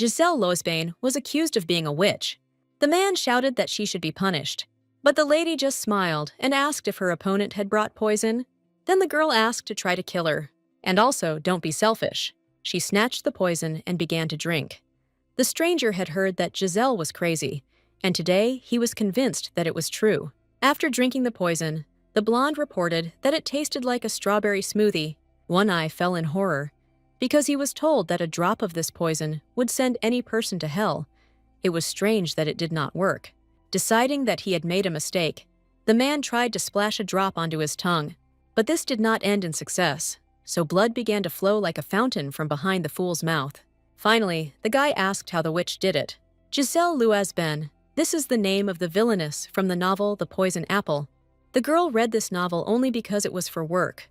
Giselle Loisbane was accused of being a witch. The man shouted that she should be punished, but the lady just smiled and asked if her opponent had brought poison. Then the girl asked to try to kill her. And also, don't be selfish. She snatched the poison and began to drink. The stranger had heard that Giselle was crazy, and today he was convinced that it was true. After drinking the poison, the blonde reported that it tasted like a strawberry smoothie. One eye fell in horror, because he was told that a drop of this poison would send any person to hell. It was strange that it did not work. Deciding that he had made a mistake, the man tried to splash a drop onto his tongue, but this did not end in success, so blood began to flow like a fountain from behind the fool's mouth. Finally, the guy asked how the witch did it. Giselle Loisbane. This is the name of the villainess from the novel The Poison Apple. The girl read this novel only because it was for work.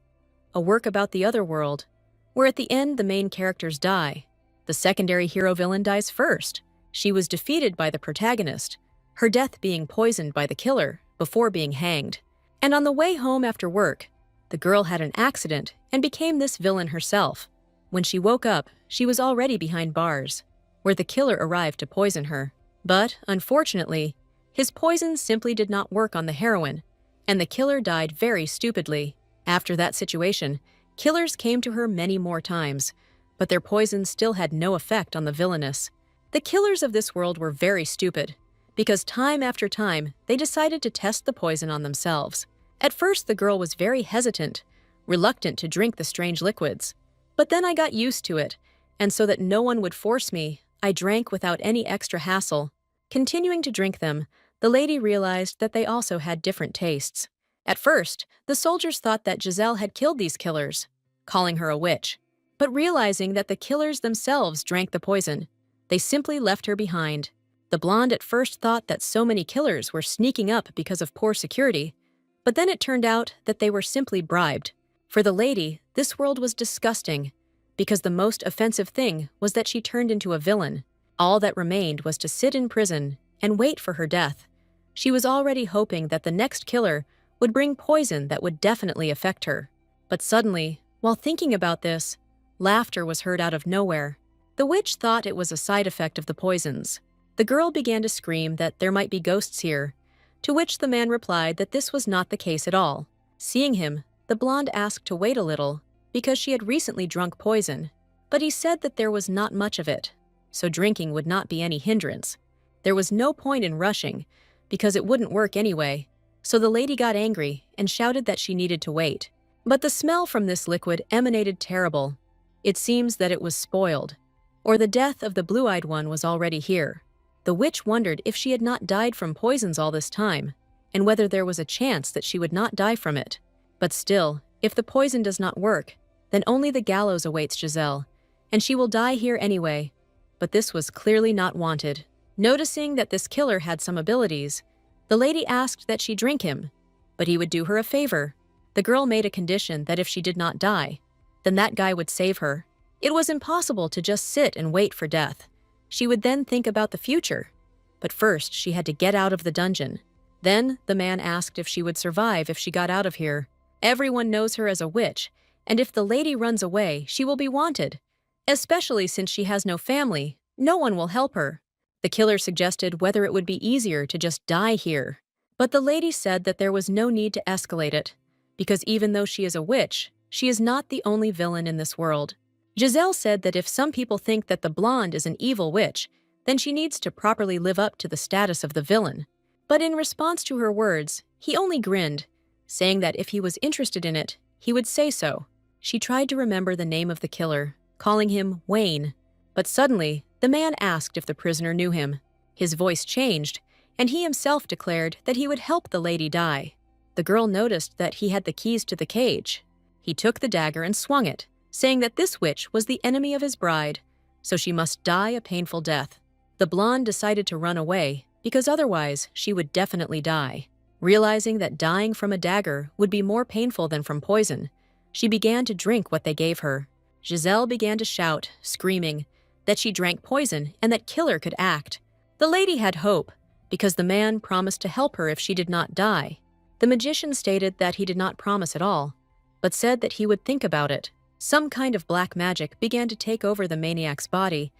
A work about the other world, where at the end the main characters die. The secondary hero villain dies first. She was defeated by the protagonist, her death being poisoned by the killer before being hanged. And on the way home after work, the girl had an accident and became this villain herself. When she woke up, she was already behind bars, where the killer arrived to poison her. But, unfortunately, his poison simply did not work on the heroine, and the killer died very stupidly. After that situation, killers came to her many more times, but their poison still had no effect on the villainess. The killers of this world were very stupid, because time after time, they decided to test the poison on themselves. At first, the girl was very hesitant, reluctant to drink the strange liquids. But then I got used to it, and so that no one would force me, I drank without any extra hassle. Continuing to drink them, the lady realized that they also had different tastes. At first, the soldiers thought that Giselle had killed these killers, calling her a witch. But realizing that the killers themselves drank the poison, they simply left her behind. The blonde at first thought that so many killers were sneaking up because of poor security, but then it turned out that they were simply bribed. For the lady, this world was disgusting, because the most offensive thing was that she turned into a villain. All that remained was to sit in prison and wait for her death. She was already hoping that the next killer would bring poison that would definitely affect her. But suddenly, while thinking about this, laughter was heard out of nowhere. The witch thought it was a side effect of the poisons. The girl began to scream that there might be ghosts here, to which the man replied that this was not the case at all. Seeing him, the blonde asked to wait a little, because she had recently drunk poison, but he said that there was not much of it, so drinking would not be any hindrance. There was no point in rushing, because it wouldn't work anyway, so the lady got angry and shouted that she needed to wait. But the smell from this liquid emanated terrible. It seems that it was spoiled, or the death of the blue-eyed one was already here. The witch wondered if she had not died from poisons all this time, and whether there was a chance that she would not die from it. But still, if the poison does not work, then only the gallows awaits Giselle, and she will die here anyway. But this was clearly not wanted. Noticing that this killer had some abilities, the lady asked that she drink him, but he would do her a favor. The girl made a condition that if she did not die, then that guy would save her. It was impossible to just sit and wait for death. She would then think about the future. But first, she had to get out of the dungeon. Then, the man asked if she would survive if she got out of here. Everyone knows her as a witch, and if the lady runs away, she will be wanted. Especially since she has no family, no one will help her. The killer suggested whether it would be easier to just die here. But the lady said that there was no need to escalate it, because even though she is a witch, she is not the only villain in this world. Giselle said that if some people think that the blonde is an evil witch, then she needs to properly live up to the status of the villain. But in response to her words, he only grinned, saying that if he was interested in it, he would say so. She tried to remember the name of the killer, calling him Wayne. But suddenly, the man asked if the prisoner knew him. His voice changed, and he himself declared that he would help the lady die. The girl noticed that he had the keys to the cage. He took the dagger and swung it, saying that this witch was the enemy of his bride, so she must die a painful death. The blonde decided to run away, because otherwise she would definitely die. Realizing that dying from a dagger would be more painful than from poison, she began to drink what they gave her. Giselle began to shout, screaming, that she drank poison and that killer could act. The lady had hope, because the man promised to help her if she did not die. The magician stated that he did not promise at all, but said that he would think about it. Some kind of black magic began to take over the maniac's body,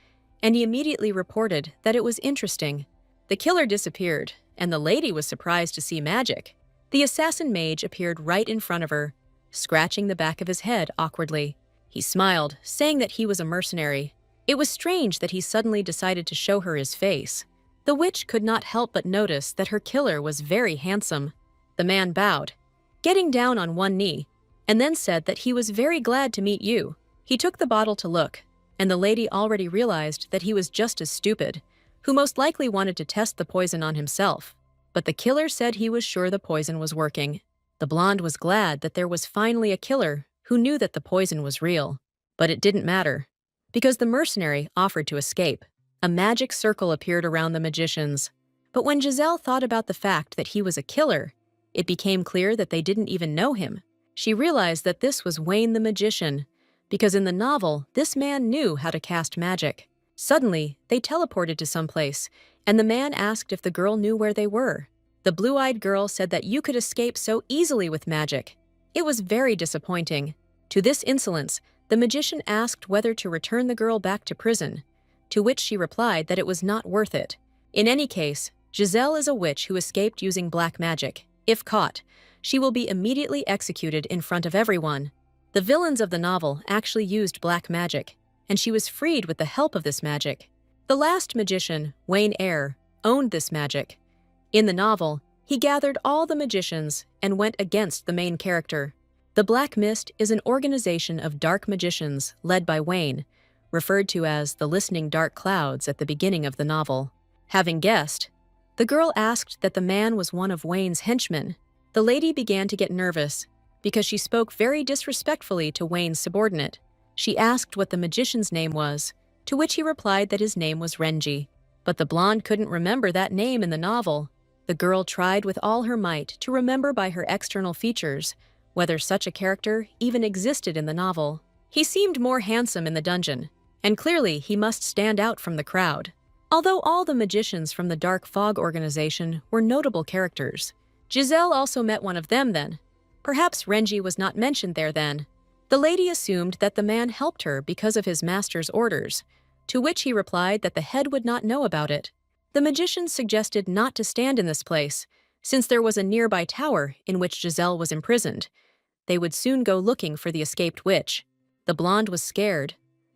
and he immediately reported that it was interesting. The killer disappeared, and the lady was surprised to see magic. The assassin mage appeared right in front of her, scratching the back of his head awkwardly. He smiled, saying that he was a mercenary. It was strange that he suddenly decided to show her his face. The witch could not help but notice that her killer was very handsome. The man bowed, getting down on one knee, and then said that he was very glad to meet you. He took the bottle to look, and the lady already realized that he was just as stupid, who most likely wanted to test the poison on himself. But the killer said he was sure the poison was working. The blonde was glad that there was finally a killer who knew that the poison was real. But it didn't matter, because the mercenary offered to escape. A magic circle appeared around the magicians. But when Giselle thought about the fact that he was a killer, it became clear that they didn't even know him. She realized that this was Wayne the magician, because in the novel, this man knew how to cast magic. Suddenly, they teleported to someplace, and the man asked if the girl knew where they were. The blue-eyed girl said that you could escape so easily with magic. It was very disappointing. To this insolence, the magician asked whether to return the girl back to prison, to which she replied that it was not worth it. In any case, Giselle is a witch who escaped using black magic. If caught, she will be immediately executed in front of everyone. The villains of the novel actually used black magic, and she was freed with the help of this magic. The last magician, Wayne Eyre, owned this magic. In the novel, he gathered all the magicians and went against the main character. The Black Mist is an organization of dark magicians led by Wayne, referred to as the Listening Dark Clouds at the beginning of the novel. Having guessed, the girl asked that the man was one of Wayne's henchmen. The lady began to get nervous because she spoke very disrespectfully to Wayne's subordinate. She asked what the magician's name was, to which he replied that his name was Renji. But the blonde couldn't remember that name in the novel. The girl tried with all her might to remember by her external features whether such a character even existed in the novel. He seemed more handsome in the dungeon, and clearly he must stand out from the crowd. Although all the magicians from the Dark Fog organization were notable characters, Giselle also met one of them then. Perhaps Renji was not mentioned there then. The lady assumed that the man helped her because of his master's orders, to which he replied that the head would not know about it. The magicians suggested not to stand in this place, since there was a nearby tower in which Giselle was imprisoned. They would soon go looking for the escaped witch. The blonde was scared,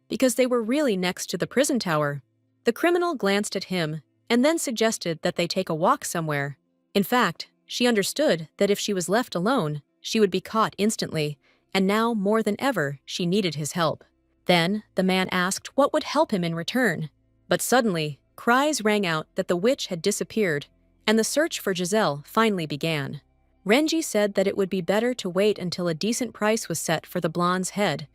because they were really next to the prison tower. The criminal glanced at him and then suggested that they take a walk somewhere. In fact, she understood that if she was left alone, she would be caught instantly, and now more than ever, she needed his help. Then, the man asked what would help him in return. But suddenly, cries rang out that the witch had disappeared, and the search for Giselle finally began. Renji said that it would be better to wait until a decent price was set for the blonde's head,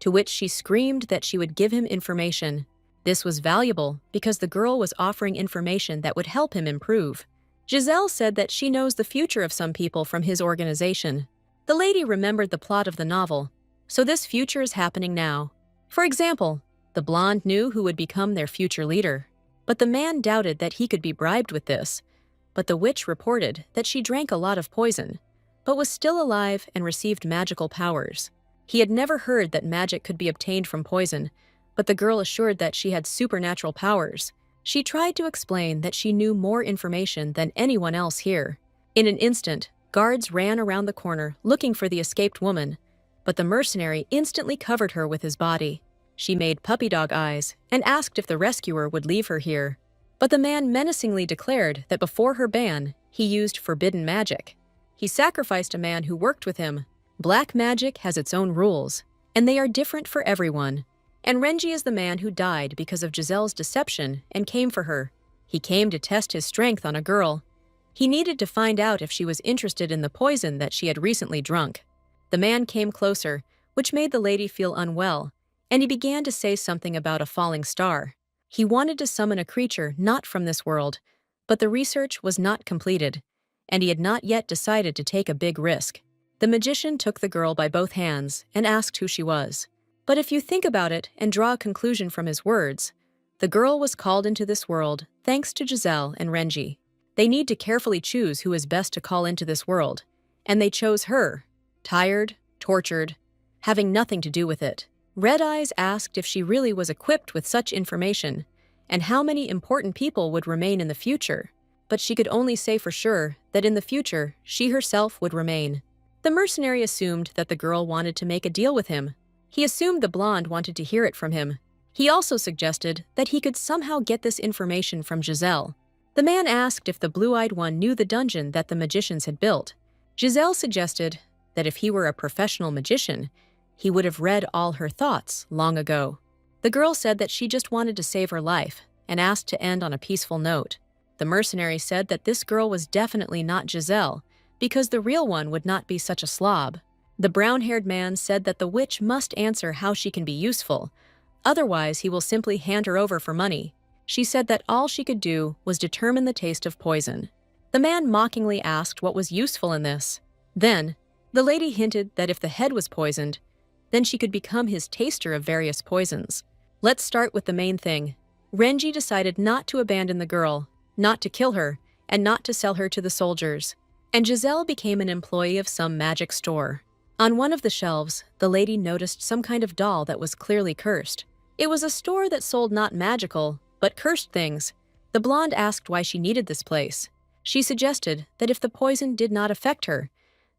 to which she screamed that she would give him information. This was valuable because the girl was offering information that would help him improve. Giselle said that she knows the future of some people from his organization. The lady remembered the plot of the novel, so this future is happening now. For example, the blonde knew who would become their future leader, but the man doubted that he could be bribed with this. But the witch reported that she drank a lot of poison, but was still alive and received magical powers. He had never heard that magic could be obtained from poison, but the girl assured that she had supernatural powers. She tried to explain that she knew more information than anyone else here. In an instant, guards ran around the corner looking for the escaped woman, but the mercenary instantly covered her with his body. She made puppy dog eyes and asked if the rescuer would leave her here. But the man menacingly declared that before her ban, he used forbidden magic. He sacrificed a man who worked with him. Black magic has its own rules, and they are different for everyone. And Renji is the man who died because of Giselle's deception and came for her. He came to test his strength on a girl. He needed to find out if she was interested in the poison that she had recently drunk. The man came closer, which made the lady feel unwell, and he began to say something about a falling star. He wanted to summon a creature not from this world, but the research was not completed, and he had not yet decided to take a big risk. The magician took the girl by both hands and asked who she was. But if you think about it and draw a conclusion from his words, the girl was called into this world thanks to Giselle and Renji. They need to carefully choose who is best to call into this world, and they chose her, tired, tortured, having nothing to do with it. Red Eyes asked if she really was equipped with such information, and how many important people would remain in the future. But she could only say for sure that in the future, she herself would remain. The mercenary assumed that the girl wanted to make a deal with him. He assumed the blonde wanted to hear it from him. He also suggested that he could somehow get this information from Giselle. The man asked if the blue-eyed one knew the dungeon that the magicians had built. Giselle suggested that if he were a professional magician, he would have read all her thoughts long ago. The girl said that she just wanted to save her life and asked to end on a peaceful note. The mercenary said that this girl was definitely not Giselle, because the real one would not be such a slob. The brown-haired man said that the witch must answer how she can be useful, otherwise he will simply hand her over for money. She said that all she could do was determine the taste of poison. The man mockingly asked what was useful in this. Then, the lady hinted that if the head was poisoned, then she could become his taster of various poisons. Let's start with the main thing. Renji decided not to abandon the girl, not to kill her, and not to sell her to the soldiers. And Giselle became an employee of some magic store. On one of the shelves, the lady noticed some kind of doll that was clearly cursed. It was a store that sold not magical, but cursed things. The blonde asked why she needed this place. She suggested that if the poison did not affect her,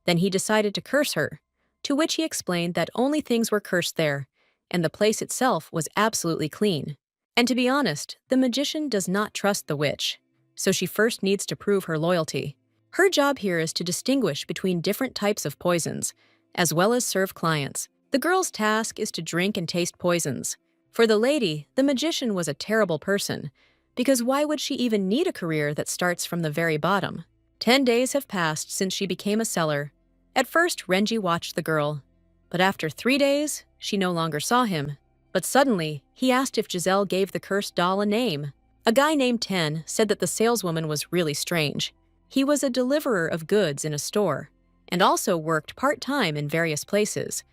then he decided to curse her, to which he explained that only things were cursed there, and the place itself was absolutely clean. And to be honest, the magician does not trust the witch, so she first needs to prove her loyalty. Her job here is to distinguish between different types of poisons, as well as serve clients. The girl's task is to drink and taste poisons. For the lady, the magician was a terrible person, because why would she even need a career that starts from the very bottom? 10 days have passed since she became a seller. At first, Renji watched the girl, but after 3 days, she no longer saw him. But suddenly, he asked if Giselle gave the cursed doll a name. A guy named Ten said that the saleswoman was really strange. He was a deliverer of goods in a store, and also worked part-time in various places.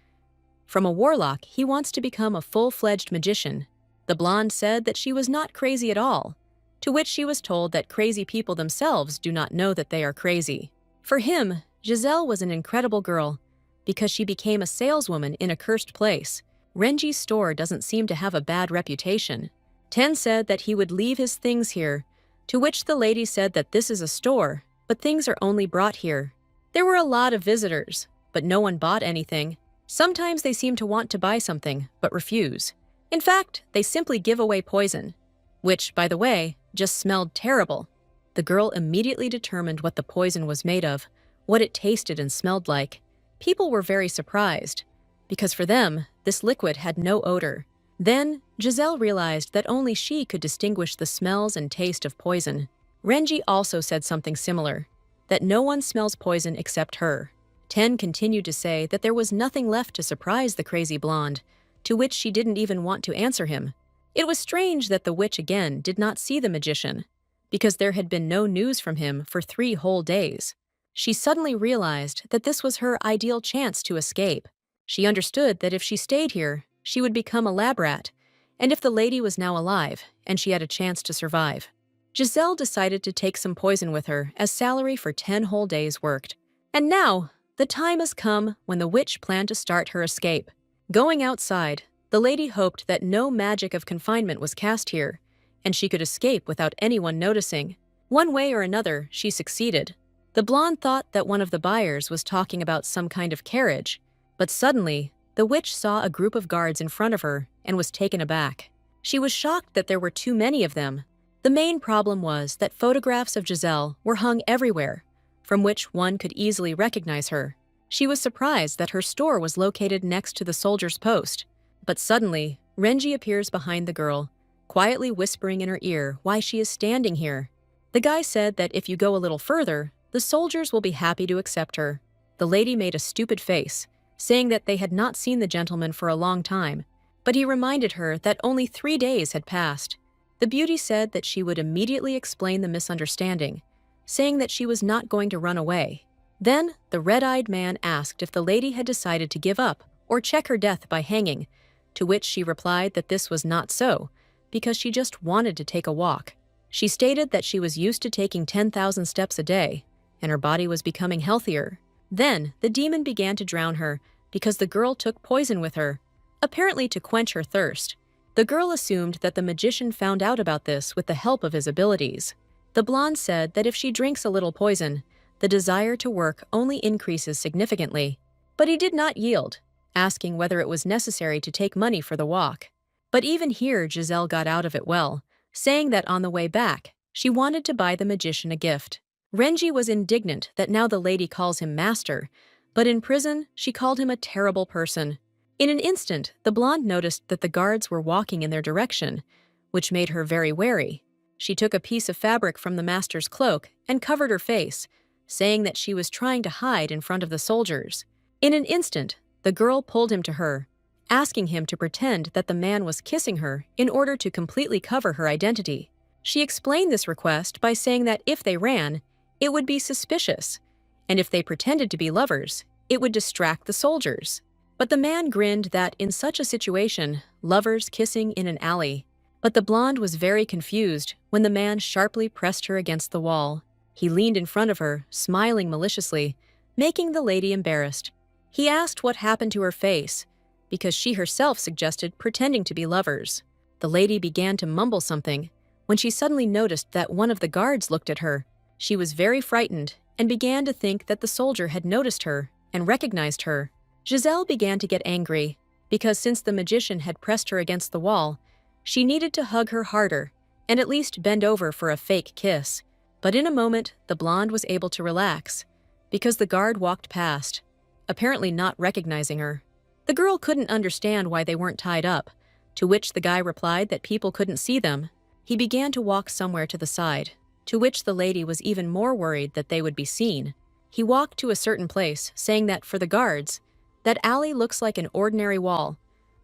From a warlock, he wants to become a full-fledged magician. The blonde said that she was not crazy at all, to which she was told that crazy people themselves do not know that they are crazy. For him, Giselle was an incredible girl, because she became a saleswoman in a cursed place. Renji's store doesn't seem to have a bad reputation. Ten said that he would leave his things here, to which the lady said that this is a store, but things are only brought here. There were a lot of visitors, but no one bought anything. Sometimes they seem to want to buy something, but refuse. In fact, they simply give away poison, which, by the way, just smelled terrible. The girl immediately determined what the poison was made of, what it tasted and smelled like. People were very surprised, because for them, this liquid had no odor. Then, Giselle realized that only she could distinguish the smells and taste of poison. Renji also said something similar, that no one smells poison except her. Ten continued to say that there was nothing left to surprise the crazy blonde, to which she didn't even want to answer him. It was strange that the witch again did not see the magician, because there had been no news from him for 3 whole days. She suddenly realized that this was her ideal chance to escape. She understood that if she stayed here, she would become a lab rat, and if the lady was now alive, and she had a chance to survive. Giselle decided to take some poison with her as salary for 10 whole days worked. And now, the time has come when the witch planned to start her escape. Going outside, the lady hoped that no magic of confinement was cast here, and she could escape without anyone noticing. One way or another, she succeeded. The blonde thought that one of the buyers was talking about some kind of carriage, but suddenly, the witch saw a group of guards in front of her and was taken aback. She was shocked that there were too many of them. The main problem was that photographs of Giselle were hung everywhere, from which one could easily recognize her. She was surprised that her store was located next to the soldier's post. But suddenly, Renji appears behind the girl, quietly whispering in her ear why she is standing here. The guy said that if you go a little further, the soldiers will be happy to accept her. The lady made a stupid face, saying that they had not seen the gentleman for a long time, but he reminded her that only 3 days had passed. The beauty said that she would immediately explain the misunderstanding, saying that she was not going to run away. Then, the red-eyed man asked if the lady had decided to give up or check her death by hanging, to which she replied that this was not so, because she just wanted to take a walk. She stated that she was used to taking 10,000 steps a day, and her body was becoming healthier. Then, the demon began to drown her because the girl took poison with her, apparently to quench her thirst. The girl assumed that the magician found out about this with the help of his abilities. The blonde said that if she drinks a little poison, the desire to work only increases significantly. But he did not yield, asking whether it was necessary to take money for the walk. But even here Giselle got out of it well, saying that on the way back, she wanted to buy the magician a gift. Renji was indignant that now the lady calls him master, but in prison she called him a terrible person. In an instant, the blonde noticed that the guards were walking in their direction, which made her very wary. She took a piece of fabric from the master's cloak and covered her face, saying that she was trying to hide in front of the soldiers. In an instant, the girl pulled him to her, asking him to pretend that the man was kissing her in order to completely cover her identity. She explained this request by saying that if they ran, it would be suspicious, and if they pretended to be lovers, it would distract the soldiers. But the man grinned that in such a situation, lovers kissing in an alley. But the blonde was very confused when the man sharply pressed her against the wall. He leaned in front of her, smiling maliciously, making the lady embarrassed. He asked what happened to her face, because she herself suggested pretending to be lovers. The lady began to mumble something when she suddenly noticed that one of the guards looked at her. She was very frightened and began to think that the soldier had noticed her and recognized her. Giselle began to get angry because since the magician had pressed her against the wall, she needed to hug her harder and at least bend over for a fake kiss. But in a moment, the blonde was able to relax because the guard walked past, apparently not recognizing her. The girl couldn't understand why they weren't tied up, to which the guy replied that people couldn't see them. He began to walk somewhere to the side, to which the lady was even more worried that they would be seen. He walked to a certain place, saying that for the guards, that alley looks like an ordinary wall,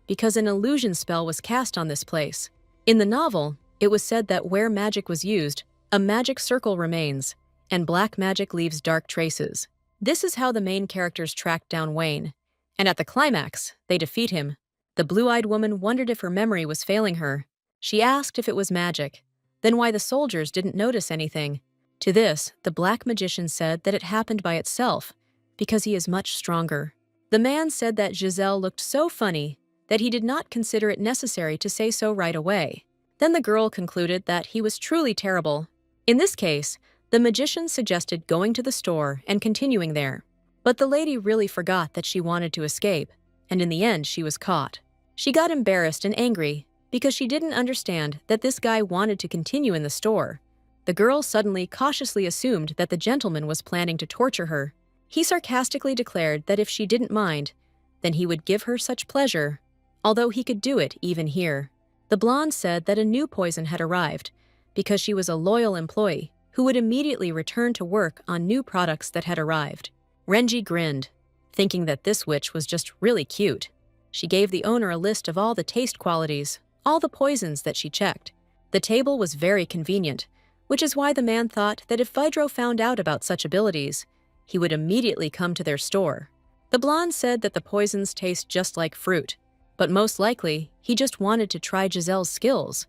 because an illusion spell was cast on this place. In the novel, it was said that where magic was used, a magic circle remains, and black magic leaves dark traces. This is how the main characters tracked down Wayne, and at the climax, they defeat him. The blue-eyed woman wondered if her memory was failing her. She asked if it was magic, then why the soldiers didn't notice anything. To this, the black magician said that it happened by itself, because he is much stronger. The man said that Giselle looked so funny that he did not consider it necessary to say so right away. Then the girl concluded that he was truly terrible. In this case, the magician suggested going to the store and continuing there. But the lady really forgot that she wanted to escape, and in the end she was caught. She got embarrassed and angry because she didn't understand that this guy wanted to continue in the store. The girl suddenly cautiously assumed that the gentleman was planning to torture her. He sarcastically declared that if she didn't mind, then he would give her such pleasure, although he could do it even here. The blonde said that a new poison had arrived because she was a loyal employee who would immediately return to work on new products that had arrived. Renji grinned, thinking that this witch was just really cute. She gave the owner a list of all the taste qualities, all the poisons that she checked. The table was very convenient, which is why the man thought that if Vidro found out about such abilities, he would immediately come to their store. The blonde said that the poisons taste just like fruit, but most likely, he just wanted to try Giselle's skills.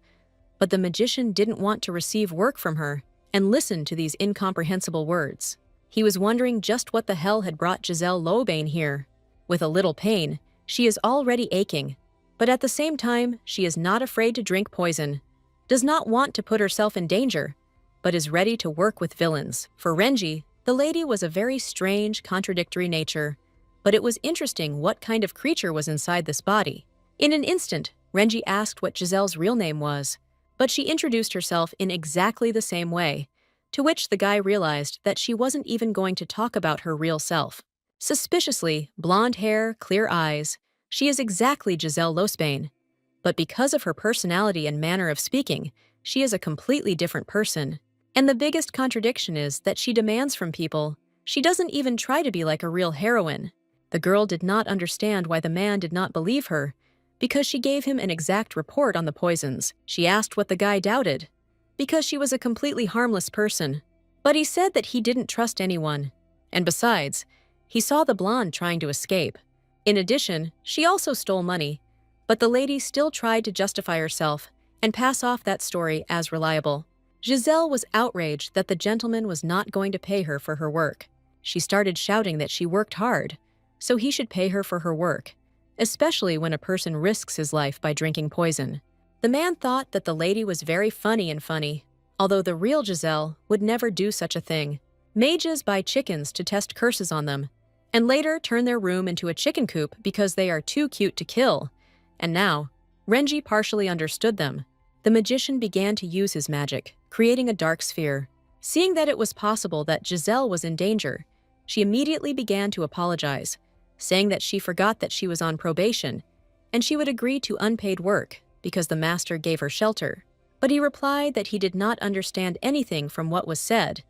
But the magician didn't want to receive work from her and listen to these incomprehensible words. He was wondering just what the hell had brought Giselle Lobane here. With a little pain, she is already aching, but at the same time, she is not afraid to drink poison, does not want to put herself in danger, but is ready to work with villains. For Renji, the lady was a very strange, contradictory nature, but it was interesting what kind of creature was inside this body. In an instant, Renji asked what Giselle's real name was, but she introduced herself in exactly the same way, to which the guy realized that she wasn't even going to talk about her real self. Suspiciously, blonde hair, clear eyes, she is exactly Giselle Losbane, but because of her personality and manner of speaking, she is a completely different person. And the biggest contradiction is that she demands from people. She doesn't even try to be like a real heroine. The girl did not understand why the man did not believe her, because she gave him an exact report on the poisons. She asked what the guy doubted, because she was a completely harmless person. But he said that he didn't trust anyone. And besides, he saw the blonde trying to escape. In addition, she also stole money, but the lady still tried to justify herself and pass off that story as reliable. Giselle was outraged that the gentleman was not going to pay her for her work. She started shouting that she worked hard, so he should pay her for her work, especially when a person risks his life by drinking poison. The man thought that the lady was very funny, although the real Giselle would never do such a thing. Mages buy chickens to test curses on them, and later turn their room into a chicken coop because they are too cute to kill. And now, Renji partially understood them. The magician began to use his magic, creating a dark sphere. Seeing that it was possible that Giselle was in danger, she immediately began to apologize, saying that she forgot that she was on probation, and she would agree to unpaid work because the master gave her shelter. But he replied that he did not understand anything from what was said,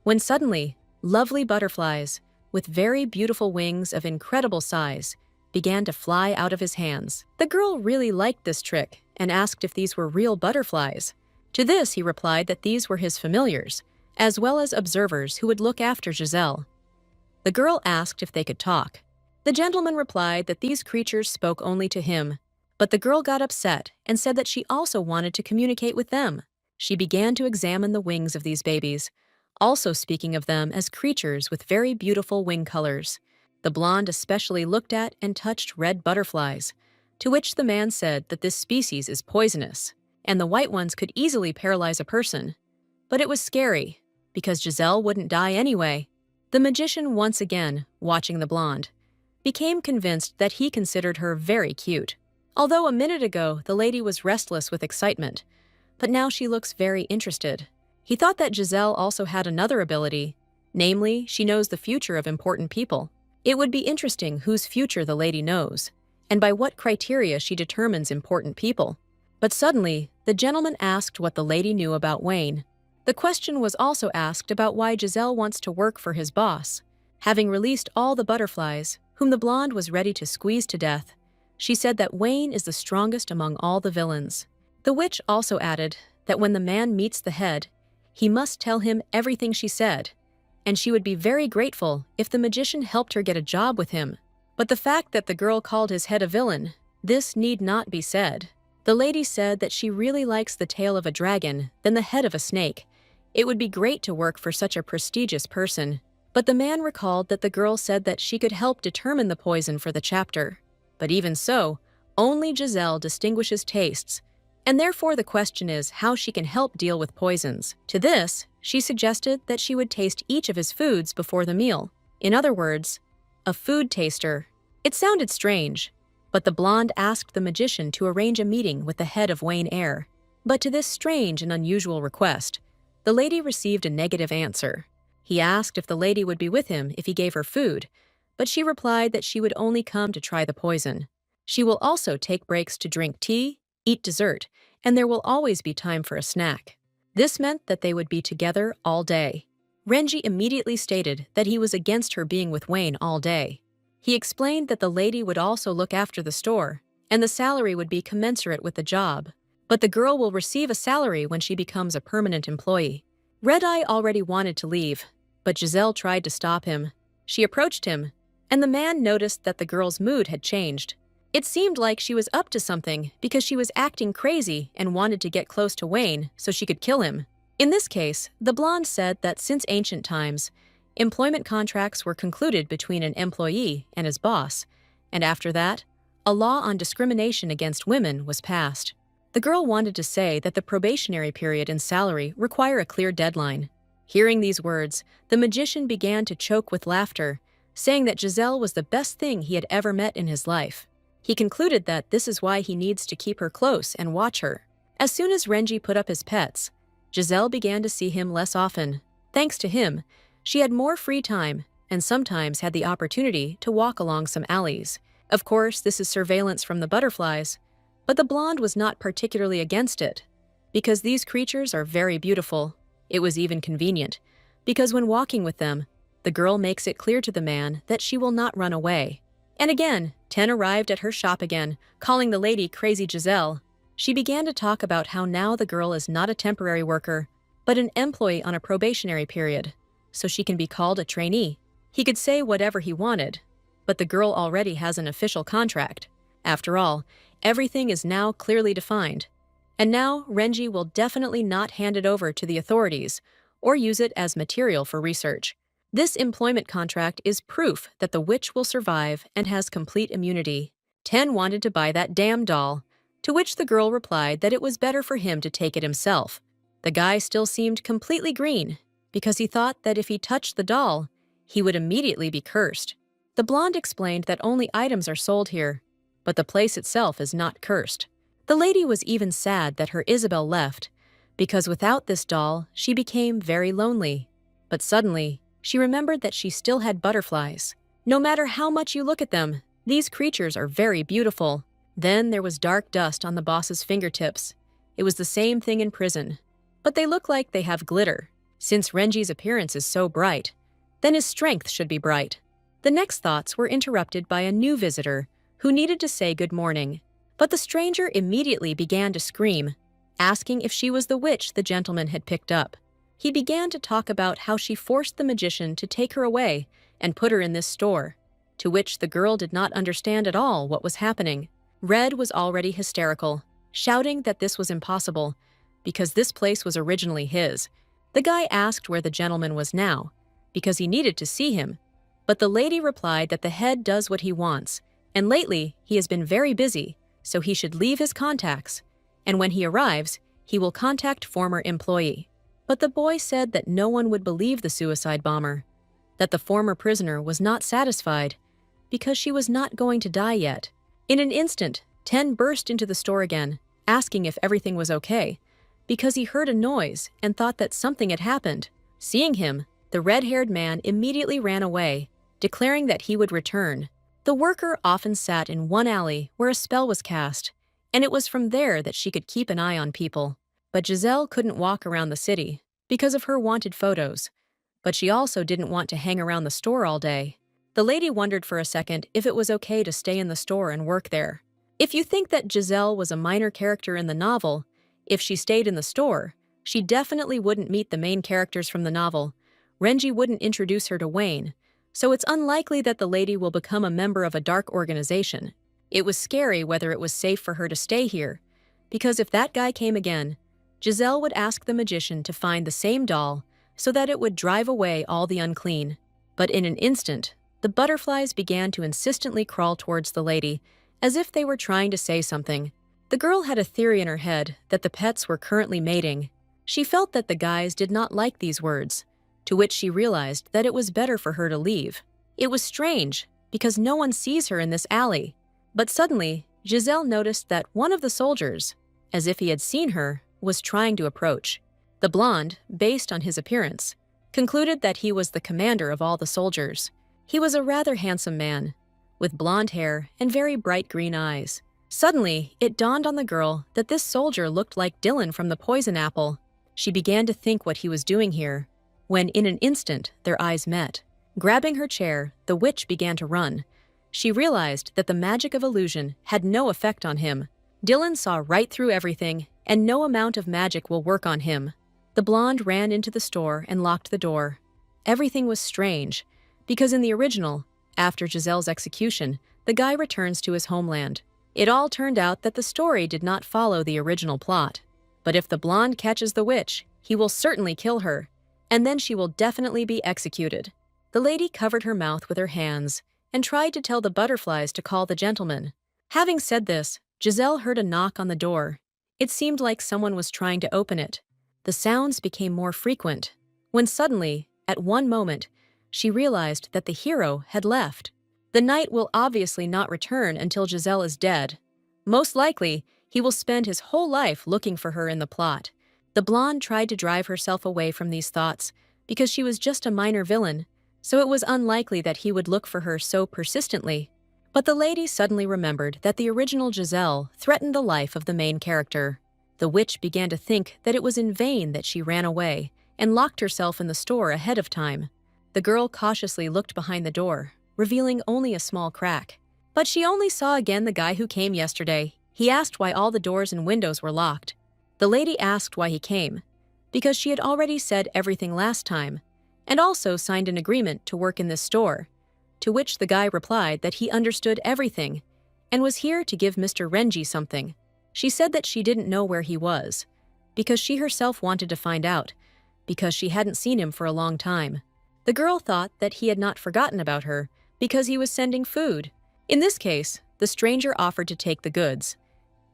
when suddenly, lovely butterflies, with very beautiful wings of incredible size, began to fly out of his hands. The girl really liked this trick and asked if these were real butterflies. To this, he replied that these were his familiars, as well as observers who would look after Giselle. The girl asked if they could talk. The gentleman replied that these creatures spoke only to him, but the girl got upset and said that she also wanted to communicate with them. She began to examine the wings of these babies, also speaking of them as creatures with very beautiful wing colors. The blonde especially looked at and touched red butterflies, to which the man said that this species is poisonous, and the white ones could easily paralyze a person. But it was scary, because Giselle wouldn't die anyway. The magician, once again, watching the blonde, became convinced that he considered her very cute. Although a minute ago the lady was restless with excitement, but now she looks very interested. He thought that Giselle also had another ability, namely, she knows the future of important people. It would be interesting whose future the lady knows, and by what criteria she determines important people. But suddenly, the gentleman asked what the lady knew about Wayne. The question was also asked about why Giselle wants to work for his boss. Having released all the butterflies, whom the blonde was ready to squeeze to death, she said that Wayne is the strongest among all the villains. The witch also added that when the man meets the head, he must tell him everything she said, and she would be very grateful if the magician helped her get a job with him. But the fact that the girl called his head a villain, this need not be said. The lady said that she really likes the tail of a dragon than the head of a snake. It would be great to work for such a prestigious person. But the man recalled that the girl said that she could help determine the poison for the chapter. But even so, only Giselle distinguishes tastes, and therefore the question is how she can help deal with poisons. To this, she suggested that she would taste each of his foods before the meal. In other words, a food taster. It sounded strange, but the blonde asked the magician to arrange a meeting with the head of Wayne Air. But to this strange and unusual request, the lady received a negative answer. He asked if the lady would be with him if he gave her food, but she replied that she would only come to try the poison. She will also take breaks to drink tea, eat dessert, and there will always be time for a snack. This meant that they would be together all day. Renji immediately stated that he was against her being with Wayne all day. He explained that the lady would also look after the store, and the salary would be commensurate with the job. But the girl will receive a salary when she becomes a permanent employee. Red Eye already wanted to leave, but Giselle tried to stop him. She approached him, and the man noticed that the girl's mood had changed. It seemed like she was up to something because she was acting crazy and wanted to get close to Wayne so she could kill him. In this case, the blonde said that since ancient times, employment contracts were concluded between an employee and his boss, and after that, a law on discrimination against women was passed. The girl wanted to say that the probationary period and salary require a clear deadline. Hearing these words, the magician began to choke with laughter, saying that Giselle was the best thing he had ever met in his life. He concluded that this is why he needs to keep her close and watch her. As soon as Renji put up his pets, Giselle began to see him less often. Thanks to him, she had more free time and sometimes had the opportunity to walk along some alleys. Of course, this is surveillance from the butterflies, but the blonde was not particularly against it, because these creatures are very beautiful. It was even convenient, because when walking with them, the girl makes it clear to the man that she will not run away. And again, Ten arrived at her shop again, calling the lady Crazy Giselle. She began to talk about how now the girl is not a temporary worker, but an employee on a probationary period, so she can be called a trainee. He could say whatever he wanted, but the girl already has an official contract. After all, everything is now clearly defined. And now Renji will definitely not hand it over to the authorities or use it as material for research. This employment contract is proof that the witch will survive and has complete immunity. Ten wanted to buy that damn doll, To which the girl replied that it was better for him to take it himself. The guy still seemed completely green, because he thought that if he touched the doll, he would immediately be cursed. The blonde explained that only items are sold here, but the place itself is not cursed. The lady was even sad that her Isabel left, because without this doll, she became very lonely. But suddenly, she remembered that she still had butterflies. No matter how much you look at them, these creatures are very beautiful. Then there was dark dust on the boss's fingertips. It was the same thing in prison. But they look like they have glitter. Since Renji's appearance is so bright, then his strength should be bright. The next thoughts were interrupted by a new visitor who needed to say good morning. But the stranger immediately began to scream, asking if she was the witch the gentleman had picked up. He began to talk about how she forced the magician to take her away and put her in this store, to which the girl did not understand at all what was happening. Red was already hysterical, shouting that this was impossible, because this place was originally his. The guy asked where the gentleman was now, because he needed to see him, but the lady replied that the head does what he wants, and lately he has been very busy, so he should leave his contacts, and when he arrives, he will contact former employee. But the boy said that no one would believe the suicide bomber, that the former prisoner was not satisfied, because she was not going to die yet. In an instant, Ten burst into the store again, asking if everything was okay, because he heard a noise and thought that something had happened. Seeing him, the red-haired man immediately ran away, declaring that he would return. The worker often sat in one alley where a spell was cast, and it was from there that she could keep an eye on people. But Giselle couldn't walk around the city because of her wanted photos, but she also didn't want to hang around the store all day. The lady wondered for a second if it was okay to stay in the store and work there. If you think that Giselle was a minor character in the novel, if she stayed in the store, she definitely wouldn't meet the main characters from the novel. Renji wouldn't introduce her to Wayne, so it's unlikely that the lady will become a member of a dark organization. It was scary whether it was safe for her to stay here, because if that guy came again, Giselle would ask the magician to find the same doll so that it would drive away all the unclean. But in an instant, the butterflies began to insistently crawl towards the lady, as if they were trying to say something. The girl had a theory in her head that the pets were currently mating. She felt that the guys did not like these words, to which she realized that it was better for her to leave. It was strange, because no one sees her in this alley. But suddenly, Giselle noticed that one of the soldiers, as if he had seen her, was trying to approach. The blonde, based on his appearance, concluded that he was the commander of all the soldiers. He was a rather handsome man, with blonde hair and very bright green eyes. Suddenly, it dawned on the girl that this soldier looked like Dylan from the Poison Apple. She began to think what he was doing here, when in an instant their eyes met. Grabbing her chair, the witch began to run. She realized that the magic of illusion had no effect on him. Dylan saw right through everything, and no amount of magic will work on him. The blonde ran into the store and locked the door. Everything was strange, because in the original, after Giselle's execution, the guy returns to his homeland. It all turned out that the story did not follow the original plot. But if the blonde catches the witch, he will certainly kill her, and then she will definitely be executed. The lady covered her mouth with her hands and tried to tell the butterflies to call the gentleman. Having said this, Giselle heard a knock on the door. It seemed like someone was trying to open it. The sounds became more frequent, when suddenly, at one moment, she realized that the hero had left. The knight will obviously not return until Giselle is dead. Most likely, he will spend his whole life looking for her in the plot. The blonde tried to drive herself away from these thoughts because she was just a minor villain, so it was unlikely that he would look for her so persistently. But the lady suddenly remembered that the original Giselle threatened the life of the main character. The witch began to think that it was in vain that she ran away and locked herself in the store ahead of time. The girl cautiously looked behind the door, revealing only a small crack. But she only saw again the guy who came yesterday. He asked why all the doors and windows were locked. The lady asked why he came, because she had already said everything last time, and also signed an agreement to work in this store, to which the guy replied that he understood everything and was here to give Mr. Renji something. She said that she didn't know where he was, because she herself wanted to find out, because she hadn't seen him for a long time. The girl thought that he had not forgotten about her because he was sending food. In this case, the stranger offered to take the goods,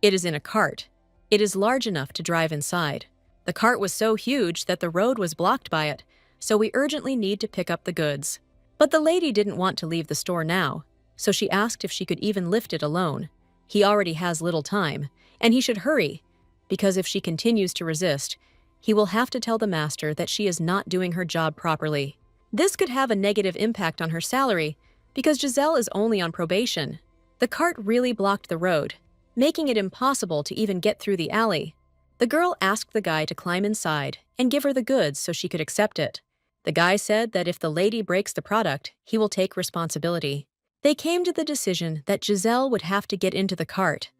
It is in a cart. It is large enough to drive inside. The cart was so huge that the road was blocked by it, so we urgently need to pick up the goods. But the lady didn't want to leave the store now, so she asked if she could even lift it alone. He already has little time, and he should hurry, because if she continues to resist, he will have to tell the master that she is not doing her job properly. This could have a negative impact on her salary, because Giselle is only on probation. The cart really blocked the road, making it impossible to even get through the alley. The girl asked the guy to climb inside and give her the goods so she could accept it. The guy said that if the lady breaks the product, he will take responsibility. They came to the decision that Giselle would have to get into the cart,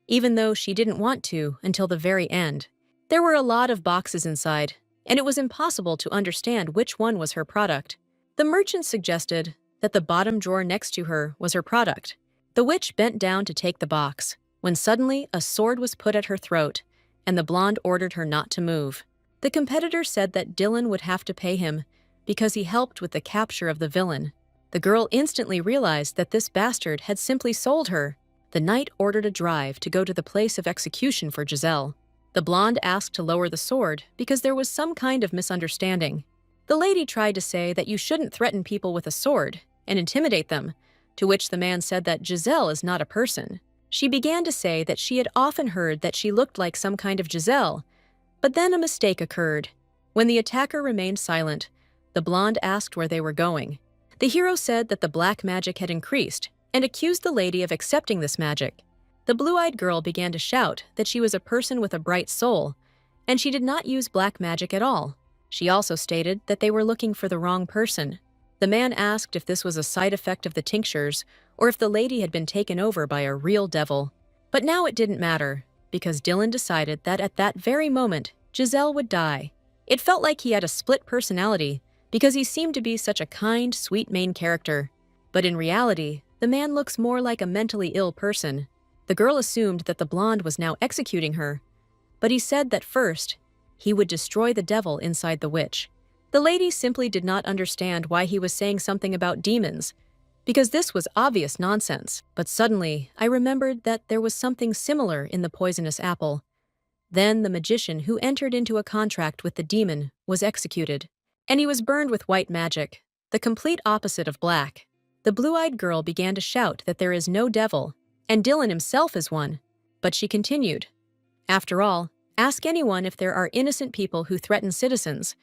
even though she didn't want to until the very end. There were a lot of boxes inside, and it was impossible to understand which one was her product. The merchant suggested that the bottom drawer next to her was her product. The witch bent down to take the box, when suddenly a sword was put at her throat, and the blonde ordered her not to move. The competitor said that Dylan would have to pay him because he helped with the capture of the villain. The girl instantly realized that this bastard had simply sold her. The knight ordered a drive to go to the place of execution for Giselle. The blonde asked to lower the sword because there was some kind of misunderstanding. The lady tried to say that you shouldn't threaten people with a sword and intimidate them, to which the man said that Giselle is not a person. She began to say that she had often heard that she looked like some kind of Giselle, but then a mistake occurred. When the attacker remained silent, the blonde asked where they were going. The hero said that the black magic had increased and accused the lady of accepting this magic. The blue-eyed girl began to shout that she was a person with a bright soul, and she did not use black magic at all. She also stated that they were looking for the wrong person. The man asked if this was a side effect of the tinctures or if the lady had been taken over by a real devil. But now it didn't matter, because Dylan decided that at that very moment, Giselle would die. It felt like he had a split personality, because he seemed to be such a kind, sweet main character. But in reality, the man looks more like a mentally ill person. The girl assumed that the blonde was now executing her, but he said that first, he would destroy the devil inside the witch. The lady simply did not understand why he was saying something about demons, because this was obvious nonsense. But suddenly, I remembered that there was something similar in the poisonous apple. Then the magician who entered into a contract with the demon was executed, and he was burned with white magic, the complete opposite of black. The blue-eyed girl began to shout that there is no devil, and Dylan himself is one. But she continued, "After all, ask anyone if there are innocent people who threaten citizens,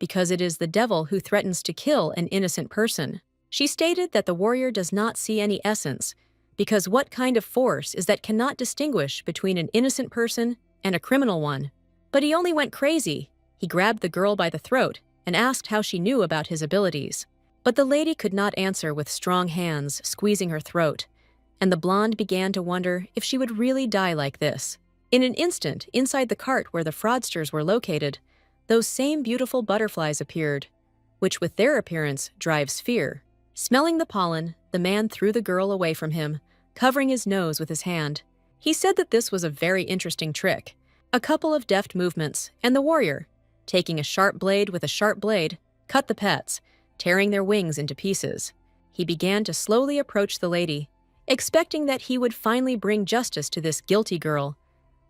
because it is the devil who threatens to kill an innocent person." She stated that the warrior does not see any essence, because what kind of force is that cannot distinguish between an innocent person and a criminal one? But he only went crazy. He grabbed the girl by the throat and asked how she knew about his abilities. But the lady could not answer with strong hands squeezing her throat, and the blonde began to wonder if she would really die like this. In an instant, inside the cart where the fraudsters were located, those same beautiful butterflies appeared, which with their appearance drives fear. Smelling the pollen, the man threw the girl away from him, covering his nose with his hand. He said that this was a very interesting trick. A couple of deft movements, and the warrior, taking a sharp blade with a sharp blade, cut the pets, tearing their wings into pieces. He began to slowly approach the lady, expecting that he would finally bring justice to this guilty girl,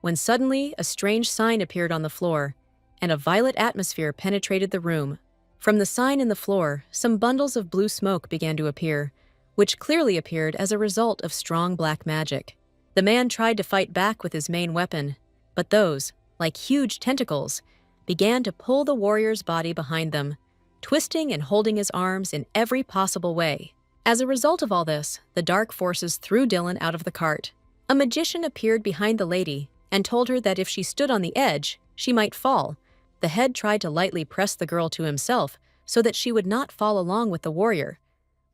when suddenly a strange sign appeared on the floor, and a violet atmosphere penetrated the room. From the sign in the floor, some bundles of blue smoke began to appear, which clearly appeared as a result of strong black magic. The man tried to fight back with his main weapon, but those, like huge tentacles, began to pull the warrior's body behind them, twisting and holding his arms in every possible way. As a result of all this, the dark forces threw Dylan out of the cart. A magician appeared behind the lady and told her that if she stood on the edge, she might fall. The head tried to lightly press the girl to himself so that she would not fall along with the warrior,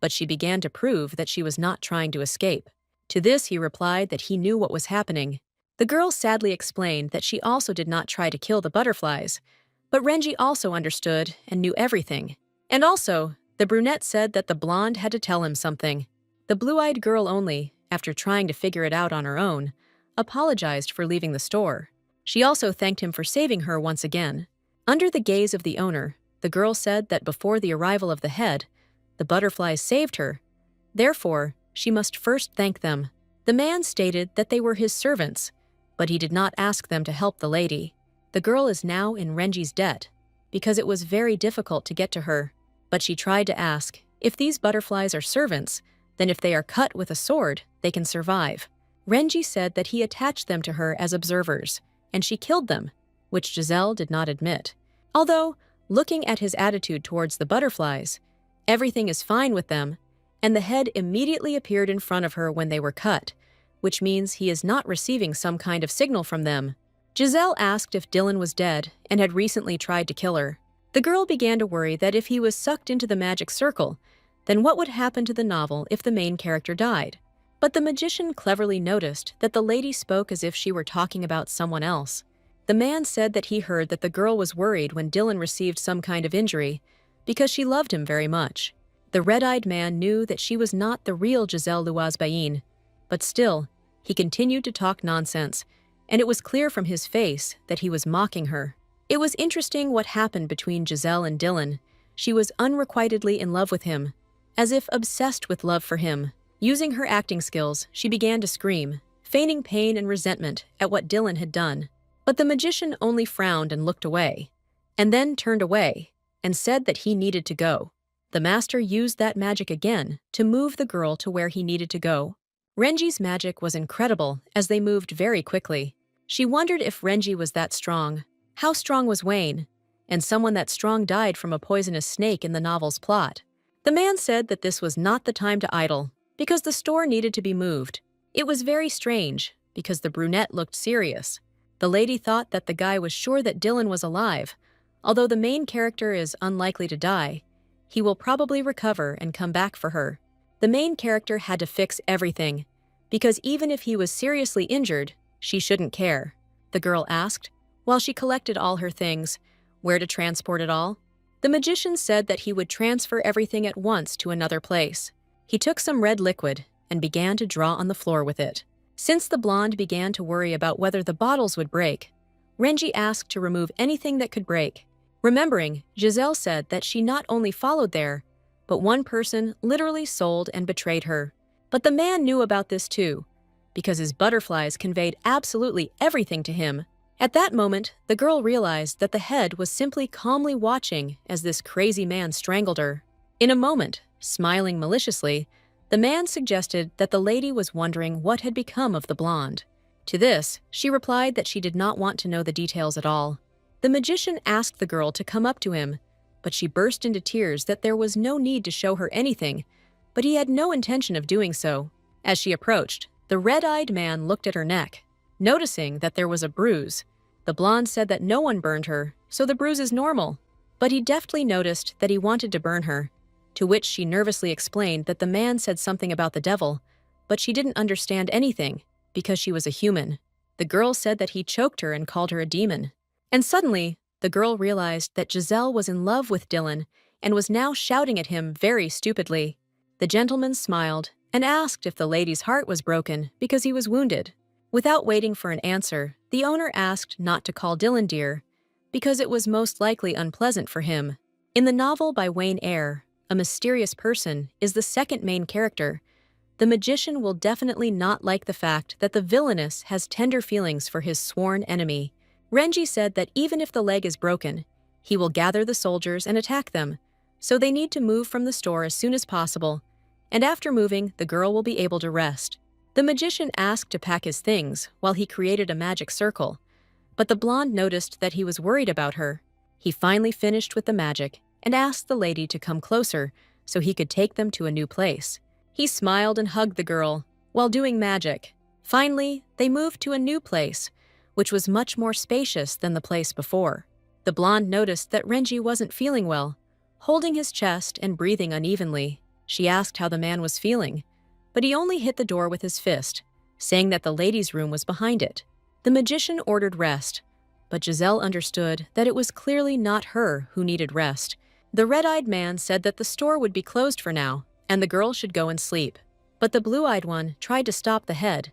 but she began to prove that she was not trying to escape. To this he replied that he knew what was happening. The girl sadly explained that she also did not try to kill the butterflies, but Renji also understood and knew everything. And also, the brunette said that the blonde had to tell him something. The blue-eyed girl only, after trying to figure it out on her own, apologized for leaving the store. She also thanked him for saving her once again. Under the gaze of the owner, the girl said that before the arrival of the head, the butterflies saved her. Therefore, she must first thank them. The man stated that they were his servants, but he did not ask them to help the lady. The girl is now in Renji's debt, because it was very difficult to get to her. But she tried to ask, if these butterflies are servants, then if they are cut with a sword, they can survive. Renji said that he attached them to her as observers, and she killed them, which Giselle did not admit. Although, looking at his attitude towards the butterflies, everything is fine with them, and the head immediately appeared in front of her when they were cut, which means he is not receiving some kind of signal from them. Giselle asked if Dylan was dead and had recently tried to kill her. The girl began to worry that if he was sucked into the magic circle, then what would happen to the novel if the main character died? But the magician cleverly noticed that the lady spoke as if she were talking about someone else. The man said that he heard that the girl was worried when Dylan received some kind of injury because she loved him very much. The red-eyed man knew that she was not the real Giselle Luazbayin, but still, he continued to talk nonsense, and it was clear from his face that he was mocking her. It was interesting what happened between Giselle and Dylan. She was unrequitedly in love with him, as if obsessed with love for him. Using her acting skills, she began to scream, feigning pain and resentment at what Dylan had done. But the magician only frowned and looked away, and then turned away, and said that he needed to go. The master used that magic again to move the girl to where he needed to go. Renji's magic was incredible as they moved very quickly. She wondered if Renji was that strong. How strong was Wayne? And someone that strong died from a poisonous snake in the novel's plot. The man said that this was not the time to idle, because the store needed to be moved. It was very strange, because the brunette looked serious. The lady thought that the guy was sure that Dylan was alive. Although the main character is unlikely to die, he will probably recover and come back for her. The main character had to fix everything, because even if he was seriously injured, she shouldn't care. The girl asked, while she collected all her things, where to transport it all. The magician said that he would transfer everything at once to another place. He took some red liquid and began to draw on the floor with it. Since the blonde began to worry about whether the bottles would break, Renji asked to remove anything that could break. Remembering, Giselle said that she not only followed there, but one person literally sold and betrayed her. But the man knew about this too, because his butterflies conveyed absolutely everything to him. At that moment, the girl realized that the head was simply calmly watching as this crazy man strangled her. In a moment, smiling maliciously, the man suggested that the lady was wondering what had become of the blonde. To this, she replied that she did not want to know the details at all. The magician asked the girl to come up to him, but she burst into tears that there was no need to show her anything, but he had no intention of doing so. As she approached, the red-eyed man looked at her neck. Noticing that there was a bruise, the blonde said that no one burned her, so the bruise is normal. But he deftly noticed that he wanted to burn her, to which she nervously explained that the man said something about the devil, but she didn't understand anything, because she was a human. The girl said that he choked her and called her a demon. And suddenly, the girl realized that Giselle was in love with Dylan and was now shouting at him very stupidly. The gentleman smiled and asked if the lady's heart was broken because he was wounded. Without waiting for an answer, the owner asked not to call Dylan dear, because it was most likely unpleasant for him. In the novel by Wayne Eyre, a mysterious person is the second main character. The magician will definitely not like the fact that the villainess has tender feelings for his sworn enemy. Renji said that even if the leg is broken, he will gather the soldiers and attack them, so they need to move from the store as soon as possible, and after moving, the girl will be able to rest. The magician asked to pack his things while he created a magic circle, but the blonde noticed that he was worried about her. He finally finished with the magic and asked the lady to come closer so he could take them to a new place. He smiled and hugged the girl while doing magic. Finally, they moved to a new place, which was much more spacious than the place before. The blonde noticed that Renji wasn't feeling well, holding his chest and breathing unevenly. She asked how the man was feeling, but he only hit the door with his fist, saying that the ladies' room was behind it. The magician ordered rest, but Giselle understood that it was clearly not her who needed rest. The red-eyed man said that the store would be closed for now, and the girl should go and sleep. But the blue-eyed one tried to stop the head,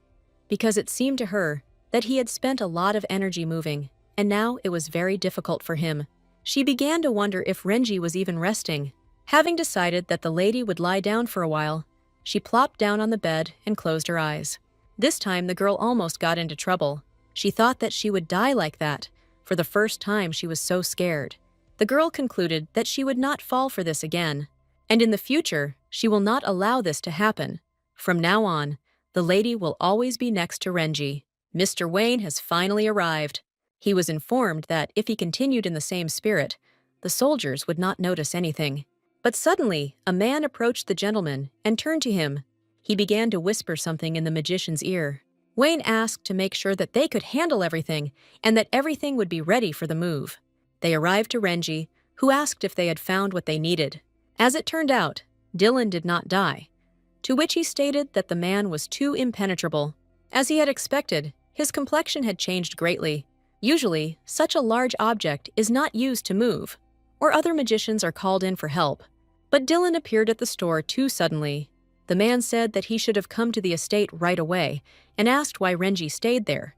because it seemed to her that he had spent a lot of energy moving, and now it was very difficult for him. She began to wonder if Renji was even resting. Having decided that the lady would lie down for a while, she plopped down on the bed and closed her eyes. This time the girl almost got into trouble. She thought that she would die like that. For the first time, she was so scared. The girl concluded that she would not fall for this again, and in the future, she will not allow this to happen. From now on, the lady will always be next to Renji. Mr. Wayne has finally arrived. He was informed that if he continued in the same spirit, the soldiers would not notice anything. But suddenly, a man approached the gentleman and turned to him. He began to whisper something in the magician's ear. Wayne asked to make sure that they could handle everything and that everything would be ready for the move. They arrived to Renji, who asked if they had found what they needed. As it turned out, Dylan did not die, to which he stated that the man was too impenetrable. As he had expected, his complexion had changed greatly. Usually, such a large object is not used to move, or other magicians are called in for help. But Dylan appeared at the store too suddenly. The man said that he should have come to the estate right away and asked why Renji stayed there,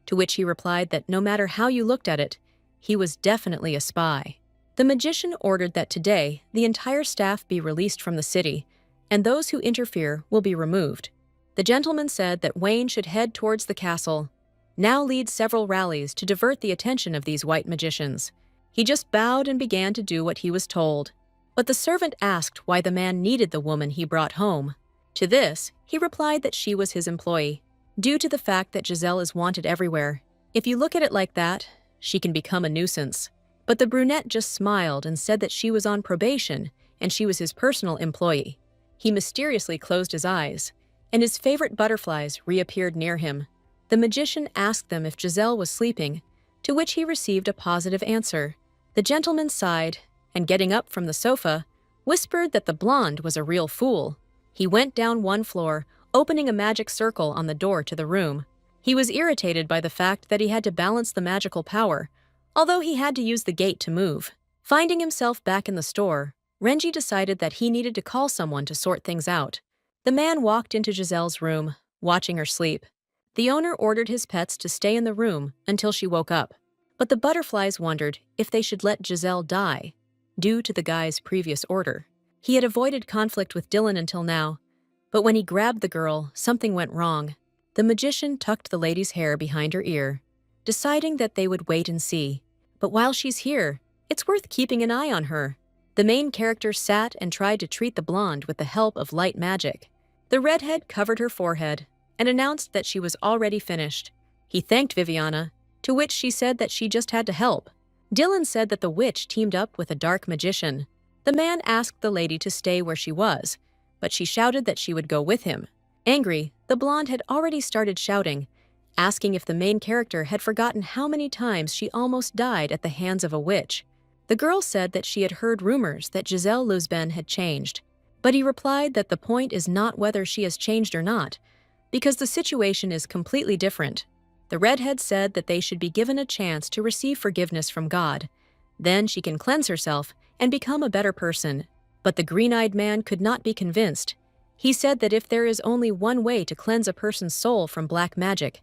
to which he replied that no matter how you looked at it, he was definitely a spy. The magician ordered that today the entire staff be released from the city, and those who interfere will be removed. The gentleman said that Wayne should head towards the castle, now lead several rallies to divert the attention of these white magicians. He just bowed and began to do what he was told. But the servant asked why the man needed the woman he brought home. To this, he replied that she was his employee, due to the fact that Giselle is wanted everywhere. If you look at it like that, she can become a nuisance. But the brunette just smiled and said that she was on probation and she was his personal employee. He mysteriously closed his eyes, and his favorite butterflies reappeared near him. The magician asked them if Giselle was sleeping, to which he received a positive answer. The gentleman sighed, and getting up from the sofa, whispered that the blonde was a real fool. He went down one floor, opening a magic circle on the door to the room. He was irritated by the fact that he had to balance the magical power, although he had to use the gate to move. Finding himself back in the store, Renji decided that he needed to call someone to sort things out. The man walked into Giselle's room, watching her sleep. The owner ordered his pets to stay in the room until she woke up, but the butterflies wondered if they should let Giselle die, due to the guy's previous order. He had avoided conflict with Dylan until now, but when he grabbed the girl, something went wrong. The magician tucked the lady's hair behind her ear, deciding that they would wait and see. But while she's here, it's worth keeping an eye on her. The main character sat and tried to treat the blonde with the help of light magic. The redhead covered her forehead and announced that she was already finished. He thanked Viviana, to which she said that she just had to help. Dylan said that the witch teamed up with a dark magician. The man asked the lady to stay where she was, but she shouted that she would go with him. Angry, the blonde had already started shouting, asking if the main character had forgotten how many times she almost died at the hands of a witch. The girl said that she had heard rumors that Giselle Luzben had changed, but he replied that the point is not whether she has changed or not, because the situation is completely different. The redhead said that they should be given a chance to receive forgiveness from God. Then she can cleanse herself and become a better person. But the green-eyed man could not be convinced. He said that if there is only one way to cleanse a person's soul from black magic,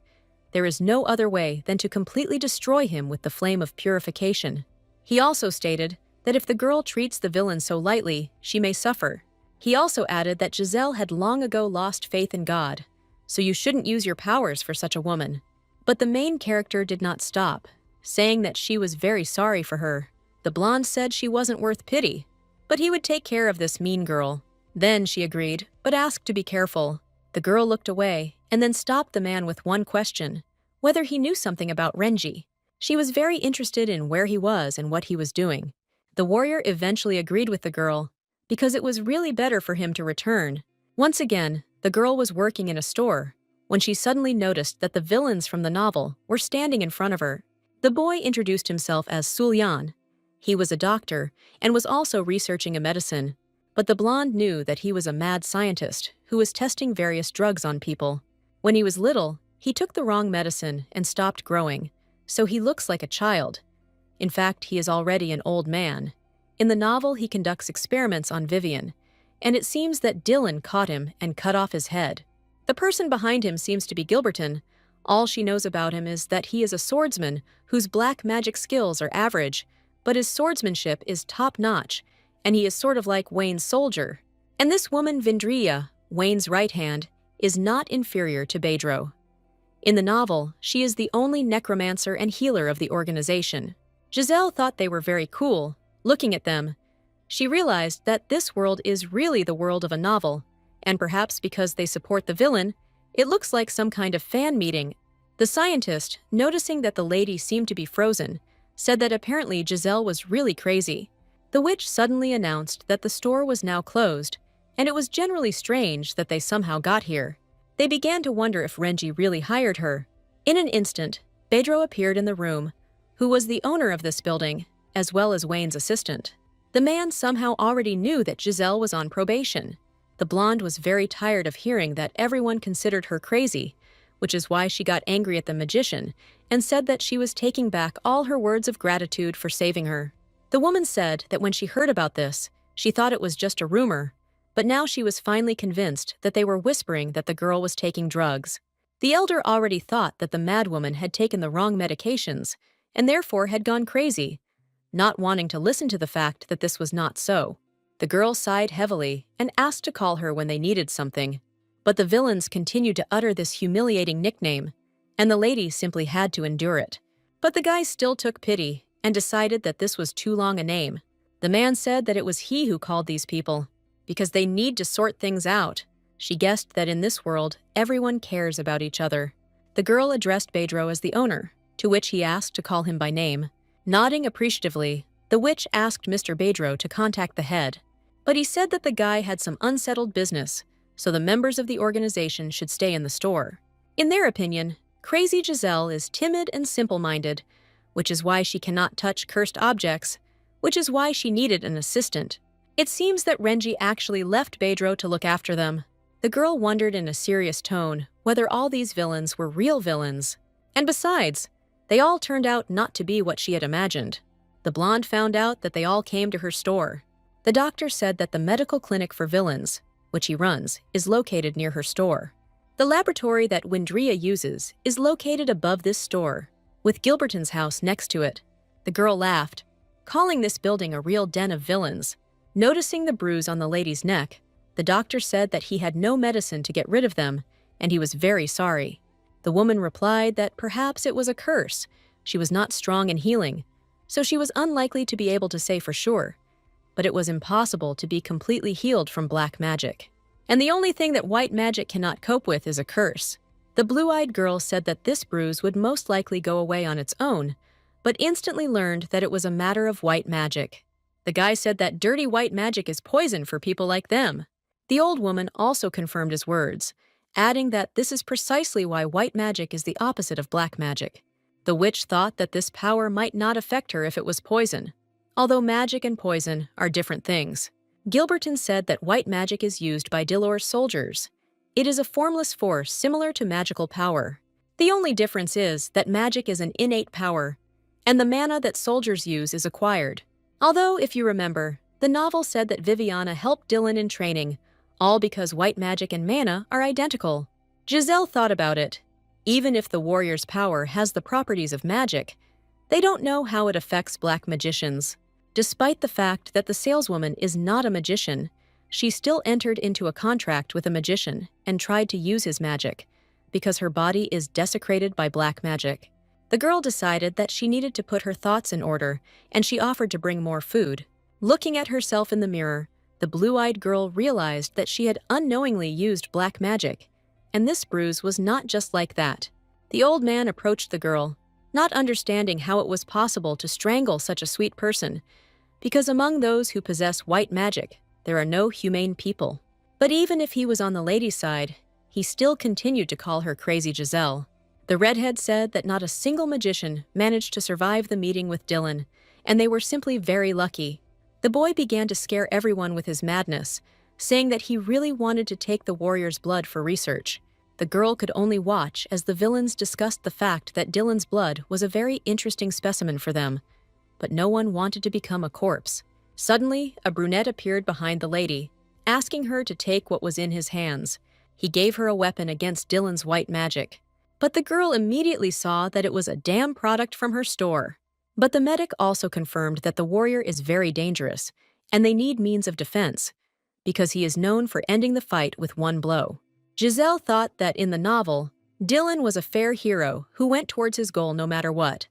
there is no other way than to completely destroy him with the flame of purification. He also stated that if the girl treats the villain so lightly, she may suffer. He also added that Giselle had long ago lost faith in God, so you shouldn't use your powers for such a woman. But the main character did not stop, saying that she was very sorry for her. The blonde said she wasn't worth pity, but he would take care of this mean girl. Then she agreed, but asked to be careful. The girl looked away and then stopped the man with one question, whether he knew something about Renji. She was very interested in where he was and what he was doing. The warrior eventually agreed with the girl, because it was really better for him to return. Once again, the girl was working in a store, when she suddenly noticed that the villains from the novel were standing in front of her. The boy introduced himself as Sulyan. He was a doctor and was also researching a medicine, but the blonde knew that he was a mad scientist who was testing various drugs on people. When he was little, he took the wrong medicine and stopped growing, so he looks like a child. In fact, he is already an old man. In the novel, he conducts experiments on Vivian, and it seems that Dylan caught him and cut off his head. The person behind him seems to be Gilberton. All she knows about him is that he is a swordsman whose black magic skills are average, but his swordsmanship is top-notch, and he is sort of like Wayne's soldier. And this woman Vindria, Wayne's right hand, is not inferior to Bedro. In the novel, she is the only necromancer and healer of the organization. Giselle thought they were very cool. Looking at them, she realized that this world is really the world of a novel, and perhaps because they support the villain, it looks like some kind of fan meeting. The scientist, noticing that the lady seemed to be frozen, said that apparently Giselle was really crazy. The witch suddenly announced that the store was now closed, and it was generally strange that they somehow got here. They began to wonder if Renji really hired her. In an instant, Pedro appeared in the room, who was the owner of this building, as well as Wayne's assistant. The man somehow already knew that Giselle was on probation. The blonde was very tired of hearing that everyone considered her crazy, which is why she got angry at the magician and said that she was taking back all her words of gratitude for saving her. The woman said that when she heard about this, she thought it was just a rumor, but now she was finally convinced that they were whispering that the girl was taking drugs. The elder already thought that the madwoman had taken the wrong medications and therefore had gone crazy, not wanting to listen to the fact that this was not so. The girl sighed heavily and asked to call her when they needed something, but the villains continued to utter this humiliating nickname, and the lady simply had to endure it. But the guy still took pity and decided that this was too long a name. The man said that it was he who called these people, because they need to sort things out. She guessed that in this world, everyone cares about each other. The girl addressed Pedro as the owner, to which he asked to call him by name. Nodding appreciatively, the witch asked Mr. Pedro to contact the head, but he said that the guy had some unsettled business, so the members of the organization should stay in the store. In their opinion, Crazy Giselle is timid and simple-minded, which is why she cannot touch cursed objects, which is why she needed an assistant. It seems that Renji actually left Pedro to look after them. The girl wondered in a serious tone whether all these villains were real villains. And besides, they all turned out not to be what she had imagined. The blonde found out that they all came to her store. The doctor said that the medical clinic for villains, which he runs, is located near her store. The laboratory that Windria uses is located above this store, with Gilberton's house next to it. The girl laughed, calling this building a real den of villains. Noticing the bruise on the lady's neck, the doctor said that he had no medicine to get rid of them, and he was very sorry. The woman replied that perhaps it was a curse. She was not strong in healing, so she was unlikely to be able to say for sure. But it was impossible to be completely healed from black magic. And the only thing that white magic cannot cope with is a curse. The blue-eyed girl said that this bruise would most likely go away on its own, but instantly learned that it was a matter of white magic. The guy said that dirty white magic is poison for people like them. The old woman also confirmed his words, adding that this is precisely why white magic is the opposite of black magic. The witch thought that this power might not affect her if it was poison, although magic and poison are different things. Gilberton said that white magic is used by Dilor's soldiers. It is a formless force similar to magical power. The only difference is that magic is an innate power, and the mana that soldiers use is acquired. Although, if you remember, the novel said that Viviana helped Dylan in training, all because white magic and mana are identical. Giselle thought about it. Even if the warrior's power has the properties of magic, they don't know how it affects black magicians. Despite the fact that the saleswoman is not a magician, she still entered into a contract with a magician and tried to use his magic, because her body is desecrated by black magic. The girl decided that she needed to put her thoughts in order, and she offered to bring more food. Looking at herself in the mirror, the blue-eyed girl realized that she had unknowingly used black magic, and this bruise was not just like that. The old man approached the girl, not understanding how it was possible to strangle such a sweet person, because among those who possess white magic, there are no humane people. But even if he was on the lady's side, he still continued to call her Crazy Giselle. The redhead said that not a single magician managed to survive the meeting with Dylan, and they were simply very lucky. The boy began to scare everyone with his madness, saying that he really wanted to take the warrior's blood for research. The girl could only watch as the villains discussed the fact that Dylan's blood was a very interesting specimen for them, but no one wanted to become a corpse. Suddenly, a brunette appeared behind the lady, asking her to take what was in his hands. He gave her a weapon against Dylan's white magic. But the girl immediately saw that it was a damn product from her store. But the medic also confirmed that the warrior is very dangerous, and they need means of defense, because he is known for ending the fight with one blow. Giselle thought that in the novel, Dylan was a fair hero who went towards his goal no matter what.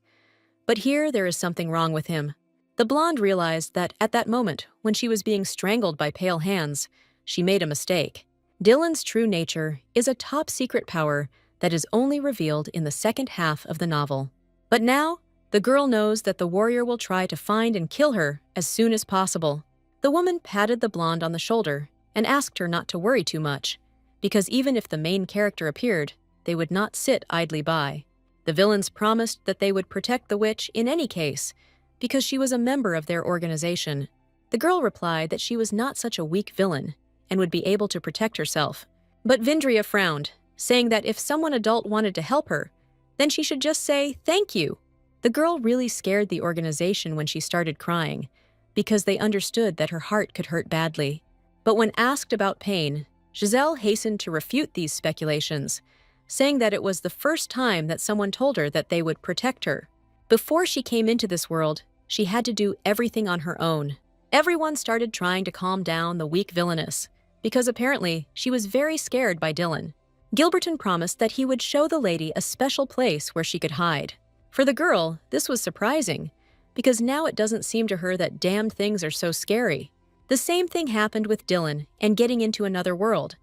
But here there is something wrong with him. The blonde realized that at that moment, when she was being strangled by pale hands, she made a mistake. Dylan's true nature is a top-secret power that is only revealed in the second half of the novel. But now, the girl knows that the warrior will try to find and kill her as soon as possible. The woman patted the blonde on the shoulder and asked her not to worry too much, because even if the main character appeared, they would not sit idly by. The villains promised that they would protect the witch in any case, because she was a member of their organization. The girl replied that she was not such a weak villain and would be able to protect herself. But Vindria frowned, saying that if someone adult wanted to help her, then she should just say thank you. The girl really scared the organization when she started crying, because they understood that her heart could hurt badly. But when asked about pain, Giselle hastened to refute these speculations, saying that it was the first time that someone told her that they would protect her. Before she came into this world, she had to do everything on her own. Everyone started trying to calm down the weak villainess, because apparently she was very scared by Dylan. Gilberton promised that he would show the lady a special place where she could hide. For the girl, this was surprising, because now it doesn't seem to her that damned things are so scary. The same thing happened with Dylan and getting into another world.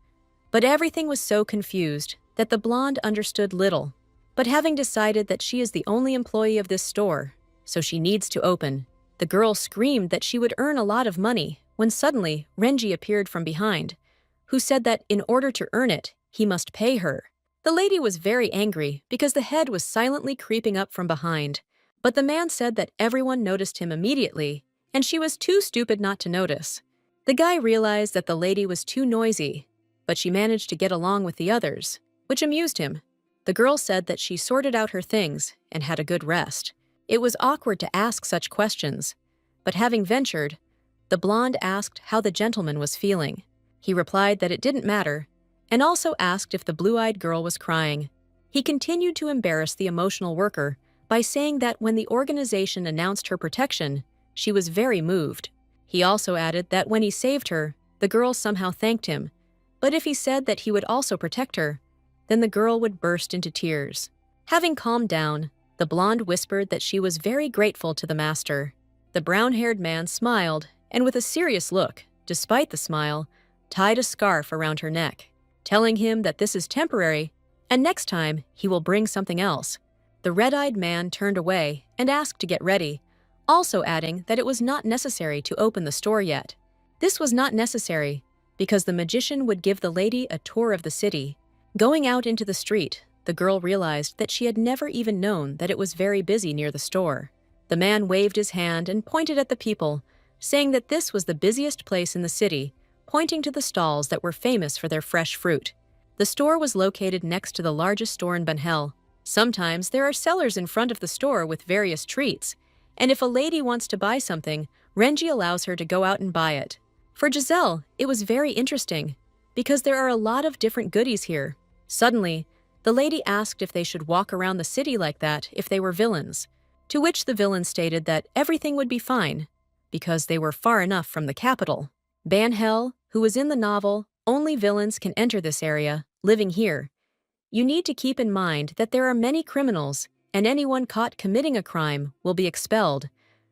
But everything was so confused that the blonde understood little. But having decided that she is the only employee of this store, so she needs to open, the girl screamed that she would earn a lot of money when suddenly Renji appeared from behind, who said that in order to earn it, he must pay her. The lady was very angry because the head was silently creeping up from behind, but the man said that everyone noticed him immediately, and she was too stupid not to notice. The guy realized that the lady was too noisy, but she managed to get along with the others, which amused him. The girl said that she sorted out her things and had a good rest. It was awkward to ask such questions, but having ventured, the blonde asked how the gentleman was feeling. He replied that it didn't matter, and also asked if the blue-eyed girl was crying. He continued to embarrass the emotional worker by saying that when the organization announced her protection, she was very moved. He also added that when he saved her, the girl somehow thanked him, but if he said that he would also protect her, then the girl would burst into tears. Having calmed down, the blonde whispered that she was very grateful to the master. The brown-haired man smiled, and with a serious look, despite the smile, tied a scarf around her neck, telling him that this is temporary, and next time he will bring something else. The red-eyed man turned away and asked to get ready, also adding that it was not necessary to open the store yet. This was not necessary, because the magician would give the lady a tour of the city. Going out into the street, the girl realized that she had never even known that it was very busy near the store. The man waved his hand and pointed at the people, saying that this was the busiest place in the city, pointing to the stalls that were famous for their fresh fruit. The store was located next to the largest store in Banhel. Sometimes there are sellers in front of the store with various treats, and if a lady wants to buy something, Renji allows her to go out and buy it. For Giselle, it was very interesting, because there are a lot of different goodies here. Suddenly, the lady asked if they should walk around the city like that if they were villains, to which the villain stated that everything would be fine, because they were far enough from the capital. Banhel, who was in the novel, only villains can enter this area, living here. You need to keep in mind that there are many criminals, and anyone caught committing a crime will be expelled,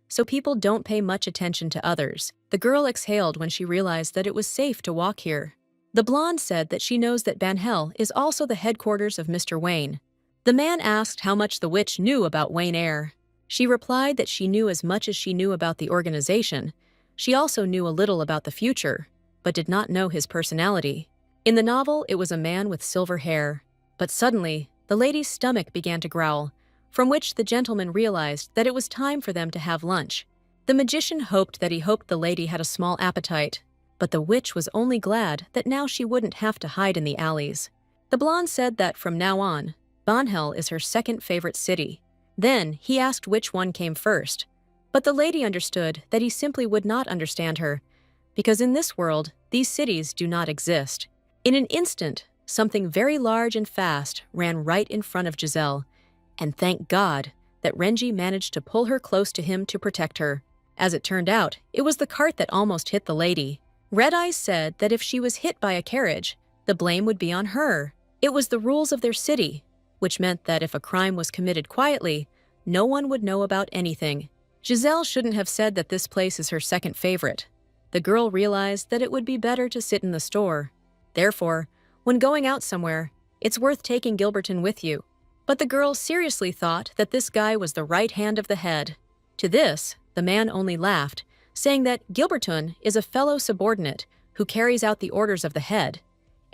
so people don't pay much attention to others. The girl exhaled when she realized that it was safe to walk here. The blonde said that she knows that Banhel is also the headquarters of Mr. Wayne. The man asked how much the witch knew about Wayne Eyre. She replied that she knew as much as she knew about the organization. She also knew a little about the future, but did not know his personality. In the novel, it was a man with silver hair. But suddenly, the lady's stomach began to growl, from which the gentleman realized that it was time for them to have lunch. The magician hoped the lady had a small appetite, but the witch was only glad that now she wouldn't have to hide in the alleys. The blonde said that from now on, Banhel is her second favorite city. Then he asked which one came first, but the lady understood that he simply would not understand her, because in this world, these cities do not exist. In an instant, something very large and fast ran right in front of Giselle, and thank God that Renji managed to pull her close to him to protect her. As it turned out, it was the cart that almost hit the lady. Red Eyes said that if she was hit by a carriage, the blame would be on her. It was the rules of their city, which meant that if a crime was committed quietly, no one would know about anything. Giselle shouldn't have said that this place is her second favorite. The girl realized that it would be better to sit in the store. Therefore, when going out somewhere, it's worth taking Gilberton with you. But the girl seriously thought that this guy was the right hand of the head. To this, the man only laughed, saying that Gilberton is a fellow subordinate who carries out the orders of the head,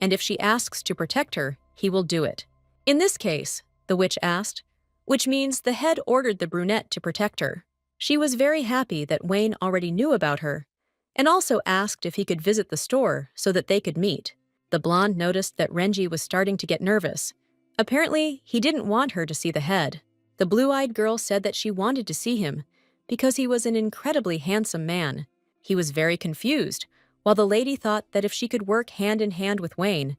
and if she asks to protect her, he will do it. In this case, the witch asked, which means the head ordered the brunette to protect her. She was very happy that Wayne already knew about her, and also asked if he could visit the store so that they could meet. The blonde noticed that Renji was starting to get nervous. Apparently, he didn't want her to see the head. The blue-eyed girl said that she wanted to see him because he was an incredibly handsome man. He was very confused, while the lady thought that if she could work hand in hand with Wayne,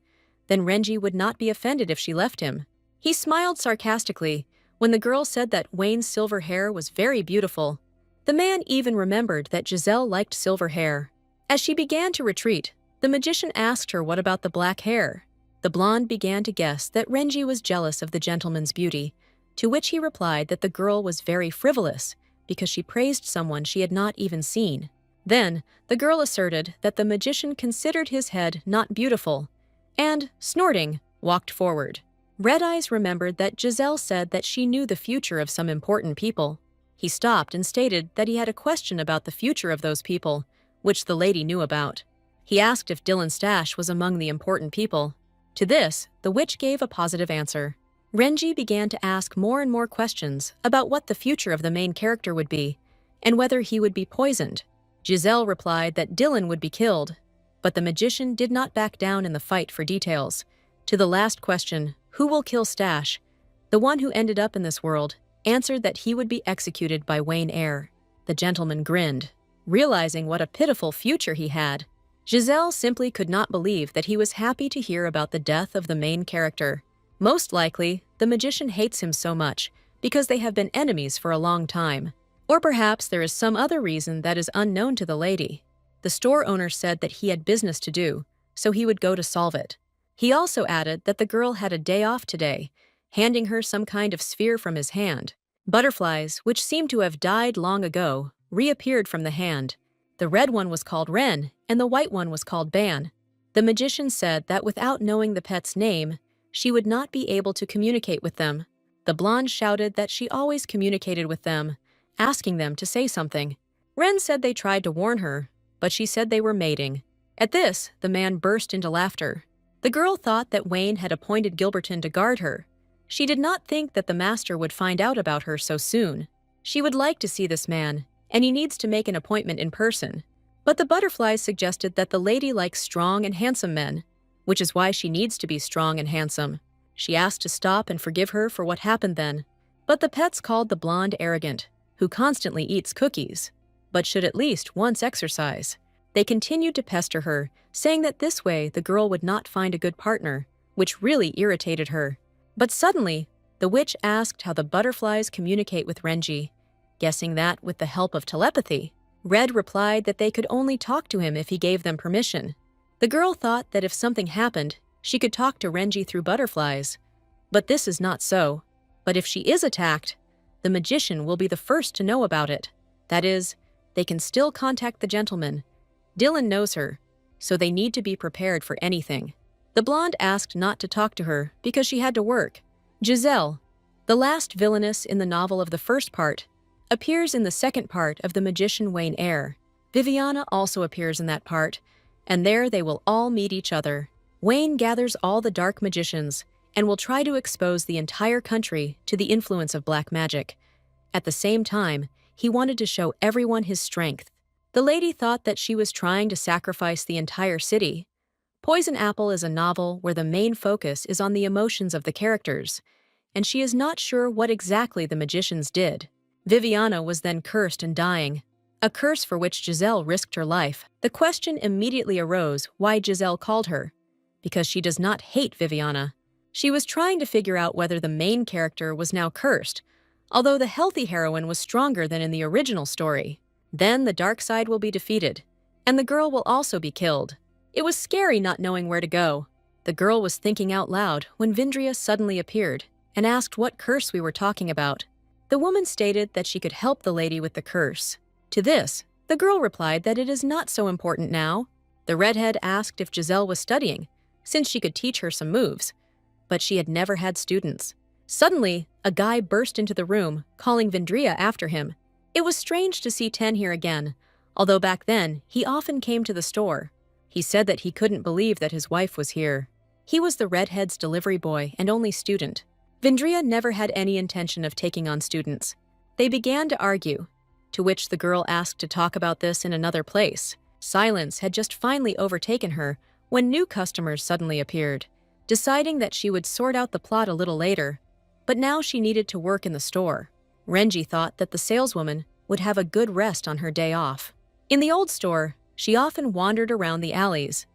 then Renji would not be offended if she left him. He smiled sarcastically when the girl said that Wayne's silver hair was very beautiful. The man even remembered that Giselle liked silver hair. As she began to retreat, the magician asked her what about the black hair. The blonde began to guess that Renji was jealous of the gentleman's beauty, to which he replied that the girl was very frivolous because she praised someone she had not even seen. Then, the girl asserted that the magician considered his head not beautiful, and, snorting, walked forward. Red Eyes remembered that Giselle said that she knew the future of some important people. He stopped and stated that he had a question about the future of those people, which the lady knew about. He asked if Dylan Stash was among the important people. To this, the witch gave a positive answer. Renji began to ask more and more questions about what the future of the main character would be, and whether he would be poisoned. Giselle replied that Dylan would be killed, but the magician did not back down in the fight for details. To the last question, who will kill Stash, the one who ended up in this world answered that he would be executed by Wayne Eyre. The gentleman grinned, realizing what a pitiful future he had. Giselle simply could not believe that he was happy to hear about the death of the main character. Most likely, the magician hates him so much because they have been enemies for a long time. Or perhaps there is some other reason that is unknown to the lady. The store owner said that he had business to do, so he would go to solve it. He also added that the girl had a day off today, handing her some kind of sphere from his hand. Butterflies, which seemed to have died long ago, reappeared from the hand. The red one was called Ren, and the white one was called Ban. The magician said that without knowing the pet's name, she would not be able to communicate with them. The blonde shouted that she always communicated with them, asking them to say something. Ren said they tried to warn her, but she said they were mating. At this, the man burst into laughter. The girl thought that Wayne had appointed Gilberton to guard her. She did not think that the master would find out about her so soon. She would like to see this man, and he needs to make an appointment in person. But the butterflies suggested that the lady likes strong and handsome men, which is why she needs to be strong and handsome. She asked to stop and forgive her for what happened then. But the pets called the blonde arrogant, who constantly eats cookies, but should at least once exercise. They continued to pester her, saying that this way the girl would not find a good partner, which really irritated her. But suddenly, the witch asked how the butterflies communicate with Renji, guessing that with the help of telepathy. Red replied that they could only talk to him if he gave them permission. The girl thought that if something happened, she could talk to Renji through butterflies. But this is not so. But if she is attacked, the magician will be the first to know about it. That is, they can still contact the gentleman. Dylan knows her, so they need to be prepared for anything. The blonde asked not to talk to her because she had to work. Giselle, the last villainess in the novel of the first part, appears in the second part of The Magician Wayne Eyre. Viviana also appears in that part, and there they will all meet each other. Wayne gathers all the dark magicians and will try to expose the entire country to the influence of black magic. At the same time, he wanted to show everyone his strength. The lady thought that she was trying to sacrifice the entire city. Poison Apple is a novel where the main focus is on the emotions of the characters, and she is not sure what exactly the magicians did. Viviana was then cursed and dying, a curse for which Giselle risked her life. The question immediately arose why Giselle called her, because she does not hate Viviana. She was trying to figure out whether the main character was now cursed, although the healthy heroine was stronger than in the original story. Then the dark side will be defeated, and the girl will also be killed. It was scary not knowing where to go. The girl was thinking out loud when Vindria suddenly appeared and asked what curse we were talking about. The woman stated that she could help the lady with the curse. To this, the girl replied that it is not so important now. The redhead asked if Giselle was studying, since she could teach her some moves, but she had never had students. Suddenly, a guy burst into the room, calling Vindria after him. It was strange to see Ten here again, although back then, he often came to the store. He said that he couldn't believe that his wife was here. He was the redhead's delivery boy and only student. Vindria never had any intention of taking on students. They began to argue, to which the girl asked to talk about this in another place. Silence had just finally overtaken her when new customers suddenly appeared, deciding that she would sort out the plot a little later. But now she needed to work in the store. Renji thought that the saleswoman would have a good rest on her day off. In the old store, she often wandered around the alleys,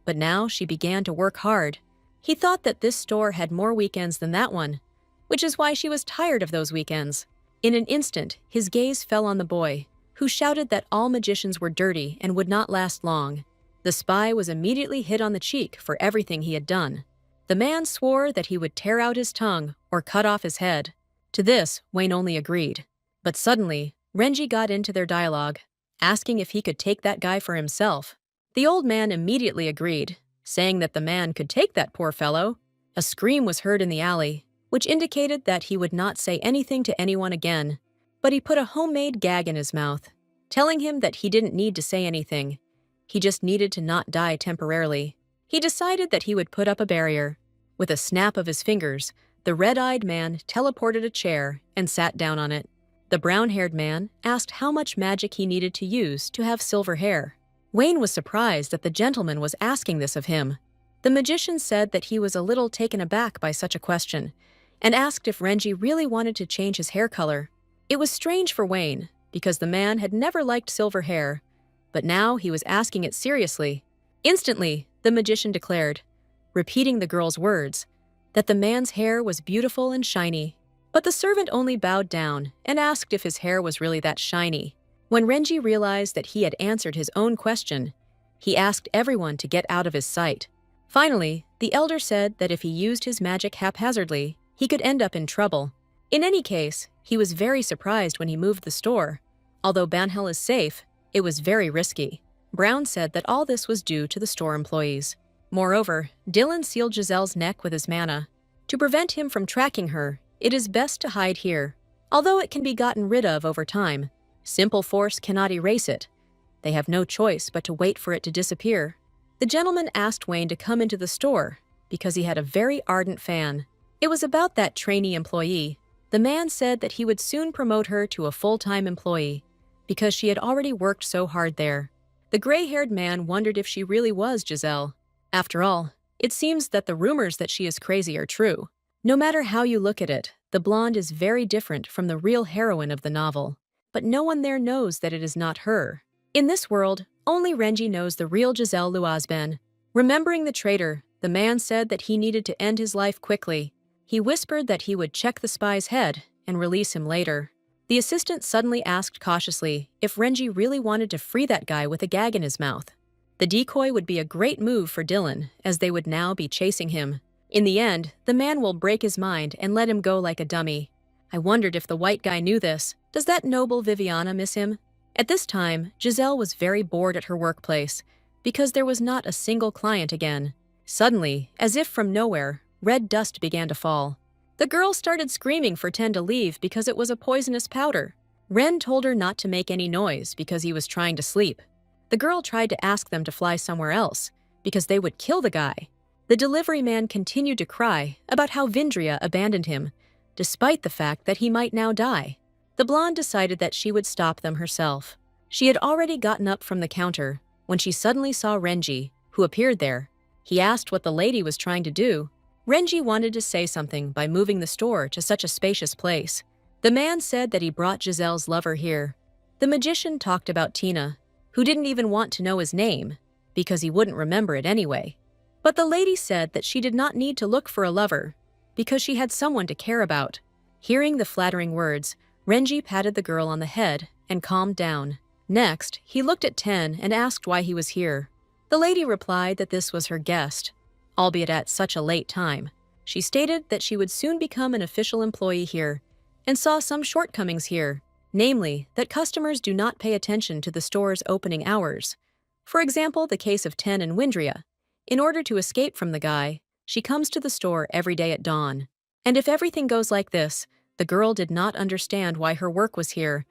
but now she began to work hard. He thought that this store had more weekends than that one, which is why she was tired of those weekends. In an instant, his gaze fell on the boy, who shouted that all magicians were dirty and would not last long. The spy was immediately hit on the cheek for everything he had done. The man swore that he would tear out his tongue or cut off his head. To this, Wayne only agreed. But suddenly, Renji got into their dialogue, asking if he could take that guy for himself. The old man immediately agreed, saying that the man could take that poor fellow. A scream was heard in the alley, which indicated that he would not say anything to anyone again. But he put a homemade gag in his mouth, telling him that he didn't need to say anything. He just needed to not die temporarily. He decided that he would put up a barrier. With a snap of his fingers, the red-eyed man teleported a chair and sat down on it. The brown-haired man asked how much magic he needed to use to have silver hair. Wayne was surprised that the gentleman was asking this of him. The magician said that he was a little taken aback by such a question, and asked if Renji really wanted to change his hair color. It was strange for Wayne, because the man had never liked silver hair, but now he was asking it seriously. Instantly, the magician declared, repeating the girl's words, that the man's hair was beautiful and shiny. But the servant only bowed down and asked if his hair was really that shiny. When Renji realized that he had answered his own question, he asked everyone to get out of his sight. Finally, the elder said that if he used his magic haphazardly, he could end up in trouble. In any case, he was very surprised when he moved the store. Although Banhel is safe, it was very risky. Brown said that all this was due to the store employees. Moreover, Dylan sealed Giselle's neck with his mana. To prevent him from tracking her, it is best to hide here. Although it can be gotten rid of over time, simple force cannot erase it. They have no choice but to wait for it to disappear. The gentleman asked Wayne to come into the store because he had a very ardent fan. It was about that trainee employee. The man said that he would soon promote her to a full-time employee because she had already worked so hard there. The gray-haired man wondered if she really was Giselle. After all, it seems that the rumors that she is crazy are true. No matter how you look at it, the blonde is very different from the real heroine of the novel. But no one there knows that it is not her. In this world, only Renji knows the real Giselle Luazben. Remembering the traitor, the man said that he needed to end his life quickly. He whispered that he would check the spy's head and release him later. The assistant suddenly asked cautiously if Renji really wanted to free that guy with a gag in his mouth. The decoy would be a great move for Dylan, as they would now be chasing him. In the end, the man will break his mind and let him go like a dummy. I wondered if the white guy knew this. Does that noble Viviana miss him? At this time, Giselle was very bored at her workplace, because there was not a single client again. Suddenly, as if from nowhere, red dust began to fall. The girl started screaming for Ten to leave because it was a poisonous powder. Ren told her not to make any noise because he was trying to sleep. The girl tried to ask them to fly somewhere else, because they would kill the guy. The delivery man continued to cry about how Vindria abandoned him, despite the fact that he might now die. The blonde decided that she would stop them herself. She had already gotten up from the counter when she suddenly saw Renji, who appeared there. He asked what the lady was trying to do. Renji wanted to say something by moving the store to such a spacious place. The man said that he brought Giselle's lover here. The magician talked about Tina, who didn't even want to know his name, because he wouldn't remember it anyway. But the lady said that she did not need to look for a lover, because she had someone to care about. Hearing the flattering words, Renji patted the girl on the head and calmed down. Next, he looked at Ten and asked why he was here. The lady replied that this was her guest. albeit at such a late time. She stated that she would soon become an official employee here and saw some shortcomings here, namely that customers do not pay attention to the store's opening hours. For example, the case of Ten and Windria. In order to escape from the guy, she comes to the store every day at dawn. And if everything goes like this, the girl did not understand why her work was here,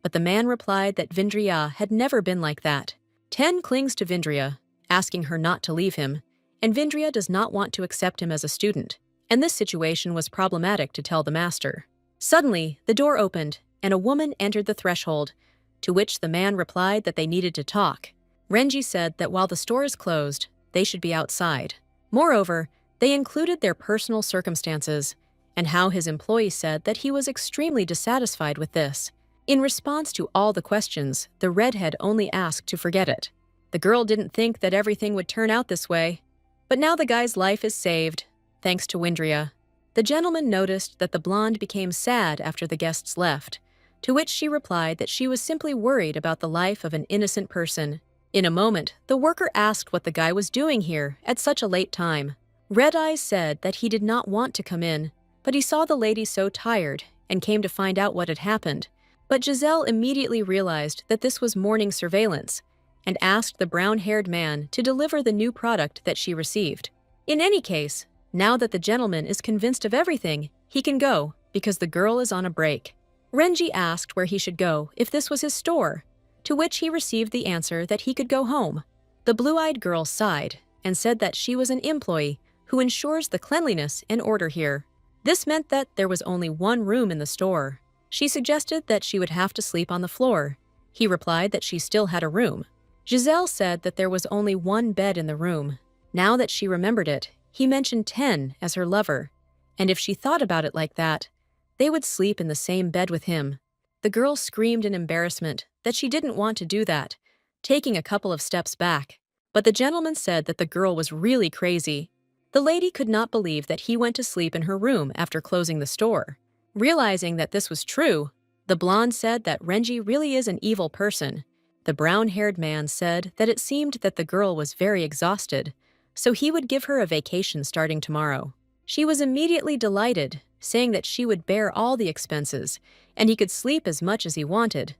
but the man replied that Vindria had never been like that. Ten clings to Vindria, asking her not to leave him, and Vindria does not want to accept him as a student, and this situation was problematic to tell the master. Suddenly, the door opened, and a woman entered the threshold, to which the man replied that they needed to talk. Renji said that while the store is closed, they should be outside. Moreover, they included their personal circumstances, and how his employee said that he was extremely dissatisfied with this. In response to all the questions, the redhead only asked to forget it. The girl didn't think that everything would turn out this way, but now the guy's life is saved, thanks to Windria. The gentleman noticed that the blonde became sad after the guests left, to which she replied that she was simply worried about the life of an innocent person. In a moment, the worker asked what the guy was doing here at such a late time. Red Eyes said that he did not want to come in, but he saw the lady so tired and came to find out what had happened. But Giselle immediately realized that this was morning surveillance and asked the brown-haired man to deliver the new product that she received. In any case, now that the gentleman is convinced of everything, he can go because the girl is on a break. Renji asked where he should go if this was his store, to which he received the answer that he could go home. The blue-eyed girl sighed and said that she was an employee who ensures the cleanliness and order here. This meant that there was only one room in the store. She suggested that she would have to sleep on the floor. He replied that she still had a room. Giselle said that there was only one bed in the room. Now that she remembered it, he mentioned Ten as her lover, and if she thought about it like that, they would sleep in the same bed with him. The girl screamed in embarrassment that she didn't want to do that, taking a couple of steps back. But the gentleman said that the girl was really crazy. The lady could not believe that he went to sleep in her room after closing the store. Realizing that this was true, the blonde said that Renji really is an evil person. The brown-haired man said that it seemed that the girl was very exhausted, so he would give her a vacation starting tomorrow. She was immediately delighted, saying that she would bear all the expenses, and he could sleep as much as he wanted,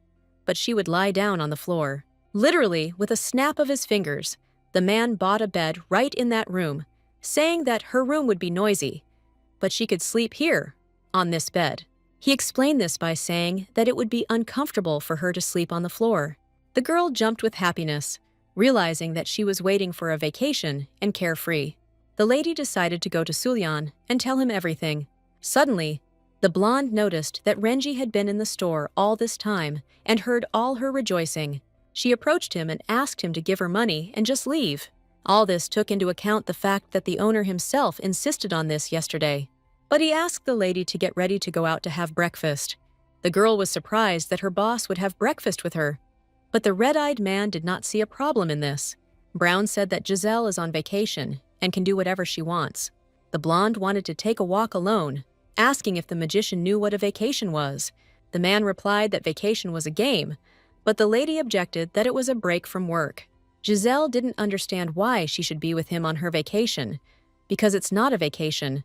but she would lie down on the floor. Literally, with a snap of his fingers, the man bought a bed right in that room, saying that her room would be noisy, but she could sleep here, on this bed. He explained this by saying that it would be uncomfortable for her to sleep on the floor. The girl jumped with happiness, realizing that she was waiting for a vacation and carefree. The lady decided to go to Sulyan and tell him everything. Suddenly, the blonde noticed that Renji had been in the store all this time and heard all her rejoicing. She approached him and asked him to give her money and just leave. All this took into account the fact that the owner himself insisted on this yesterday. But he asked the lady to get ready to go out to have breakfast. The girl was surprised that her boss would have breakfast with her. But the red-eyed man did not see a problem in this. Brown said that Giselle is on vacation and can do whatever she wants. The blonde wanted to take a walk alone, asking if the magician knew what a vacation was. The man replied that vacation was a game, but the lady objected that it was a break from work. Giselle didn't understand why she should be with him on her vacation, because it's not a vacation,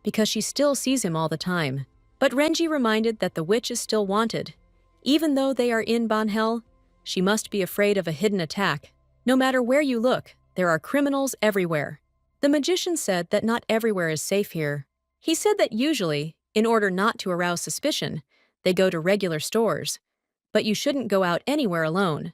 because she still sees him all the time. But Renji reminded that the witch is still wanted. Even though they are in Banhel, she must be afraid of a hidden attack. No matter where you look, there are criminals everywhere. The magician said that not everywhere is safe here. He said that usually, in order not to arouse suspicion, they go to regular stores, but you shouldn't go out anywhere alone.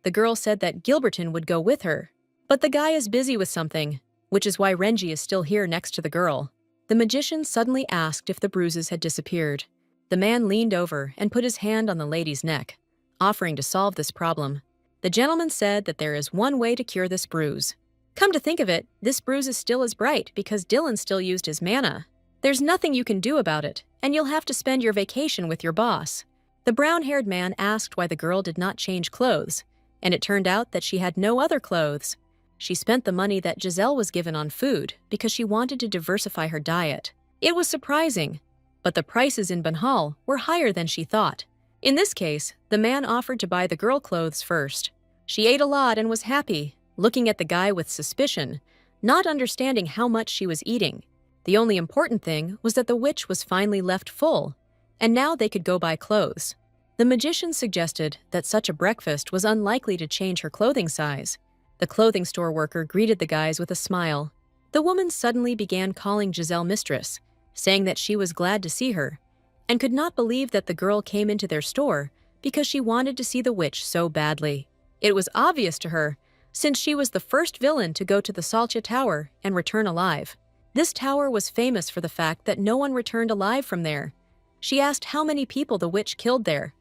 The girl said that Gilberton would go with her, but the guy is busy with something, which is why Renji is still here next to the girl. The magician suddenly asked if the bruises had disappeared. The man leaned over and put his hand on the lady's neck, offering to solve this problem. The gentleman said that there is one way to cure this bruise. Come to think of it, this bruise is still as bright because Dylan still used his mana. There's nothing you can do about it, and you'll have to spend your vacation with your boss. The brown-haired man asked why the girl did not change clothes, and it turned out that she had no other clothes. She spent the money that Giselle was given on food because she wanted to diversify her diet. It was surprising, but the prices in Banhal were higher than she thought. In this case, the man offered to buy the girl clothes first. She ate a lot and was happy, looking at the guy with suspicion, not understanding how much she was eating. The only important thing was that the witch was finally left full, and now they could go buy clothes. The magician suggested that such a breakfast was unlikely to change her clothing size. The clothing store worker greeted the guys with a smile. The woman suddenly began calling Giselle mistress, saying that she was glad to see her, and could not believe that the girl came into their store because she wanted to see the witch so badly. It was obvious to her, since she was the first villain to go to the Salcha Tower and return alive. This tower was famous for the fact that no one returned alive from there. She asked how many people the witch killed there,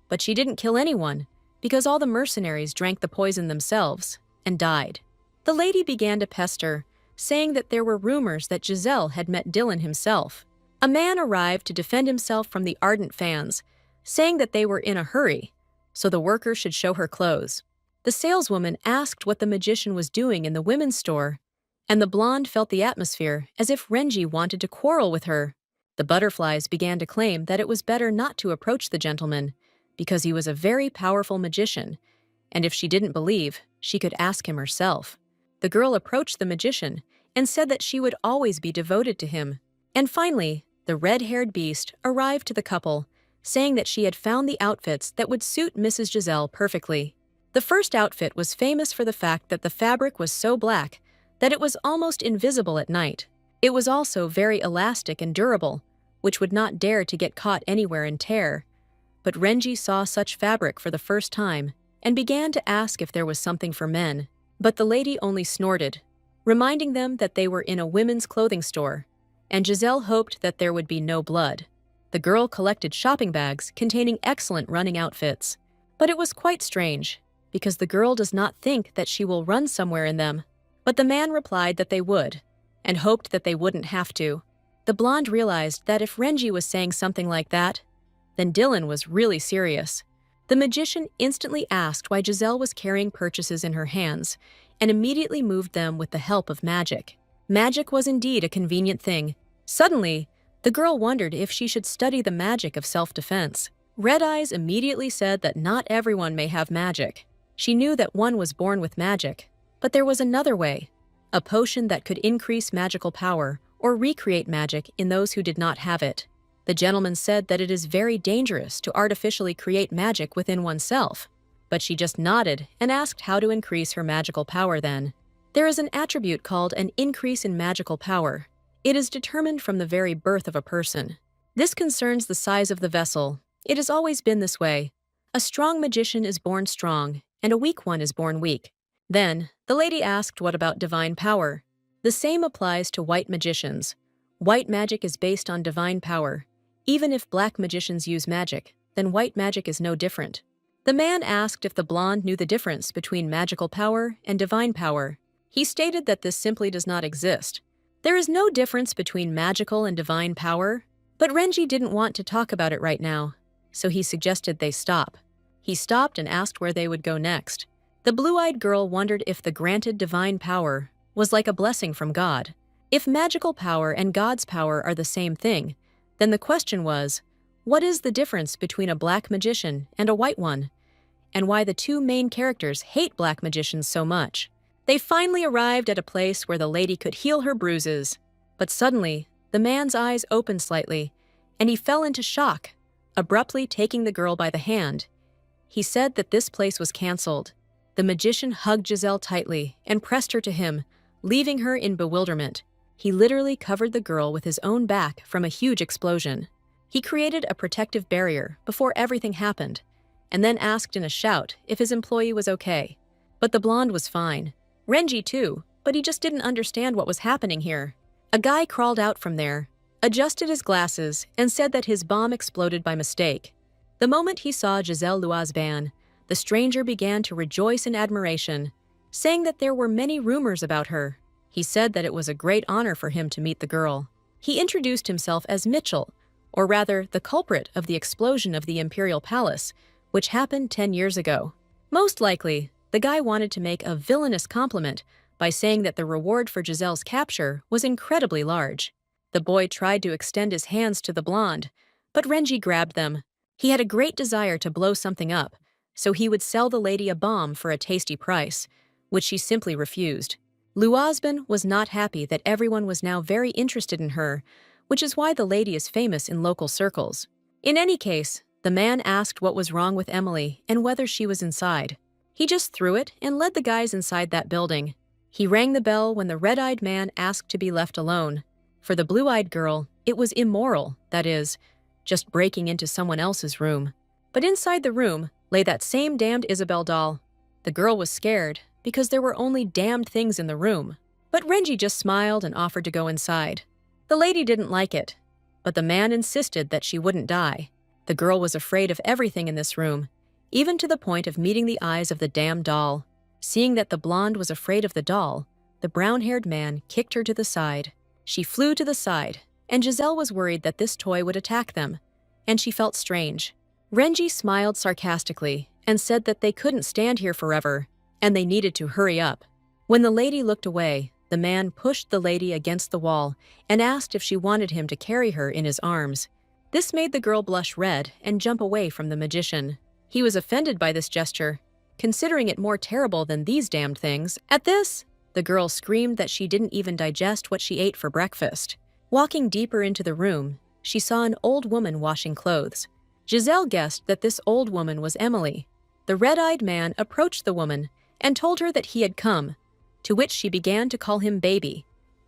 but she didn't kill anyone because all the mercenaries drank the poison themselves and died. The lady began to pester, saying that there were rumors that Giselle had met Dylan himself. A man arrived to defend himself from the ardent fans, saying that they were in a hurry, so the worker should show her clothes. The saleswoman asked what the magician was doing in the women's store, and the blonde felt the atmosphere as if Renji wanted to quarrel with her. The butterflies began to claim that it was better not to approach the gentleman because he was a very powerful magician, and if she didn't believe, she could ask him herself. The girl approached the magician and said that she would always be devoted to him. And finally, the red-haired beast arrived to the couple, saying that she had found the outfits that would suit Mrs. Giselle perfectly. The first outfit was famous for the fact that the fabric was so black that it was almost invisible at night. It was also very elastic and durable, which would not dare to get caught anywhere and tear. But Renji saw such fabric for the first time and began to ask if there was something for men. But the lady only snorted, reminding them that they were in a women's clothing store, and Giselle hoped that there would be no blood. The girl collected shopping bags containing excellent running outfits. But it was quite strange, because the girl does not think that she will run somewhere in them. But the man replied that they would, and hoped that they wouldn't have to. The blonde realized that if Renji was saying something like that, then Dylan was really serious. The magician instantly asked why Giselle was carrying purchases in her hands, and immediately moved them with the help of magic. Magic was indeed a convenient thing. Suddenly, the girl wondered if she should study the magic of self-defense. Red Eyes immediately said that not everyone may have magic. She knew that one was born with magic, but there was another way, a potion that could increase magical power or recreate magic in those who did not have it. The gentleman said that it is very dangerous to artificially create magic within oneself, but she just nodded and asked how to increase her magical power then. There is an attribute called an increase in magical power. It is determined from the very birth of a person. This concerns the size of the vessel. It has always been this way. A strong magician is born strong, and a weak one is born weak. Then, the lady asked what about divine power. The same applies to white magicians. White magic is based on divine power. Even if black magicians use magic, then white magic is no different. The man asked if the blonde knew the difference between magical power and divine power. He stated that this simply does not exist. There is no difference between magical and divine power, but Renji didn't want to talk about it right now, so he suggested they stop. He stopped and asked where they would go next. The blue-eyed girl wondered if the granted divine power was like a blessing from God. If magical power and God's power are the same thing, then the question was, what is the difference between a black magician and a white one? And why the two main characters hate black magicians so much? They finally arrived at a place where the lady could heal her bruises. But suddenly, the man's eyes opened slightly, and he fell into shock, abruptly taking the girl by the hand. He said that this place was canceled. The magician hugged Giselle tightly and pressed her to him, leaving her in bewilderment. He literally covered the girl with his own back from a huge explosion. He created a protective barrier before everything happened, and then asked in a shout if his employee was okay. But the blonde was fine. Renji too, but he just didn't understand what was happening here. A guy crawled out from there, adjusted his glasses, and said that his bomb exploded by mistake. The moment he saw Giselle Luazban, the stranger began to rejoice in admiration, saying that there were many rumors about her. He said that it was a great honor for him to meet the girl. He introduced himself as Mitchell, or rather the culprit of the explosion of the Imperial Palace, which happened 10 years ago. Most likely, the guy wanted to make a villainous compliment by saying that the reward for Giselle's capture was incredibly large. The boy tried to extend his hands to the blonde, but Renji grabbed them. He had a great desire to blow something up, so he would sell the lady a bomb for a tasty price, which she simply refused. Luazban was not happy that everyone was now very interested in her, which is why the lady is famous in local circles. In any case, the man asked what was wrong with Emily and whether she was inside. He just threw it and led the guys inside that building. He rang the bell when the red-eyed man asked to be left alone. For the blue-eyed girl, it was immoral, that is, just breaking into someone else's room. But inside the room lay that same damned Isabel doll. The girl was scared because there were only damned things in the room. But Renji just smiled and offered to go inside. The lady didn't like it, but the man insisted that she wouldn't die. The girl was afraid of everything in this room, even to the point of meeting the eyes of the damned doll. Seeing that the blonde was afraid of the doll, the brown-haired man kicked her to the side. She flew to the side, and Giselle was worried that this toy would attack them, and she felt strange. Renji smiled sarcastically and said that they couldn't stand here forever, and they needed to hurry up. When the lady looked away, the man pushed the lady against the wall and asked if she wanted him to carry her in his arms. This made the girl blush red and jump away from the magician. He was offended by this gesture, considering it more terrible than these damned things. At this, the girl screamed that she didn't even digest what she ate for breakfast. Walking deeper into the room, she saw an old woman washing clothes. Giselle guessed that this old woman was Emily. The red-eyed man approached the woman and told her that he had come, to which she began to call him baby,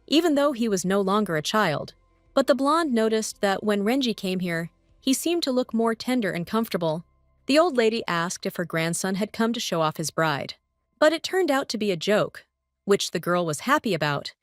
even though he was no longer a child. But the blonde noticed that when Renji came here, he seemed to look more tender and comfortable. The old lady asked if her grandson had come to show off his bride. But it turned out to be a joke, which the girl was happy about.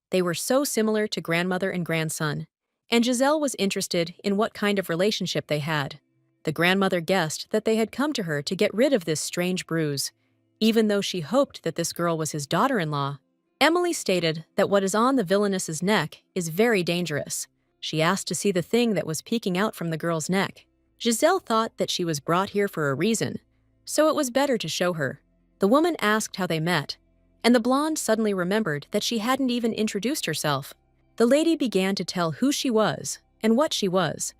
They were so similar to grandmother and grandson, and Giselle was interested in what kind of relationship they had. The grandmother guessed that they had come to her to get rid of this strange bruise, even though she hoped that this girl was his daughter-in-law. Emily stated that what is on the villainess's neck is very dangerous. She asked to see the thing that was peeking out from the girl's neck. Giselle thought that she was brought here for a reason, so it was better to show her. The woman asked how they met, and the blonde suddenly remembered that she hadn't even introduced herself. The lady began to tell who she was and what she was,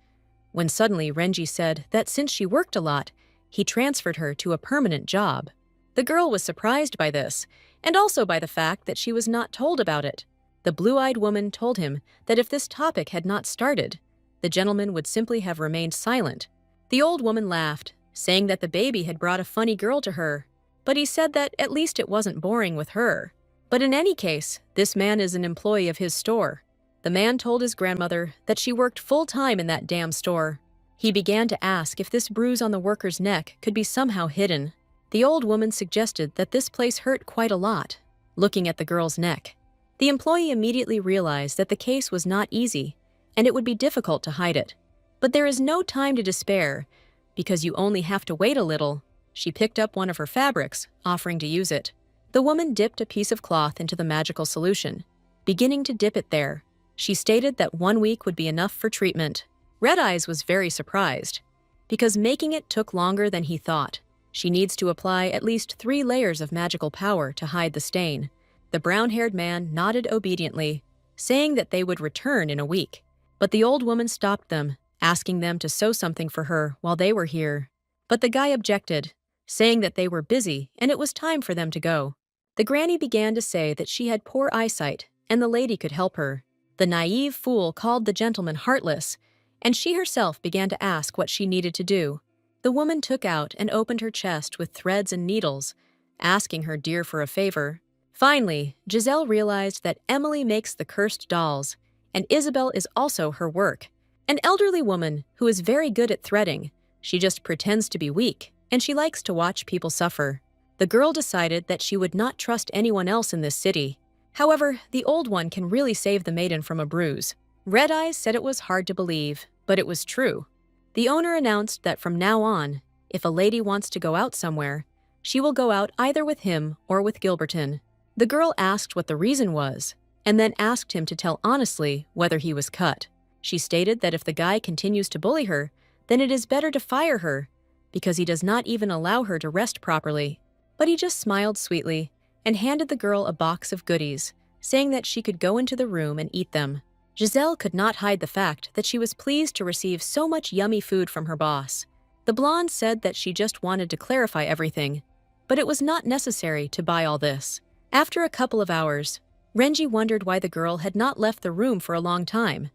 when suddenly Renji said that since she worked a lot, he transferred her to a permanent job. The girl was surprised by this, and also by the fact that she was not told about it. The blue-eyed woman told him that if this topic had not started, the gentleman would simply have remained silent. The old woman laughed, saying that the baby had brought a funny girl to her, but he said that at least it wasn't boring with her. But in any case, this man is an employee of his store. The man told his grandmother that she worked full-time in that damn store. He began to ask if this bruise on the worker's neck could be somehow hidden. The old woman suggested that this place hurt quite a lot, looking at the girl's neck. The employee immediately realized that the case was not easy, and it would be difficult to hide it. But there is no time to despair, because you only have to wait a little. She picked up one of her fabrics, offering to use it. The woman dipped a piece of cloth into the magical solution, beginning to dip it there. She stated that 1 week would be enough for treatment. Red Eyes was very surprised, because making it took longer than he thought. She needs to apply at least 3 layers of magical power to hide the stain. The brown-haired man nodded obediently, saying that they would return in a week. But the old woman stopped them, asking them to sew something for her while they were here. But the guy objected, saying that they were busy and it was time for them to go. The granny began to say that she had poor eyesight and the lady could help her. The naive fool called the gentleman heartless, and she herself began to ask what she needed to do. The woman took out and opened her chest with threads and needles, asking her dear for a favor. Finally, Giselle realized that Emily makes the cursed dolls, and Isabel is also her work. An elderly woman who is very good at threading. She just pretends to be weak, and she likes to watch people suffer. The girl decided that she would not trust anyone else in this city. However, the old one can really save the maiden from a bruise. Red Eyes said it was hard to believe, but it was true. The owner announced that from now on, if a lady wants to go out somewhere, she will go out either with him or with Gilberton. The girl asked what the reason was, and then asked him to tell honestly whether he was cut. She stated that if the guy continues to bully her, then it is better to fire her, because he does not even allow her to rest properly. But he just smiled sweetly and handed the girl a box of goodies, saying that she could go into the room and eat them. Giselle could not hide the fact that she was pleased to receive so much yummy food from her boss. The blonde said that she just wanted to clarify everything, but it was not necessary to buy all this. After a couple of hours, Renji wondered why the girl had not left the room for a long time,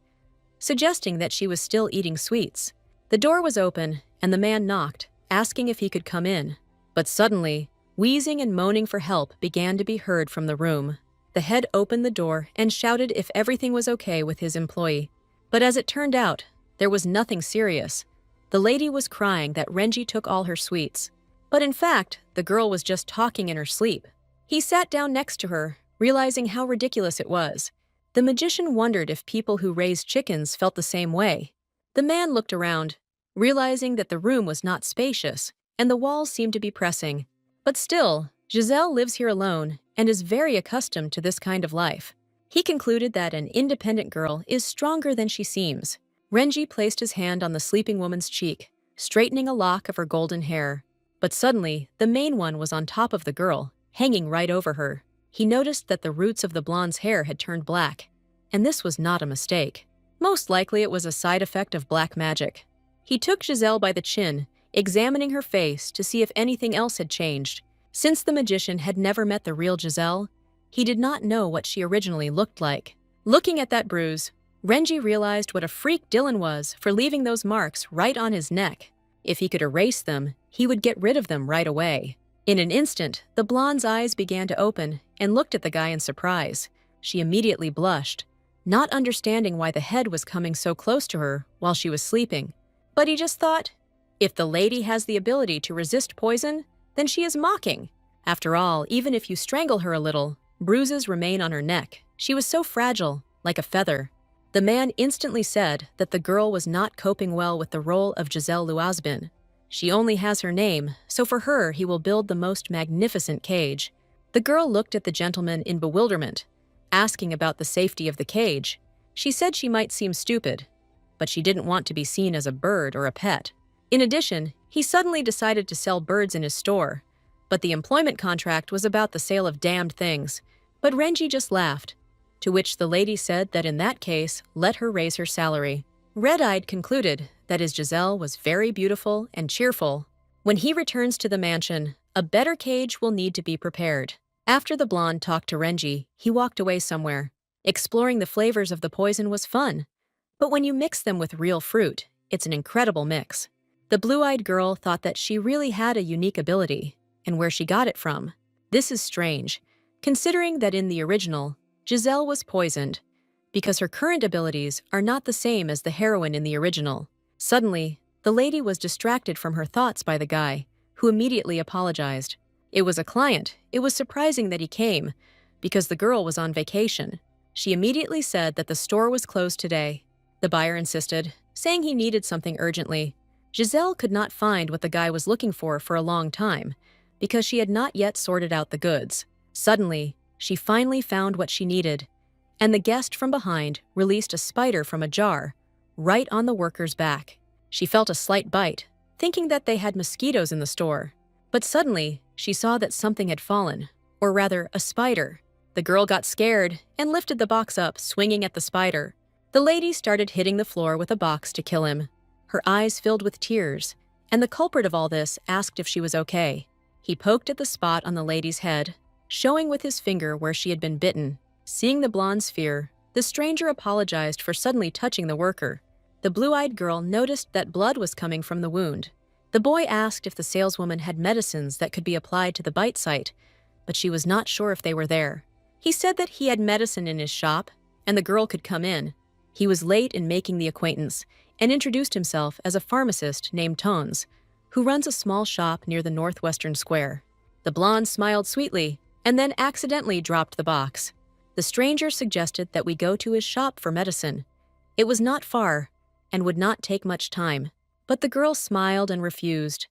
suggesting that she was still eating sweets. The door was open, and the man knocked, asking if he could come in. But suddenly, wheezing and moaning for help began to be heard from the room. The head opened the door and shouted if everything was okay with his employee. But as it turned out, there was nothing serious. The lady was crying that Renji took all her sweets. But in fact, the girl was just talking in her sleep. He sat down next to her, realizing how ridiculous it was. The magician wondered if people who raised chickens felt the same way. The man looked around, realizing that the room was not spacious, and the walls seemed to be pressing. But still, Giselle lives here alone and is very accustomed to this kind of life. He concluded that an independent girl is stronger than she seems. Renji placed his hand on the sleeping woman's cheek, straightening a lock of her golden hair. But suddenly, the main one was on top of the girl, hanging right over her. He noticed that the roots of the blonde's hair had turned black, and this was not a mistake. Most likely it was a side effect of black magic. He took Giselle by the chin, examining her face to see if anything else had changed. Since the magician had never met the real Giselle, he did not know what she originally looked like. Looking at that bruise, Renji realized what a freak Dylan was for leaving those marks right on his neck. If he could erase them, he would get rid of them right away. In an instant, the blonde's eyes began to open and looked at the guy in surprise. She immediately blushed, not understanding why the head was coming so close to her while she was sleeping. But he just thought, if the lady has the ability to resist poison, then she is mocking. After all, even if you strangle her a little, bruises remain on her neck. She was so fragile, like a feather. The man instantly said that the girl was not coping well with the role of Giselle Luazbin. She only has her name, so for her he will build the most magnificent cage. The girl looked at the gentleman in bewilderment, asking about the safety of the cage. She said she might seem stupid, but she didn't want to be seen as a bird or a pet. In addition, he suddenly decided to sell birds in his store, but the employment contract was about the sale of damned things. But Renji just laughed, to which the lady said that in that case, let her raise her salary. Red-Eyed concluded that his Giselle was very beautiful and cheerful. When he returns to the mansion, a better cage will need to be prepared. After the blonde talked to Renji, he walked away somewhere. Exploring the flavors of the poison was fun, but when you mix them with real fruit, it's an incredible mix. The blue-eyed girl thought that she really had a unique ability, and where she got it from. This is strange, considering that in the original, Giselle was poisoned, because her current abilities are not the same as the heroine in the original. Suddenly, the lady was distracted from her thoughts by the guy, who immediately apologized. It was a client. It was surprising that he came, because the girl was on vacation. She immediately said that the store was closed today. The buyer insisted, saying he needed something urgently. Giselle could not find what the guy was looking for a long time, because she had not yet sorted out the goods. Suddenly, she finally found what she needed, and the guest from behind released a spider from a jar, right on the worker's back. She felt a slight bite, thinking that they had mosquitoes in the store. But suddenly, she saw that something had fallen, or rather, a spider. The girl got scared and lifted the box up, swinging at the spider. The lady started hitting the floor with a box to kill him. Her eyes filled with tears, and the culprit of all this asked if she was okay. He poked at the spot on the lady's head, showing with his finger where she had been bitten. Seeing the blonde's fear, the stranger apologized for suddenly touching the worker. The blue-eyed girl noticed that blood was coming from the wound. The boy asked if the saleswoman had medicines that could be applied to the bite site, but she was not sure if they were there. He said that he had medicine in his shop, and the girl could come in. He was late in making the acquaintance, and introduced himself as a pharmacist named Tones, who runs a small shop near the northwestern square. The blonde smiled sweetly, and then accidentally dropped the box. The stranger suggested that we go to his shop for medicine. It was not far, and would not take much time, but the girl smiled and refused,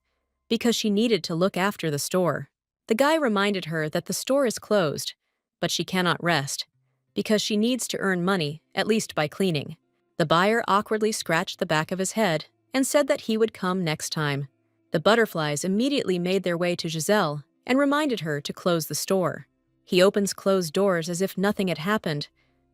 because she needed to look after the store. The guy reminded her that the store is closed, but she cannot rest, because she needs to earn money, at least by cleaning. The buyer awkwardly scratched the back of his head and said that he would come next time. The butterflies immediately made their way to Giselle and reminded her to close the store. He opens closed doors as if nothing had happened.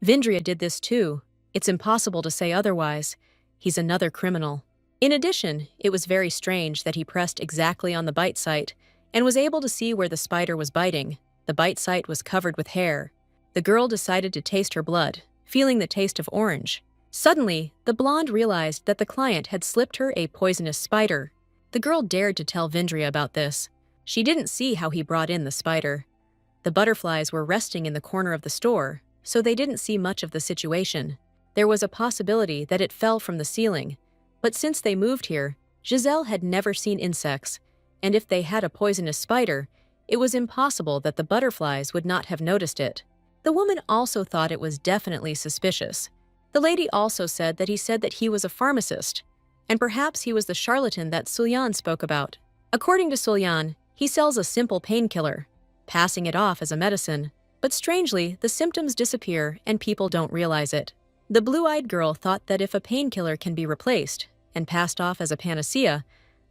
Vindria did this too. It's impossible to say otherwise. He's another criminal. In addition, it was very strange that he pressed exactly on the bite site and was able to see where the spider was biting. The bite site was covered with hair. The girl decided to taste her blood, feeling the taste of orange. Suddenly, the blonde realized that the client had slipped her a poisonous spider. The girl dared to tell Vindria about this. She didn't see how he brought in the spider. The butterflies were resting in the corner of the store, so they didn't see much of the situation. There was a possibility that it fell from the ceiling, but since they moved here, Giselle had never seen insects, and if they had a poisonous spider, it was impossible that the butterflies would not have noticed it. The woman also thought it was definitely suspicious. The lady also said that he was a pharmacist, and perhaps he was the charlatan that Sulyan spoke about. According to Sulyan, he sells a simple painkiller, passing it off as a medicine, but strangely, the symptoms disappear and people don't realize it. The blue-eyed girl thought that if a painkiller can be replaced and passed off as a panacea,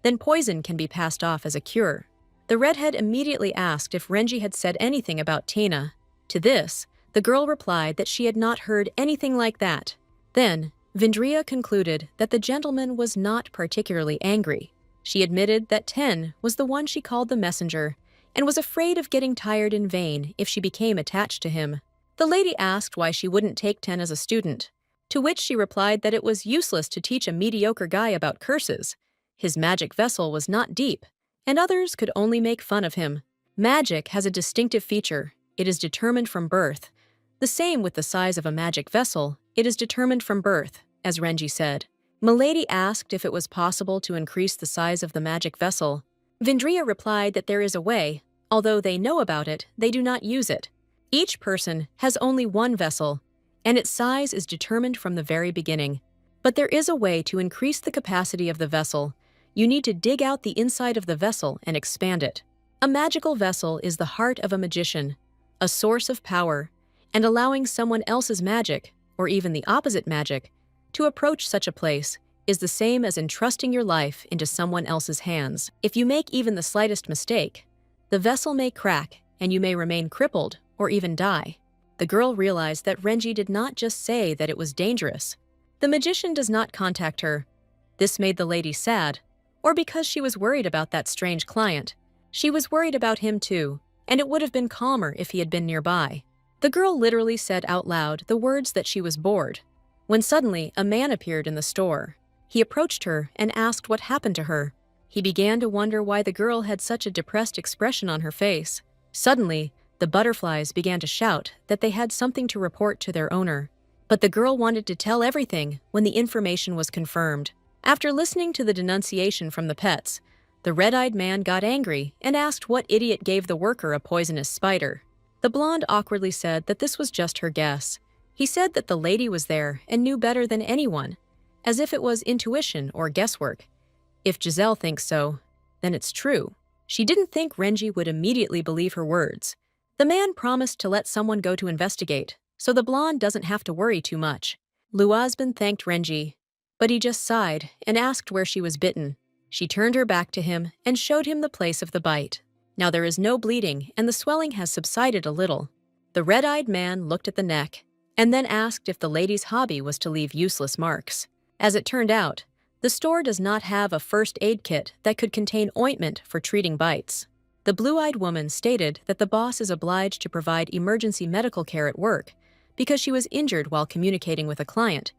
then poison can be passed off as a cure. The redhead immediately asked if Renji had said anything about Tena. To this, the girl replied that she had not heard anything like that. Then, Vindria concluded that the gentleman was not particularly angry. She admitted that Ten was the one she called the messenger and was afraid of getting tired in vain if she became attached to him. The lady asked why she wouldn't take Ten as a student, to which she replied that it was useless to teach a mediocre guy about curses. His magic vessel was not deep, and others could only make fun of him. Magic has a distinctive feature. It is determined from birth. The same with the size of a magic vessel. It is determined from birth, as Renji said. Milady asked if it was possible to increase the size of the magic vessel. Vindria replied that there is a way. Although they know about it, they do not use it. Each person has only one vessel, and its size is determined from the very beginning. But there is a way to increase the capacity of the vessel. You need to dig out the inside of the vessel and expand it. A magical vessel is the heart of a magician, a source of power, and allowing someone else's magic, or even the opposite magic, to approach such a place is the same as entrusting your life into someone else's hands. If you make even the slightest mistake, the vessel may crack and you may remain crippled or even die. The girl realized that Renji did not just say that it was dangerous. The magician does not contact her. This made the lady sad, or because she was worried about that strange client. She was worried about him too, and it would have been calmer if he had been nearby. The girl literally said out loud the words that she was bored, when suddenly a man appeared in the store. He approached her and asked what happened to her. He began to wonder why the girl had such a depressed expression on her face. Suddenly, the butterflies began to shout that they had something to report to their owner. But the girl wanted to tell everything when the information was confirmed. After listening to the denunciation from the pets, the red-eyed man got angry and asked what idiot gave the worker a poisonous spider. The blonde awkwardly said that this was just her guess. He said that the lady was there and knew better than anyone, as if it was intuition or guesswork. If Giselle thinks so, then it's true. She didn't think Renji would immediately believe her words. The man promised to let someone go to investigate, so the blonde doesn't have to worry too much. Luazban thanked Renji, but he just sighed and asked where she was bitten. She turned her back to him and showed him the place of the bite. Now there is no bleeding and the swelling has subsided a little. The red-eyed man looked at the neck and then asked if the lady's hobby was to leave useless marks. As it turned out, the store does not have a first aid kit that could contain ointment for treating bites. The blue-eyed woman stated that the boss is obliged to provide emergency medical care at work because she was injured while communicating with a client,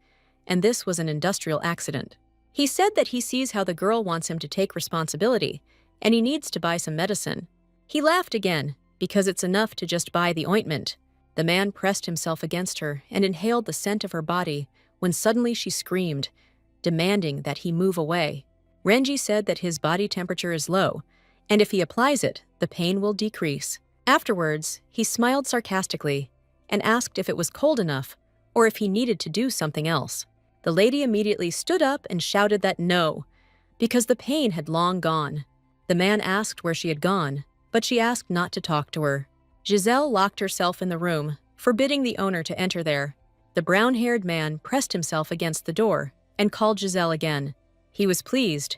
and this was an industrial accident. He said that he sees how the girl wants him to take responsibility, and he needs to buy some medicine. He laughed again, because it's enough to just buy the ointment. The man pressed himself against her and inhaled the scent of her body when suddenly she screamed, demanding that he move away. Renji said that his body temperature is low, and if he applies it, the pain will decrease. Afterwards, he smiled sarcastically and asked if it was cold enough or if he needed to do something else. The lady immediately stood up and shouted that no, because the pain had long gone. The man asked where she had gone, but she asked not to talk to her. Giselle locked herself in the room, forbidding the owner to enter there. The brown-haired man pressed himself against the door and called Giselle again. He was pleased,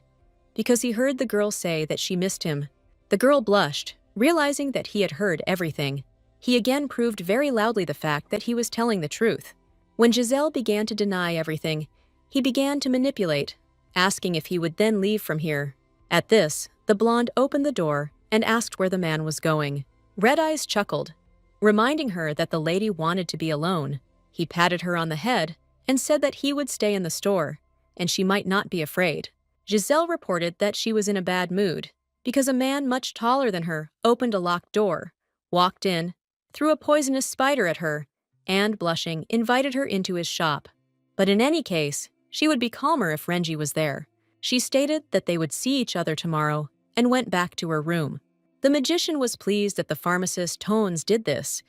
because he heard the girl say that she missed him. The girl blushed, realizing that he had heard everything. He again proved very loudly the fact that he was telling the truth. When Giselle began to deny everything, he began to manipulate, asking if he would then leave from here. At this, the blonde opened the door and asked where the man was going. Red Eyes chuckled. reminding her that the lady wanted to be alone. He patted her on the head and said that he would stay in the store, and she might not be afraid. Giselle reported that she was in a bad mood because a man much taller than her opened a locked door, walked in, threw a poisonous spider at her, and, blushing, invited her into his shop. But in any case, she would be calmer if Renji was there. She stated that they would see each other tomorrow and went back to her room. The magician was pleased that the pharmacist Tones did this.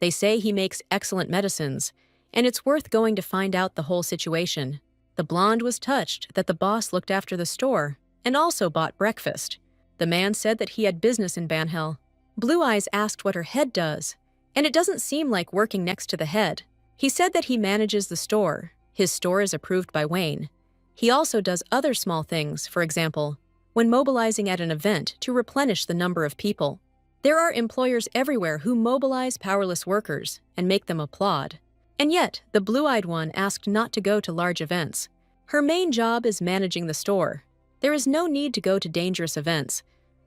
They say he makes excellent medicines, and it's worth going to find out the whole situation. The blonde was touched that the boss looked after the store and also bought breakfast. The man said that he had business in Banhell. Blue Eyes asked what her head does, and it doesn't seem like working next to the head. He said that he manages the store. His store is approved by Wayne. He also does other small things, for example, when mobilizing at an event to replenish the number of people. There are employers everywhere who mobilize powerless workers and make them applaud. And yet, the blue-eyed one asked not to go to large events. Her main job is managing the store. There is no need to go to dangerous events.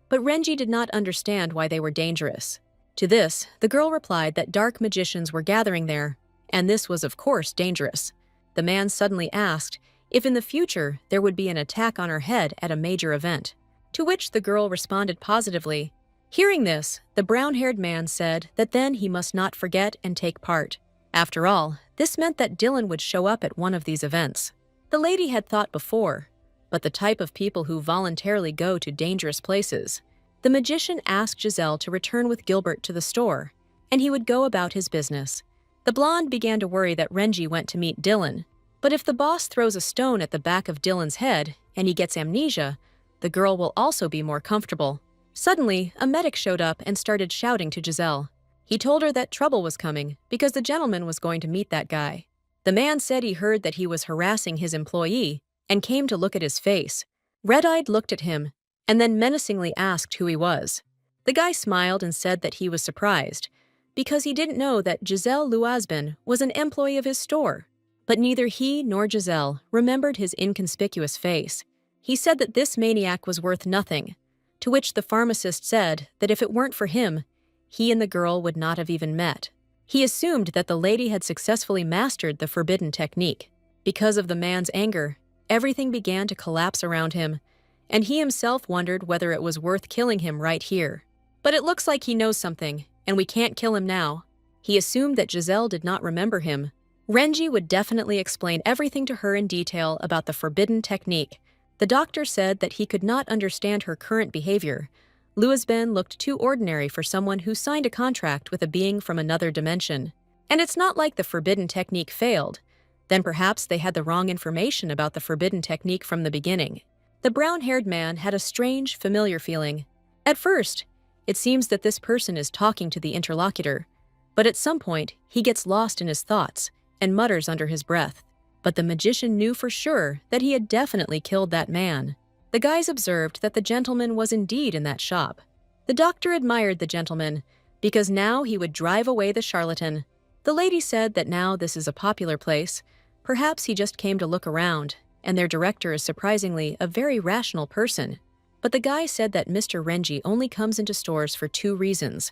But Renji did not understand why they were dangerous. To this, the girl replied that dark magicians were gathering there, and this was of course dangerous. The man suddenly asked if in the future there would be an attack on her head at a major event, to which the girl responded positively. Hearing this, the brown-haired man said that then he must not forget and take part. After all, this meant that Dylan would show up at one of these events. The lady had thought before, but the type of people who voluntarily go to dangerous places. The magician asked Giselle to return with Gilbert to the store, and he would go about his business. The blonde began to worry that Renji went to meet Dylan, but if the boss throws a stone at the back of Dylan's head and he gets amnesia, the girl will also be more comfortable. Suddenly, a medic showed up and started shouting to Giselle. He told her that trouble was coming because the gentleman was going to meet that guy. The man said he heard that he was harassing his employee and came to look at his face. Red-Eyed looked at him and then menacingly asked who he was. The guy smiled and said that he was surprised because he didn't know that Giselle Luazben was an employee of his store. But neither he nor Giselle remembered his inconspicuous face. He said that this maniac was worth nothing, to which the pharmacist said that if it weren't for him, he and the girl would not have even met. He assumed that the lady had successfully mastered the forbidden technique. Because of the man's anger, everything began to collapse around him, and he himself wondered whether it was worth killing him right here. But it looks like he knows something, and we can't kill him now. He assumed that Giselle did not remember him. Renji would definitely explain everything to her in detail about the forbidden technique. The doctor said that he could not understand her current behavior. Luazben looked too ordinary for someone who signed a contract with a being from another dimension. And it's not like the forbidden technique failed. Then perhaps they had the wrong information about the forbidden technique from the beginning. The brown-haired man had a strange, familiar feeling. At first, it seems that this person is talking to the interlocutor, but at some point, he gets lost in his thoughts and mutters under his breath. But the magician knew for sure that he had definitely killed that man. The guys observed that the gentleman was indeed in that shop. The doctor admired the gentleman because now he would drive away the charlatan. The lady said that now this is a popular place. Perhaps he just came to look around, and their director is surprisingly a very rational person. But the guy said that Mr. Renji only comes into stores for two reasons.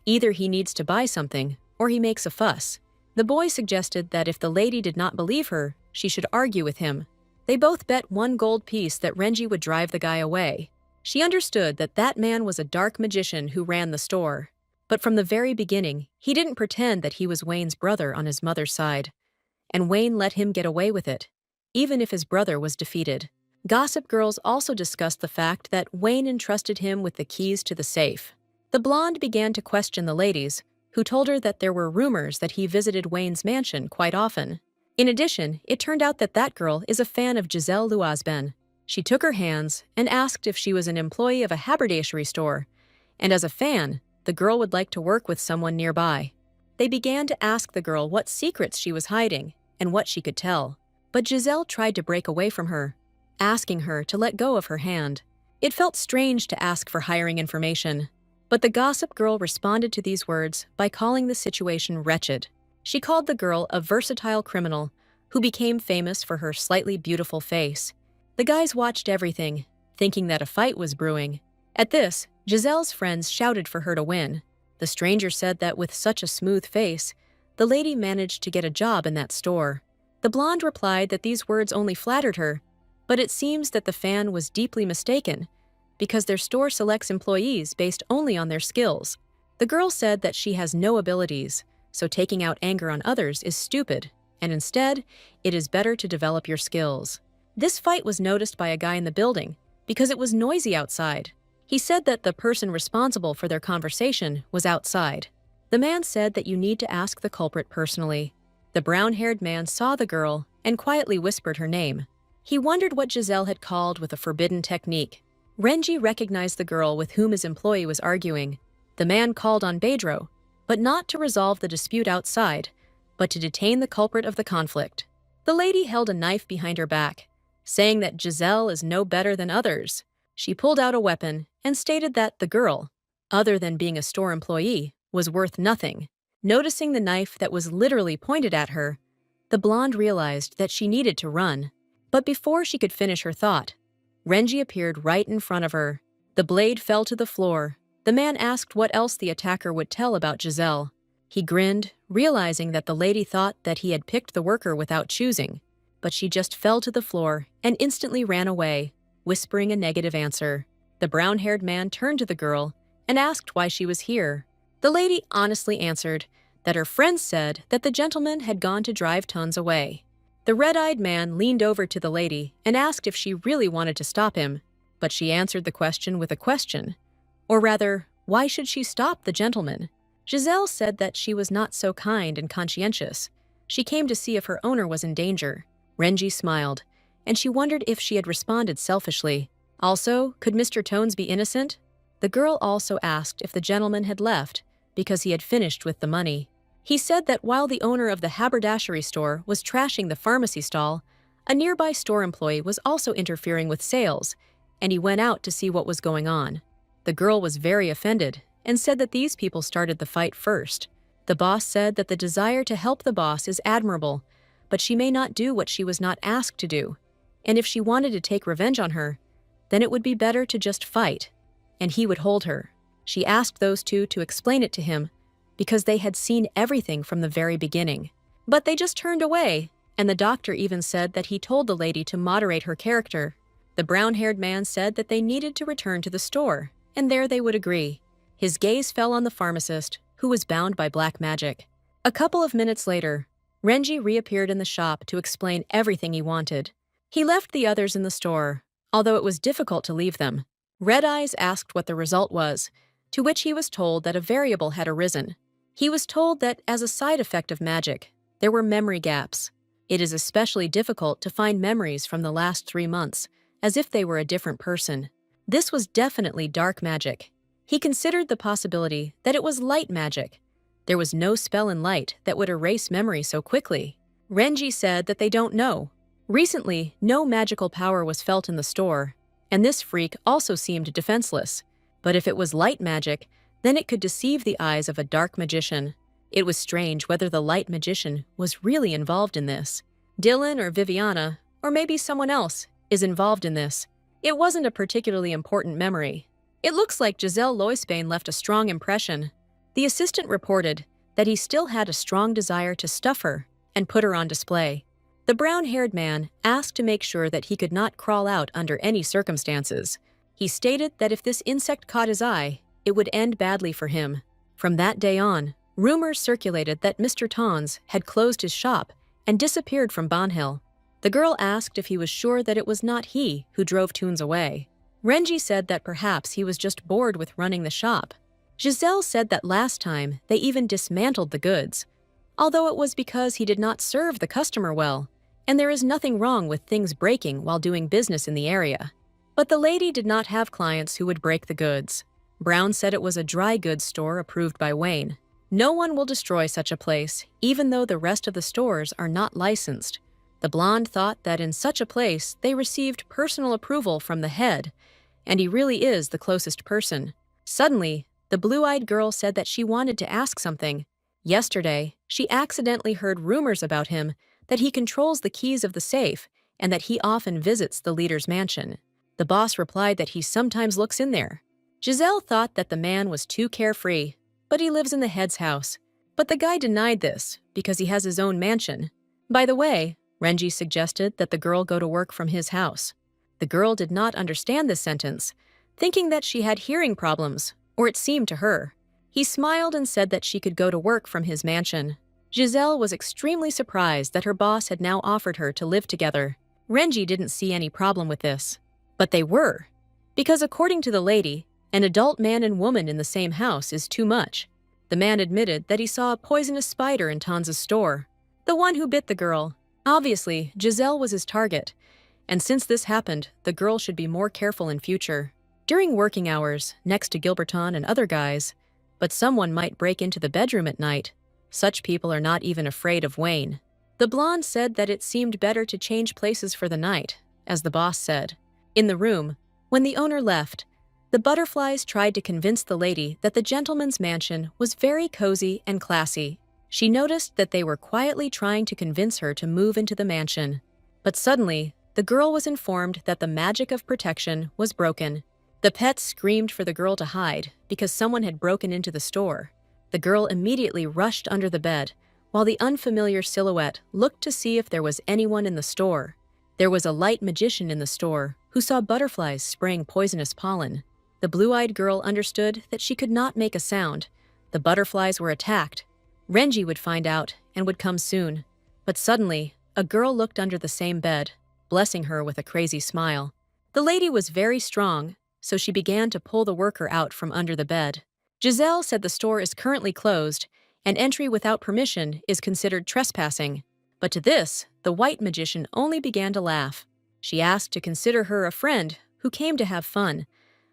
Either he needs to buy something, or he makes a fuss. The boy suggested that if the lady did not believe her, she should argue with him. They both bet 1 gold piece that Renji would drive the guy away. She understood that that man was a dark magician who ran the store. But from the very beginning, he didn't pretend that he was Wayne's brother on his mother's side. And Wayne let him get away with it, even if his brother was defeated. Gossip Girls also discussed the fact that Wayne entrusted him with the keys to the safe. The blonde began to question the ladies, who told her that there were rumors that he visited Wayne's mansion quite often. In addition, it turned out that that girl is a fan of Giselle Luazben. She took her hands and asked if she was an employee of a haberdashery store, and as a fan, the girl would like to work with someone nearby. They began to ask the girl what secrets she was hiding and what she could tell, but Giselle tried to break away from her, asking her to let go of her hand. It felt strange to ask for hiring information, but the gossip girl responded to these words by calling the situation wretched. She called the girl a versatile criminal who became famous for her slightly beautiful face. The guys watched everything, thinking that a fight was brewing. At this, Giselle's friends shouted for her to win, The stranger said that with such a smooth face, the lady managed to get a job in that store. The blonde replied that these words only flattered her, but it seems that the fan was deeply mistaken because their store selects employees based only on their skills. The girl said that she has no abilities, so taking out anger on others is stupid, and instead, it is better to develop your skills. This fight was noticed by a guy in the building because it was noisy outside. He said that the person responsible for their conversation was outside. The man said that you need to ask the culprit personally. The brown-haired man saw the girl and quietly whispered her name. He wondered what Giselle had called with a forbidden technique. Renji recognized the girl with whom his employee was arguing. The man called on Bedro, but not to resolve the dispute outside, but to detain the culprit of the conflict. The lady held a knife behind her back, saying that Giselle is no better than others. She pulled out a weapon and stated that the girl, other than being a store employee, was worth nothing. Noticing the knife that was literally pointed at her, the blonde realized that she needed to run. But before she could finish her thought, Renji appeared right in front of her. The blade fell to the floor. The man asked what else the attacker would tell about Giselle. He grinned, realizing that the lady thought that he had picked the worker without choosing, but she just fell to the floor and instantly ran away, whispering a negative answer. The brown-haired man turned to the girl and asked why she was here. The lady honestly answered that her friends said that the gentleman had gone to drive tons away. The red-eyed man leaned over to the lady and asked if she really wanted to stop him, but she answered the question with a question. Or rather, why should she stop the gentleman? Giselle said that she was not so kind and conscientious. She came to see if her owner was in danger. Renji smiled, and she wondered if she had responded selfishly. Also, could Mr. Tones be innocent? The girl also asked if the gentleman had left because he had finished with the money. He said that while the owner of the haberdashery store was trashing the pharmacy stall, a nearby store employee was also interfering with sales, and he went out to see what was going on. The girl was very offended and said that these people started the fight first. The boss said that the desire to help the boss is admirable, but she may not do what she was not asked to do. And if she wanted to take revenge on her, then it would be better to just fight, and he would hold her. She asked those two to explain it to him because they had seen everything from the very beginning. But they just turned away, and the doctor even said that he told the lady to moderate her character. The brown-haired man said that they needed to return to the store, and there they would agree. His gaze fell on the pharmacist, who was bound by black magic. A couple of minutes later, Renji reappeared in the shop to explain everything he wanted. He left the others in the store, although it was difficult to leave them. Red Eyes asked what the result was, to which he was told that a variable had arisen. He was told that as a side effect of magic, there were memory gaps. It is especially difficult to find memories from the last 3 months, as if they were a different person. This was definitely dark magic. He considered the possibility that it was light magic. There was no spell in light that would erase memory so quickly. Renji said that they don't know. Recently, no magical power was felt in the store, and this freak also seemed defenseless. But if it was light magic, then it could deceive the eyes of a dark magician. It was strange whether the light magician was really involved in this. Dylan or Viviana, or maybe someone else, is involved in this. It wasn't a particularly important memory. It looks like Giselle Loisbane left a strong impression. The assistant reported that he still had a strong desire to stuff her and put her on display. The brown-haired man asked to make sure that he could not crawl out under any circumstances. He stated that if this insect caught his eye, it would end badly for him. From that day on, rumors circulated that Mr. Tons had closed his shop and disappeared from Bonhill. The girl asked if he was sure that it was not he who drove Toons away. Renji said that perhaps he was just bored with running the shop. Giselle said that last time they even dismantled the goods, although it was because he did not serve the customer well, and there is nothing wrong with things breaking while doing business in the area. But the lady did not have clients who would break the goods. Brown said it was a dry goods store approved by Wayne. No one will destroy such a place, even though the rest of the stores are not licensed. The blonde thought that in such a place they received personal approval from the head, and he really is the closest person. Suddenly, the blue-eyed girl said that she wanted to ask something. Yesterday, she accidentally heard rumors about him that he controls the keys of the safe and that he often visits the leader's mansion. The boss replied that he sometimes looks in there. Giselle thought that the man was too carefree, but he lives in the head's house. But the guy denied this because he has his own mansion. By the way, Renji suggested that the girl go to work from his house. The girl did not understand this sentence, thinking that she had hearing problems, or it seemed to her. He smiled and said that she could go to work from his mansion. Giselle was extremely surprised that her boss had now offered her to live together. Renji didn't see any problem with this. But they were. Because according to the lady, an adult man and woman in the same house is too much. The man admitted that he saw a poisonous spider in Tanza's store. The one who bit the girl. Obviously, Giselle was his target. And since this happened, the girl should be more careful in future. During working hours, next to Gilberton and other guys, but someone might break into the bedroom at night. Such people are not even afraid of Wayne. The blonde said that it seemed better to change places for the night, as the boss said. In the room, when the owner left, the butterflies tried to convince the lady that the gentleman's mansion was very cozy and classy. She noticed that they were quietly trying to convince her to move into the mansion. But suddenly, the girl was informed that the magic of protection was broken. The pets screamed for the girl to hide because someone had broken into the store. The girl immediately rushed under the bed, while the unfamiliar silhouette looked to see if there was anyone in the store. There was a light magician in the store who saw butterflies spraying poisonous pollen. The blue-eyed girl understood that she could not make a sound. The butterflies were attacked. Renji would find out and would come soon. But suddenly, a girl looked under the same bed, blessing her with a crazy smile. The lady was very strong, so she began to pull the worker out from under the bed. Giselle said the store is currently closed, and entry without permission is considered trespassing. But to this, the white magician only began to laugh. She asked to consider her a friend who came to have fun,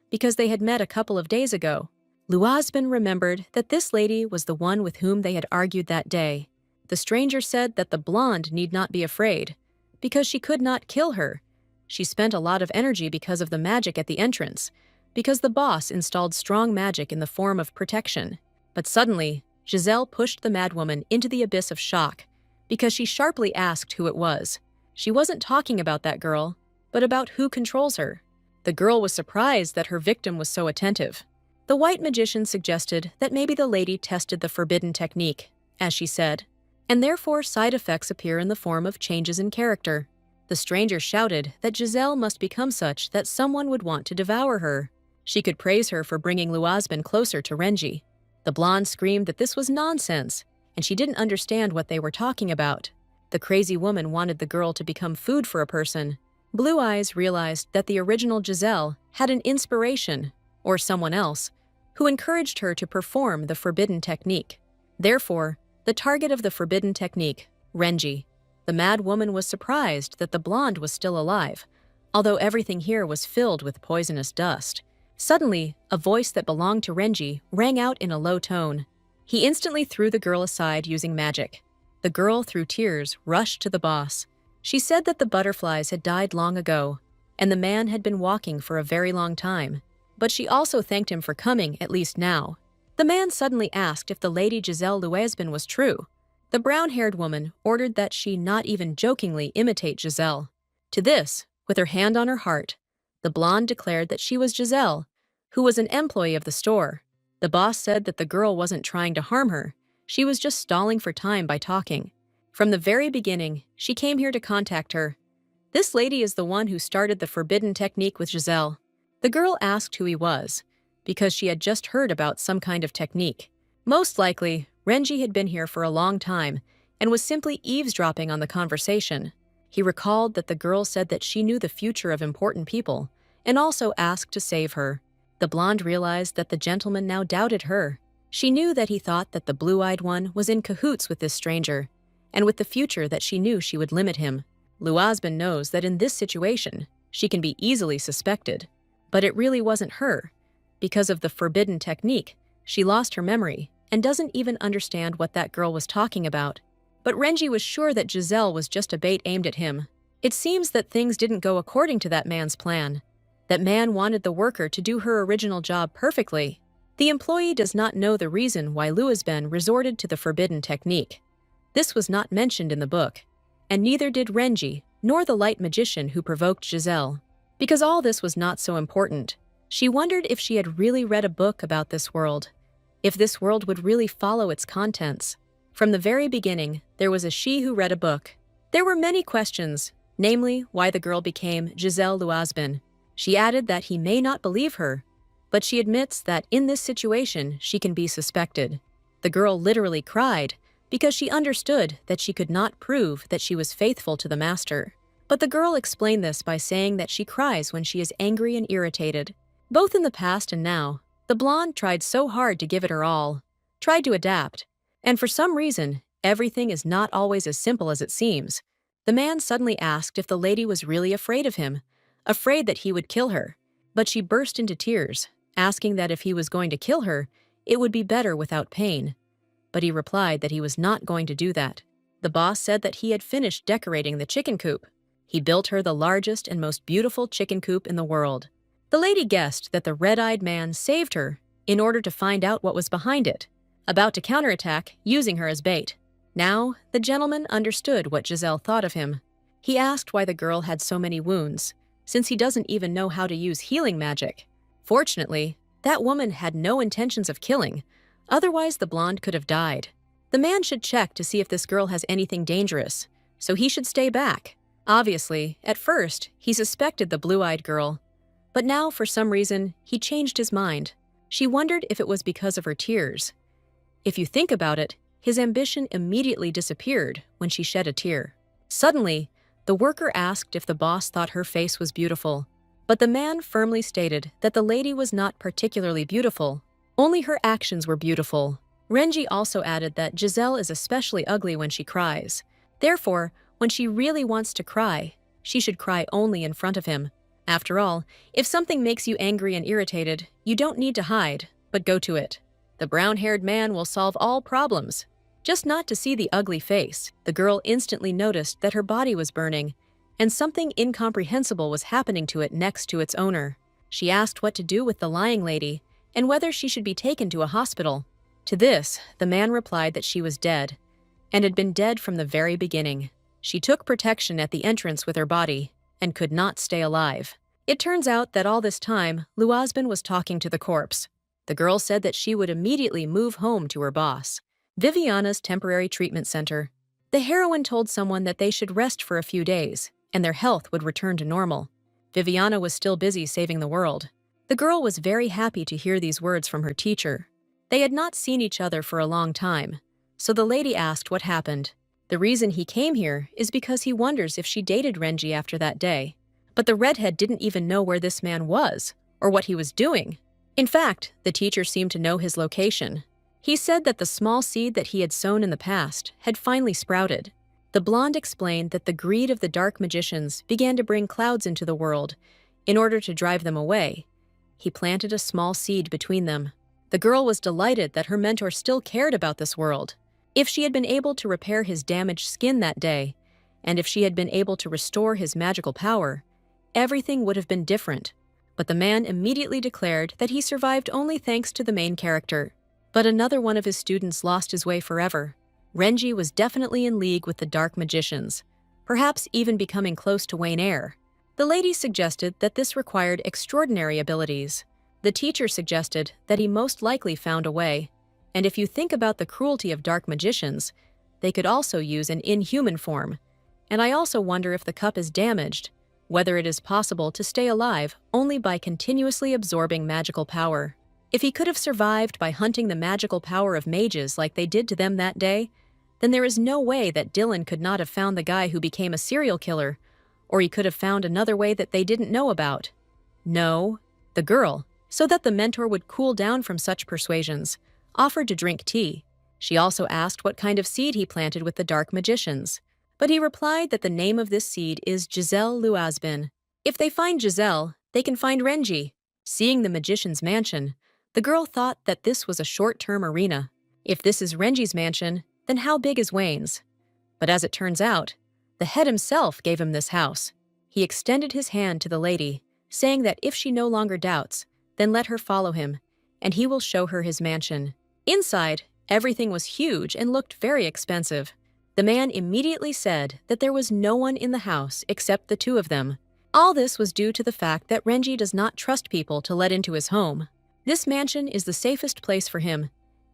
because they had met a couple of days ago. Luazben remembered that this lady was the one with whom they had argued that day. The stranger said that the blonde need not be afraid, because she could not kill her. She spent a lot of energy because of the magic at the entrance, because the boss installed strong magic in the form of protection. But suddenly, Giselle pushed the madwoman into the abyss of shock, because she sharply asked who it was. She wasn't talking about that girl, but about who controls her. The girl was surprised that her victim was so attentive. The white magician suggested that maybe the lady tested the forbidden technique, as she said, and therefore side effects appear in the form of changes in character. The stranger shouted that Giselle must become such that someone would want to devour her. She could praise her for bringing Luazben closer to Renji. The blonde screamed that this was nonsense, and she didn't understand what they were talking about. The crazy woman wanted the girl to become food for a person. Blue Eyes realized that the original Giselle had an inspiration, or someone else, who encouraged her to perform the forbidden technique. Therefore, the target of the forbidden technique, Renji. The mad woman was surprised that the blonde was still alive, although everything here was filled with poisonous dust. Suddenly, a voice that belonged to Renji rang out in a low tone. He instantly threw the girl aside using magic. The girl, through tears, rushed to the boss. She said that the butterflies had died long ago, and the man had been walking for a very long time. But she also thanked him for coming, at least now. The man suddenly asked if the lady Giselle Luazben was true. The brown-haired woman ordered that she not even jokingly imitate Giselle. To this, with her hand on her heart, the blonde declared that she was Giselle, who was an employee of the store. The boss said that the girl wasn't trying to harm her. She was just stalling for time by talking. From the very beginning, she came here to contact her. This lady is the one who started the forbidden technique with Giselle. The girl asked who he was, because she had just heard about some kind of technique. Most likely, Renji had been here for a long time and was simply eavesdropping on the conversation. He recalled that the girl said that she knew the future of important people and also asked to save her. The blonde realized that the gentleman now doubted her. She knew that he thought that the blue-eyed one was in cahoots with this stranger, and with the future that she knew she would limit him. Luazben knows that in this situation, she can be easily suspected. But it really wasn't her. Because of the forbidden technique, she lost her memory and doesn't even understand what that girl was talking about. But Renji was sure that Giselle was just a bait aimed at him. It seems that things didn't go according to that man's plan. That man wanted the worker to do her original job perfectly. The employee does not know the reason why Luazben resorted to the forbidden technique. This was not mentioned in the book, and neither did Renji nor the light magician who provoked Giselle. Because all this was not so important, she wondered if she had really read a book about this world. if this world would really follow its contents. From the very beginning, there was a she who read a book. There were many questions, namely why the girl became Giselle Luazbin. She added that he may not believe her, but she admits that in this situation she can be suspected. The girl literally cried because she understood that she could not prove that she was faithful to the master. But the girl explained this by saying that she cries when she is angry and irritated. Both in the past and now, the blonde tried so hard to give it her all, tried to adapt, and for some reason, everything is not always as simple as it seems. The man suddenly asked if the lady was really afraid of him, afraid that he would kill her, but she burst into tears, asking that if he was going to kill her, it would be better without pain. But he replied that he was not going to do that. The boss said that he had finished decorating the chicken coop. He built her the largest and most beautiful chicken coop in the world. The lady guessed that the red-eyed man saved her in order to find out what was behind it, about to counterattack using her as bait. Now, the gentleman understood what Giselle thought of him. He asked why the girl had so many wounds, since he doesn't even know how to use healing magic. Fortunately, that woman had no intentions of killing, otherwise the blonde could have died. The man should check to see if this girl has anything dangerous, so he should stay back. Obviously, at first, he suspected the blue-eyed girl, but now, for some reason, he changed his mind. She wondered if it was because of her tears. If you think about it, his ambition immediately disappeared when she shed a tear. Suddenly, the worker asked if the boss thought her face was beautiful, but the man firmly stated that the lady was not particularly beautiful, only her actions were beautiful. Renji also added that Giselle is especially ugly when she cries. Therefore, when she really wants to cry, she should cry only in front of him. After all, if something makes you angry and irritated, you don't need to hide, but go to it. The brown-haired man will solve all problems. Just not to see the ugly face, the girl instantly noticed that her body was burning, and something incomprehensible was happening to it next to its owner. She asked what to do with the lying lady, and whether she should be taken to a hospital. To this, the man replied that she was dead, and had been dead from the very beginning. She took protection at the entrance with her body, and could not stay alive. It turns out that all this time, Luazbin was talking to the corpse. The girl said that she would immediately move home to her boss, Viviana's temporary treatment center. The heroine told someone that they should rest for a few days, and their health would return to normal. Viviana was still busy saving the world. The girl was very happy to hear these words from her teacher. They had not seen each other for a long time, so the lady asked what happened. The reason he came here is because he wonders if she dated Renji after that day. But the redhead didn't even know where this man was, or what he was doing. In fact, the teacher seemed to know his location. He said that the small seed that he had sown in the past had finally sprouted. The blonde explained that the greed of the dark magicians began to bring clouds into the world. In order to drive them away, he planted a small seed between them. The girl was delighted that her mentor still cared about this world. If she had been able to repair his damaged skin that day, and if she had been able to restore his magical power, everything would have been different. But the man immediately declared that he survived only thanks to the main character. But another one of his students lost his way forever. Renji was definitely in league with the dark magicians, perhaps even becoming close to Wayne Eyre. The lady suggested that this required extraordinary abilities. The teacher suggested that he most likely found a way. And if you think about the cruelty of dark magicians, they could also use an inhuman form. And I also wonder if the cup is damaged, whether it is possible to stay alive only by continuously absorbing magical power. If he could have survived by hunting the magical power of mages like they did to them that day, then there is no way that Dylan could not have found the guy who became a serial killer, or he could have found another way that they didn't know about. No, the girl, so that the mentor would cool down from such persuasions, offered to drink tea. She also asked what kind of seed he planted with the dark magicians. But he replied that the name of this seed is Giselle Luazbin. If they find Giselle, they can find Renji. Seeing the magician's mansion, the girl thought that this was a short-term arena. If this is Renji's mansion, then how big is Wayne's? But as it turns out, the head himself gave him this house. He extended his hand to the lady, saying that if she no longer doubts, then let her follow him, and he will show her his mansion. Inside, everything was huge and looked very expensive. The man immediately said that there was no one in the house except the two of them. All this was due to the fact that Renji does not trust people to let into his home. This mansion is the safest place for him,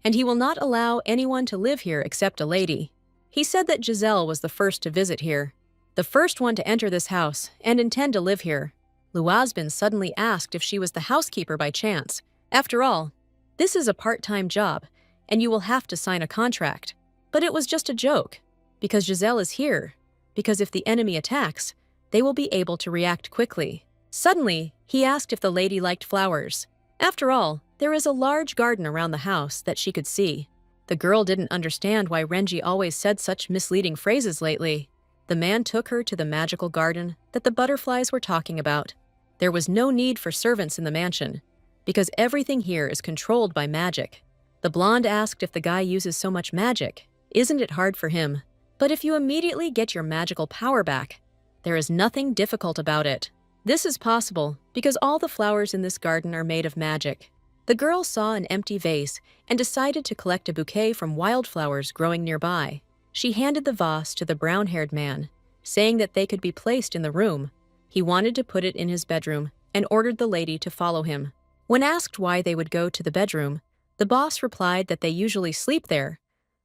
and he will not allow anyone to live here except a lady. He said that Giselle was the first to visit here, the first one to enter this house and intend to live here. Luazbin suddenly asked if she was the housekeeper by chance. After all, this is a part-time job, and you will have to sign a contract. But it was just a joke, because Giselle is here, because if the enemy attacks, they will be able to react quickly. Suddenly, he asked if the lady liked flowers. After all, there is a large garden around the house that she could see. The girl didn't understand why Renji always said such misleading phrases lately. The man took her to the magical garden that the butterflies were talking about. There was no need for servants in the mansion, because everything here is controlled by magic. The blonde asked if the guy uses so much magic. Isn't it hard for him? But if you immediately get your magical power back, there is nothing difficult about it. This is possible because all the flowers in this garden are made of magic. The girl saw an empty vase and decided to collect a bouquet from wildflowers growing nearby. She handed the vase to the brown-haired man, saying that they could be placed in the room. He wanted to put it in his bedroom and ordered the lady to follow him. When asked why they would go to the bedroom, the boss replied that they usually sleep there,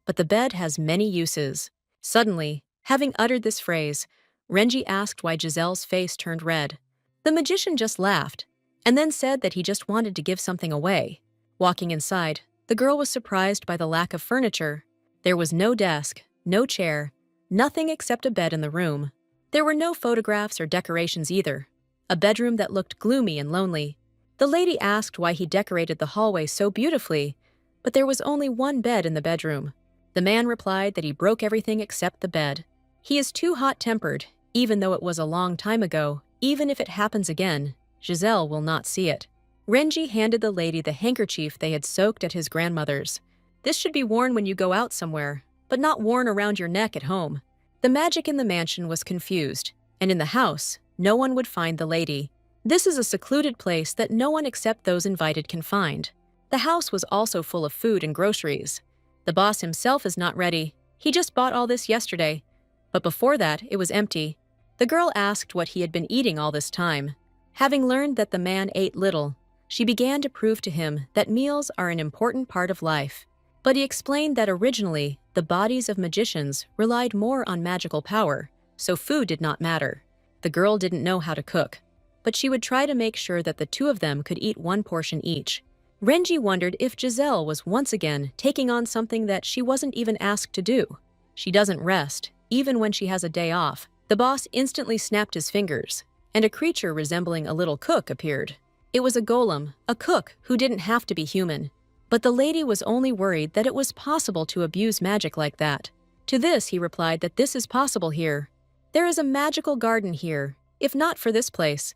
but the bed has many uses. Suddenly, having uttered this phrase, Renji asked why Giselle's face turned red. The magician just laughed, and then said that he just wanted to give something away. Walking inside, the girl was surprised by the lack of furniture. There was no desk, no chair, nothing except a bed in the room. There were no photographs or decorations either. A bedroom that looked gloomy and lonely. The lady asked why he decorated the hallway so beautifully, but there was only one bed in the bedroom. The man replied that he broke everything except the bed. He is too hot-tempered, even though it was a long time ago. Even if it happens again, Giselle will not see it. Renji handed the lady the handkerchief they had soaked at his grandmother's. This should be worn when you go out somewhere, but not worn around your neck at home. The magic in the mansion was confused, and in the house, no one would find the lady. This is a secluded place that no one except those invited can find. The house was also full of food and groceries. The boss himself is not ready. He just bought all this yesterday. But before that, it was empty. The girl asked what he had been eating all this time. Having learned that the man ate little, she began to prove to him that meals are an important part of life. But he explained that originally, the bodies of magicians relied more on magical power, so food did not matter. The girl didn't know how to cook, but she would try to make sure that the two of them could eat one portion each. Renji wondered if Giselle was once again taking on something that she wasn't even asked to do. She doesn't rest, even when she has a day off. The boss instantly snapped his fingers, and a creature resembling a little cook appeared. It was a golem, a cook who didn't have to be human. But the lady was only worried that it was possible to abuse magic like that. To this, he replied that this is possible here. There is a magical garden here. If not for this place,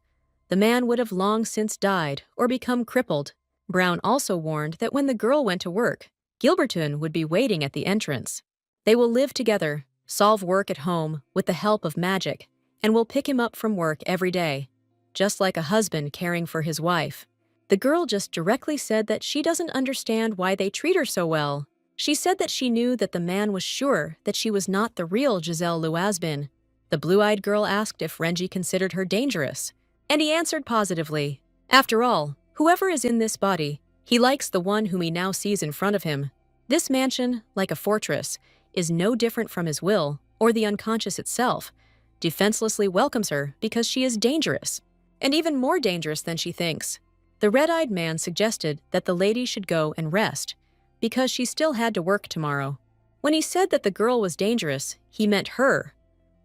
the man would have long since died or become crippled. Brown also warned that when the girl went to work, Gilberton would be waiting at the entrance. They will live together, solve work at home with the help of magic, and will pick him up from work every day, just like a husband caring for his wife. The girl just directly said that she doesn't understand why they treat her so well. She said that she knew that the man was sure that she was not the real Giselle Luazbin. The blue-eyed girl asked if Renji considered her dangerous, and he answered positively. After all, whoever is in this body, he likes the one whom he now sees in front of him. This mansion, like a fortress, is no different from his will or the unconscious itself. Defenselessly welcomes her because she is dangerous, and even more dangerous than she thinks. The red-eyed man suggested that the lady should go and rest, because she still had to work tomorrow. When he said that the girl was dangerous, he meant her.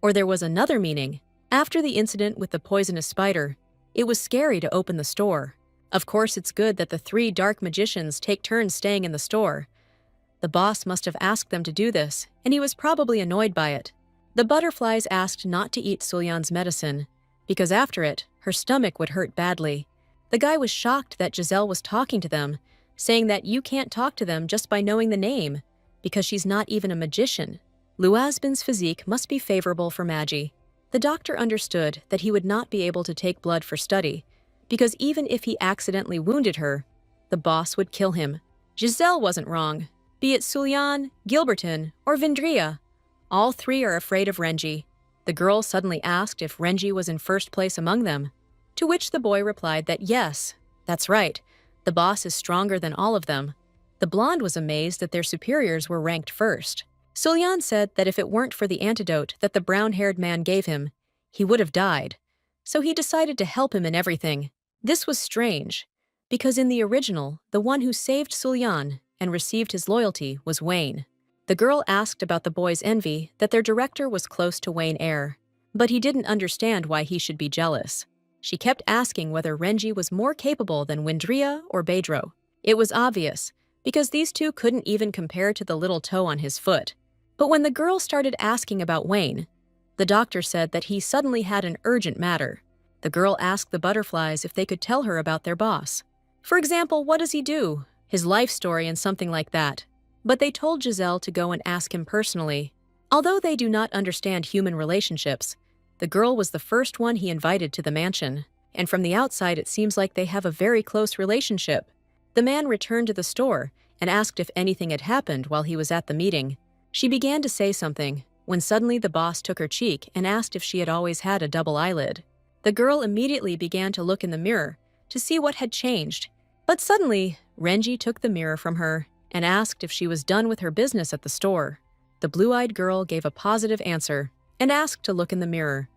Or there was another meaning. After the incident with the poisonous spider, it was scary to open the store. Of course, it's good that the 3 dark magicians take turns staying in the store. The boss must have asked them to do this, and he was probably annoyed by it. The butterflies asked not to eat Sulyan's medicine, because after it, her stomach would hurt badly. The guy was shocked that Giselle was talking to them, saying that you can't talk to them just by knowing the name, because she's not even a magician. Luazbin's physique must be favorable for magi. The doctor understood that he would not be able to take blood for study, because even if he accidentally wounded her, the boss would kill him. Giselle wasn't wrong. Be it Sulyan, Gilberton, or Vindria, all 3 are afraid of Renji. The girl suddenly asked if Renji was in first place among them, to which the boy replied that yes, that's right, the boss is stronger than all of them. The blonde was amazed that their superiors were ranked first. Sulyan said that if it weren't for the antidote that the brown-haired man gave him, he would have died. So he decided to help him in everything. This was strange, because in the original, the one who saved Sulyan and received his loyalty was Wayne. The girl asked about the boy's envy that their director was close to Wayne Eyre, but he didn't understand why he should be jealous. She kept asking whether Renji was more capable than Windria or Beidro. It was obvious, because these two couldn't even compare to the little toe on his foot. But when the girl started asking about Wayne, the doctor said that he suddenly had an urgent matter. The girl asked the butterflies if they could tell her about their boss. For example, what does he do? His life story and something like that. But they told Giselle to go and ask him personally. Although they do not understand human relationships, the girl was the first one he invited to the mansion, and from the outside it seems like they have a very close relationship. The man returned to the store and asked if anything had happened while he was at the meeting. She began to say something, when suddenly the boss took her cheek and asked if she had always had a double eyelid. The girl immediately began to look in the mirror to see what had changed, but suddenly Renji took the mirror from her and asked if she was done with her business at the store. The blue-eyed girl gave a positive answer and asked to look in the mirror,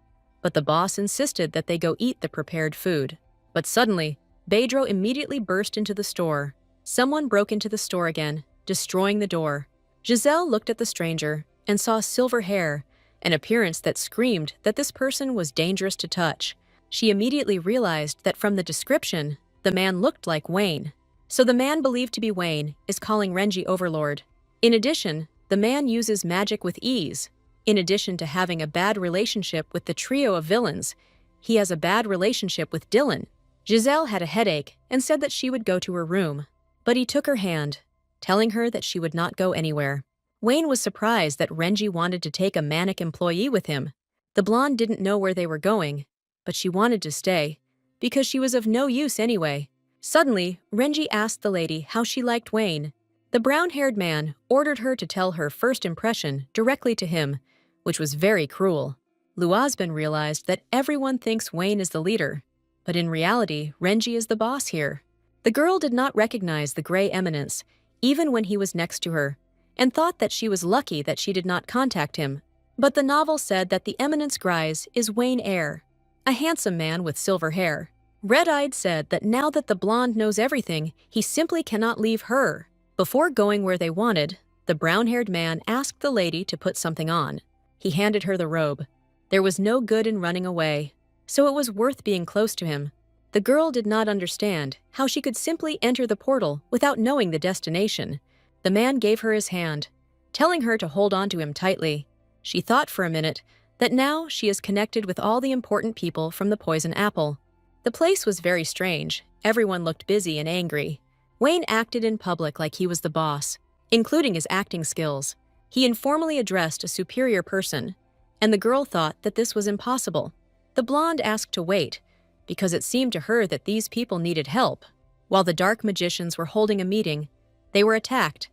but the boss insisted that they go eat the prepared food. But suddenly, Beidro immediately burst into the store. Someone broke into the store again, destroying the door. Giselle looked at the stranger and saw silver hair, an appearance that screamed that this person was dangerous to touch. She immediately realized that from the description, the man looked like Wayne. So the man believed to be Wayne is calling Renji Overlord. In addition, the man uses magic with ease. In addition to having a bad relationship with the trio of villains, he has a bad relationship with Dylan. Giselle had a headache and said that she would go to her room, but he took her hand, telling her that she would not go anywhere. Wayne was surprised that Renji wanted to take a manic employee with him. The blonde didn't know where they were going, but she wanted to stay, because she was of no use anyway. Suddenly, Renji asked the lady how she liked Wayne. The brown-haired man ordered her to tell her first impression directly to him, which was very cruel. Luazben realized that everyone thinks Wayne is the leader, but in reality, Renji is the boss here. The girl did not recognize the gray eminence, even when he was next to her, and thought that she was lucky that she did not contact him. But the novel said that the eminence grise is Wayne Eyre, a handsome man with silver hair. Red-Eyed said that now that the blonde knows everything, he simply cannot leave her. Before going where they wanted, the brown-haired man asked the lady to put something on. He handed her the robe. There was no good in running away, so it was worth being close to him. The girl did not understand how she could simply enter the portal without knowing the destination. The man gave her his hand, telling her to hold on to him tightly. She thought for a minute that now she is connected with all the important people from the poison apple. The place was very strange. Everyone looked busy and angry. Wayne acted in public like he was the boss, including his acting skills. He informally addressed a superior person, and the girl thought that this was impossible. The blonde asked to wait, because it seemed to her that these people needed help. While the dark magicians were holding a meeting, they were attacked.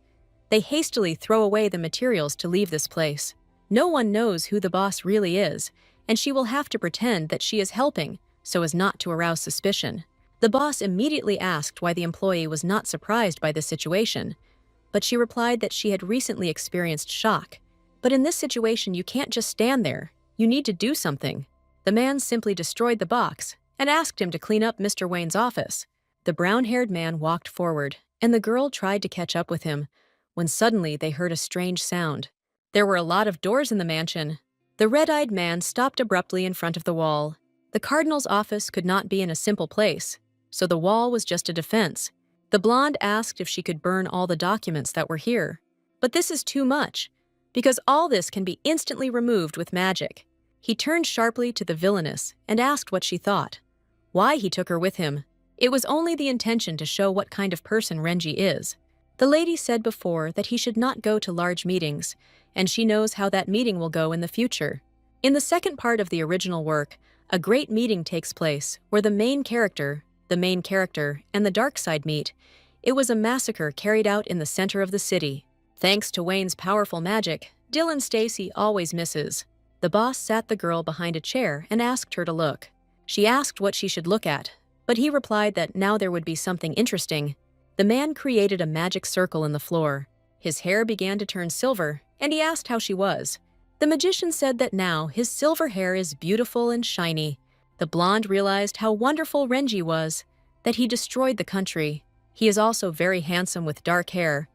They hastily throw away the materials to leave this place. No one knows who the boss really is, and she will have to pretend that she is helping so as not to arouse suspicion. The boss immediately asked why the employee was not surprised by the situation, but she replied that she had recently experienced shock. But in this situation, you can't just stand there. You need to do something. The man simply destroyed the box and asked him to clean up Mr. Wayne's office. The brown-haired man walked forward, and the girl tried to catch up with him, when suddenly they heard a strange sound. There were a lot of doors in the mansion. The red-eyed man stopped abruptly in front of the wall. The cardinal's office could not be in a simple place, so the wall was just a defense. The blonde asked if she could burn all the documents that were here. But this is too much, because all this can be instantly removed with magic. He turned sharply to the villainess and asked what she thought. Why he took her with him. It was only the intention to show what kind of person Renji is. The lady said before that he should not go to large meetings, and she knows how that meeting will go in the future. In the second part of the original work, a great meeting takes place where the main character, and the dark side meet. It was a massacre carried out in the center of the city. Thanks to Wayne's powerful magic, Dylan Stacy always misses. The boss sat the girl behind a chair and asked her to look. She asked what she should look at, but he replied that now there would be something interesting. The man created a magic circle in the floor. His hair began to turn silver, and he asked how she was. The magician said that now his silver hair is beautiful and shiny. The blonde realized how wonderful Renji was, that he destroyed the country. He is also very handsome with dark hair.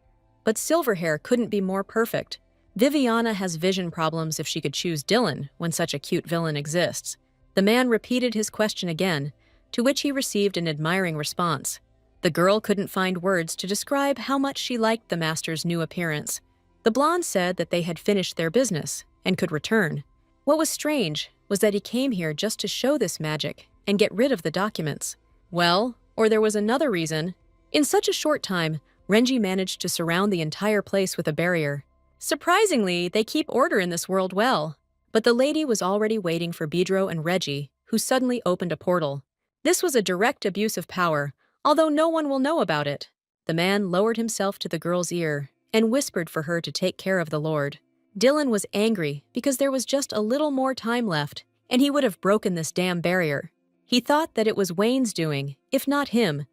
But silver hair couldn't be more perfect. Viviana has vision problems if she could choose Dylan when such a cute villain exists. The man repeated his question again, to which he received an admiring response. The girl couldn't find words to describe how much she liked the master's new appearance. The blonde said that they had finished their business and could return. What was strange was that he came here just to show this magic and get rid of the documents. Well, or there was another reason. In such a short time, Renji managed to surround the entire place with a barrier. Surprisingly, they keep order in this world well. But the lady was already waiting for Bidro and Reggie, who suddenly opened a portal. This was a direct abuse of power, although no one will know about it. The man lowered himself to the girl's ear and whispered for her to take care of the Lord. Dylan was angry because there was just a little more time left, and he would have broken this damn barrier. He thought that it was Wayne's doing, if not him.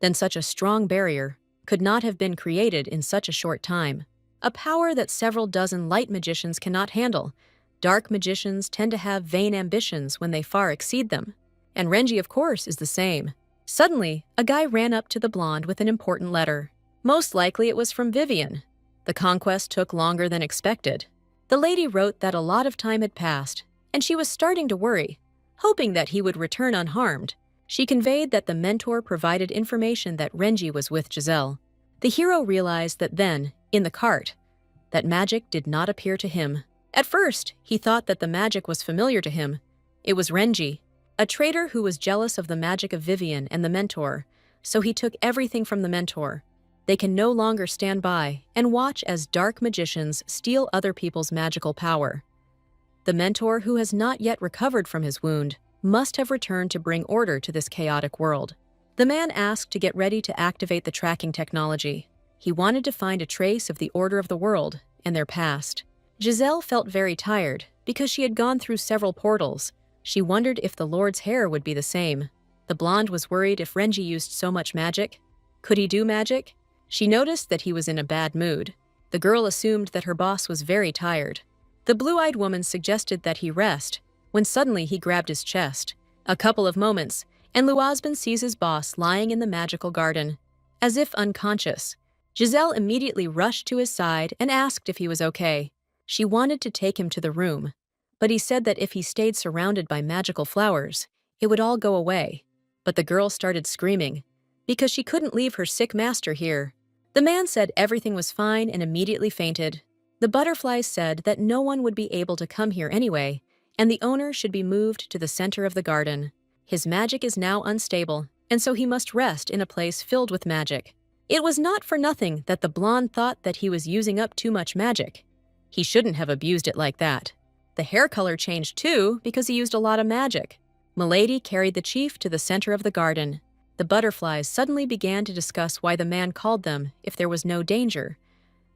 Then such a strong barrier could not have been created in such a short time. A power that several dozen light magicians cannot handle. Dark magicians tend to have vain ambitions when they far exceed them. And Renji, of course, is the same. Suddenly, a guy ran up to the blonde with an important letter. Most likely it was from Vivian. The conquest took longer than expected. The lady wrote that a lot of time had passed, and she was starting to worry, hoping that he would return unharmed. She conveyed that the mentor provided information that Renji was with Giselle. The hero realized that then, in the cart, that magic did not appear to him. At first, he thought that the magic was familiar to him. It was Renji, a traitor who was jealous of the magic of Vivian and the mentor, so he took everything from the mentor. They can no longer stand by and watch as dark magicians steal other people's magical power. The mentor, who has not yet recovered from his wound, must have returned to bring order to this chaotic world. The man asked to get ready to activate the tracking technology. He wanted to find a trace of the order of the world and their past. Giselle felt very tired because she had gone through several portals. She wondered if the Lord's hair would be the same. The blonde was worried if Renji used so much magic. Could he do magic? She noticed that he was in a bad mood. The girl assumed that her boss was very tired. The blue-eyed woman suggested that he rest, when suddenly he grabbed his chest. A couple of moments, and Luazban sees his boss lying in the magical garden, as if unconscious. Giselle immediately rushed to his side and asked if he was okay. She wanted to take him to the room, but he said that if he stayed surrounded by magical flowers, it would all go away. But the girl started screaming, because she couldn't leave her sick master here. The man said everything was fine and immediately fainted. The butterflies said that no one would be able to come here anyway, and the owner should be moved to the center of the garden. His magic is now unstable, and so he must rest in a place filled with magic. It was not for nothing that the blonde thought that he was using up too much magic. He shouldn't have abused it like that. The hair color changed too because he used a lot of magic. Milady carried the chief to the center of the garden. The butterflies suddenly began to discuss why the man called them if there was no danger.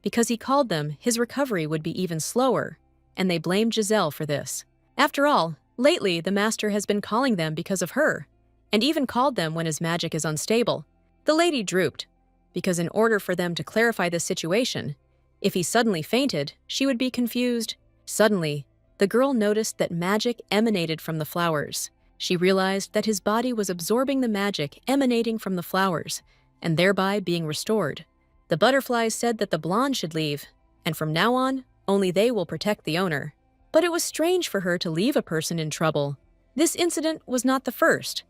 Because he called them, his recovery would be even slower, and they blamed Giselle for this. After all, lately the master has been calling them because of her, and even called them when his magic is unstable. The lady drooped, because in order for them to clarify the situation, if he suddenly fainted, she would be confused. Suddenly, the girl noticed that magic emanated from the flowers. She realized that his body was absorbing the magic emanating from the flowers, and thereby being restored. The butterflies said that the blonde should leave, and from now on, only they will protect the owner. But it was strange for her to leave a person in trouble. This incident was not the first,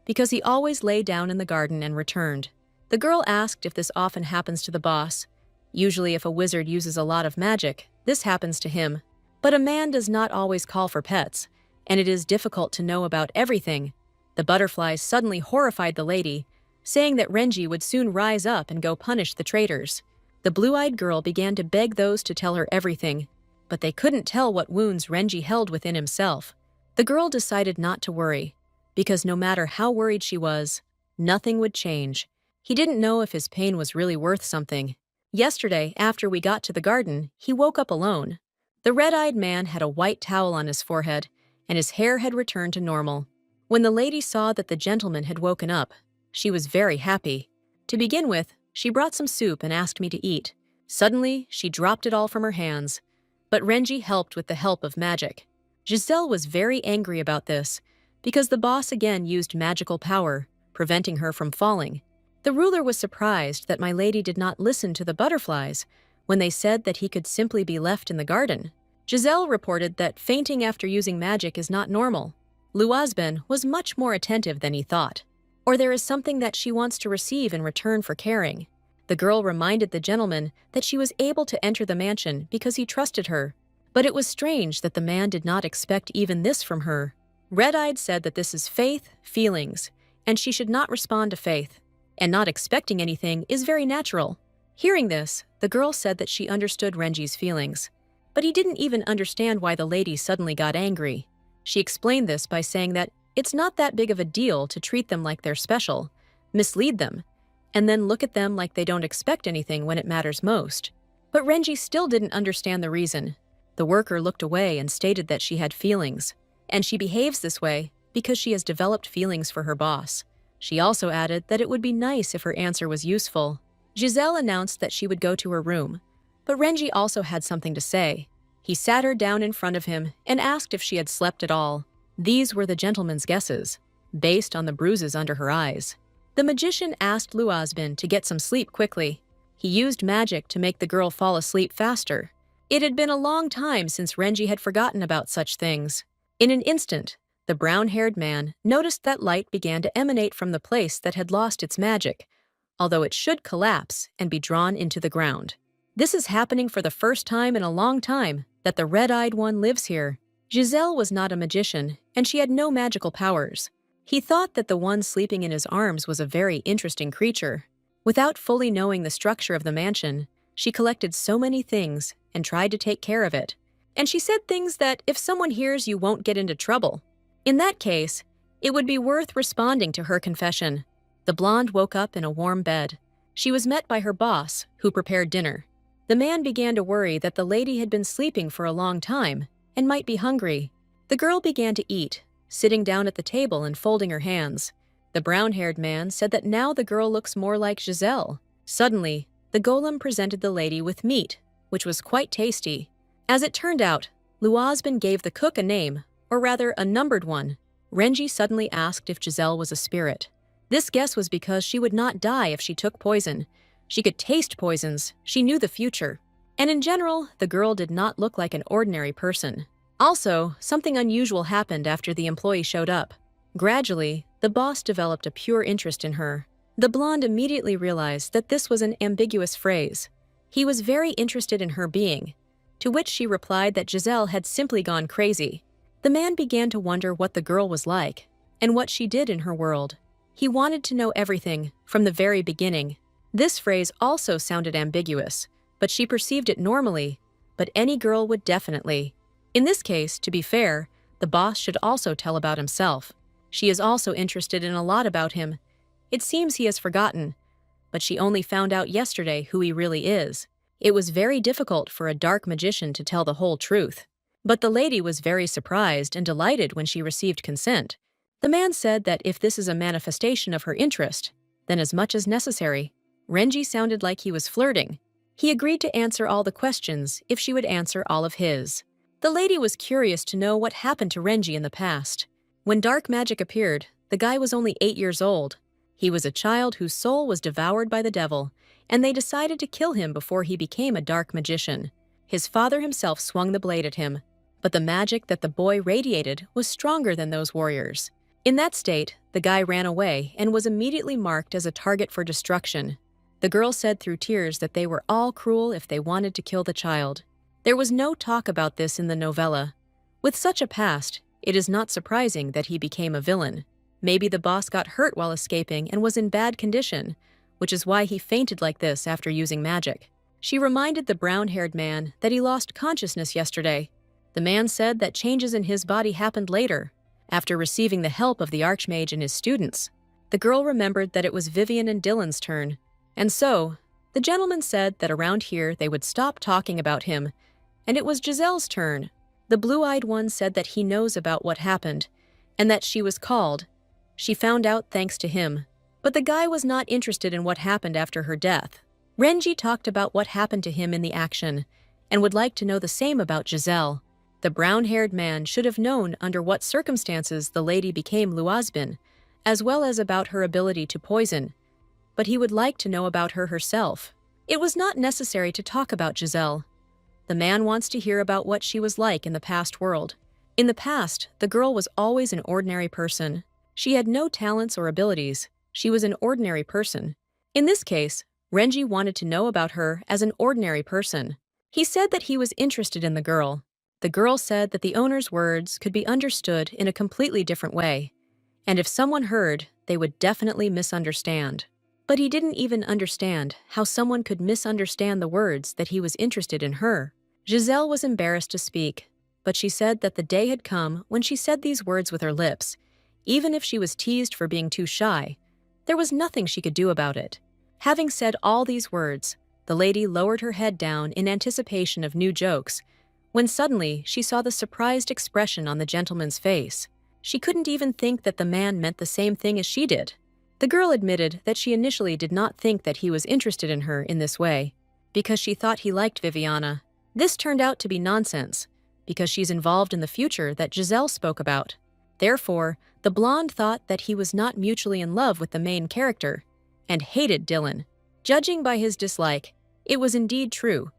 because he always lay down in the garden and returned. The girl asked if this often happens to the boss. Usually if a wizard uses a lot of magic, this happens to him. But a man does not always call for pets, and it is difficult to know about everything. The butterflies suddenly horrified the lady, saying that Renji would soon rise up and go punish the traitors. The blue-eyed girl began to beg those to tell her everything, but they couldn't tell what wounds Renji held within himself. The girl decided not to worry, because no matter how worried she was, nothing would change. He didn't know if his pain was really worth something. Yesterday, after we got to the garden, he woke up alone. The red-eyed man had a white towel on his forehead, and his hair had returned to normal. When the lady saw that the gentleman had woken up, she was very happy. To begin with, She brought some soup and asked me to eat. Suddenly, she dropped it all from her hands. But Renji helped with the help of magic. Giselle was very angry about this, because the boss again used magical power, preventing her from falling. The ruler was surprised that my lady did not listen to the butterflies when they said that he could simply be left in the garden. Giselle reported that fainting after using magic is not normal. Luazben was much more attentive than he thought. Or there is something that she wants to receive in return for caring. The girl reminded the gentleman that she was able to enter the mansion because he trusted her. But it was strange that the man did not expect even this from her. Red-Eyed said that this is faith, feelings, and she should not respond to faith. And not expecting anything is very natural. Hearing this, the girl said that she understood Renji's feelings. But he didn't even understand why the lady suddenly got angry. She explained this by saying that it's not that big of a deal to treat them like they're special, mislead them, and then look at them like they don't expect anything when it matters most. But Renji still didn't understand the reason. The worker looked away and stated that she had feelings, and she behaves this way because she has developed feelings for her boss. She also added that it would be nice if her answer was useful. Giselle announced that she would go to her room, but Renji also had something to say. He sat her down in front of him and asked if she had slept at all. These were the gentleman's guesses, based on the bruises under her eyes. The magician asked Luazben to get some sleep quickly. He used magic to make the girl fall asleep faster. It had been a long time since Renji had forgotten about such things. In an instant, the brown-haired man noticed that light began to emanate from the place that had lost its magic, although it should collapse and be drawn into the ground. This is happening for the first time in a long time that the red-eyed one lives here. Giselle was not a magician, and she had no magical powers. He thought that the one sleeping in his arms was a very interesting creature. Without fully knowing the structure of the mansion, she collected so many things and tried to take care of it. And she said things that if someone hears, you won't get into trouble. In that case, it would be worth responding to her confession. The blonde woke up in a warm bed. She was met by her boss, who prepared dinner. The man began to worry that the lady had been sleeping for a long time and might be hungry. The girl began to eat, sitting down at the table and folding her hands. The brown-haired man said that now the girl looks more like Giselle. Suddenly, the golem presented the lady with meat, which was quite tasty. As it turned out, Luazben gave the cook a name, or rather a numbered one. Renji suddenly asked if Giselle was a spirit. This guess was because she would not die if she took poison. She could taste poisons, she knew the future. And in general, the girl did not look like an ordinary person. Also, something unusual happened after the employee showed up. Gradually, the boss developed a pure interest in her. The blonde immediately realized that this was an ambiguous phrase. He was very interested in her being, to which she replied that Giselle had simply gone crazy. The man began to wonder what the girl was like, and what she did in her world. He wanted to know everything, from the very beginning. This phrase also sounded ambiguous, but she perceived it normally, but any girl would definitely. In this case, to be fair, the boss should also tell about himself. She is also interested in a lot about him. It seems he has forgotten, but she only found out yesterday who he really is. It was very difficult for a dark magician to tell the whole truth. But the lady was very surprised and delighted when she received consent. The man said that if this is a manifestation of her interest, then as much as necessary. Renji sounded like he was flirting. He agreed to answer all the questions if she would answer all of his. The lady was curious to know what happened to Renji in the past. When dark magic appeared, the guy was only 8 years old. He was a child whose soul was devoured by the devil, and they decided to kill him before he became a dark magician. His father himself swung the blade at him, but the magic that the boy radiated was stronger than those warriors. In that state, the guy ran away and was immediately marked as a target for destruction. The girl said through tears that they were all cruel if they wanted to kill the child. There was no talk about this in the novella. With such a past, it is not surprising that he became a villain. Maybe the boss got hurt while escaping and was in bad condition, which is why he fainted like this after using magic. She reminded the brown-haired man that he lost consciousness yesterday. The man said that changes in his body happened later, after receiving the help of the Archmage and his students. The girl remembered that it was Vivian and Dylan's turn, and so, the gentleman said that around here they would stop talking about him, and it was Giselle's turn. The blue-eyed one said that he knows about what happened, and that she was called. She found out thanks to him. But the guy was not interested in what happened after her death. Renji talked about what happened to him in the action, and would like to know the same about Giselle. The brown-haired man should have known under what circumstances the lady became Luazbin, as well as about her ability to poison, but he would like to know about her herself. It was not necessary to talk about Giselle. The man wants to hear about what she was like in the past world. In the past, the girl was always an ordinary person. She had no talents or abilities. She was an ordinary person. In this case, Renji wanted to know about her as an ordinary person. He said that he was interested in the girl. The girl said that the owner's words could be understood in a completely different way, and if someone heard, they would definitely misunderstand. But he didn't even understand how someone could misunderstand the words that he was interested in her. Giselle was embarrassed to speak, but she said that the day had come when she said these words with her lips. Even if she was teased for being too shy, there was nothing she could do about it. Having said all these words, the lady lowered her head down in anticipation of new jokes, when suddenly she saw the surprised expression on the gentleman's face. She couldn't even think that the man meant the same thing as she did. The girl admitted that she initially did not think that he was interested in her in this way, because she thought he liked Viviana. This turned out to be nonsense, because she's involved in the future that Giselle spoke about. Therefore, the blonde thought that he was not mutually in love with the main character, and hated Dylan. Judging by his dislike, it was indeed true.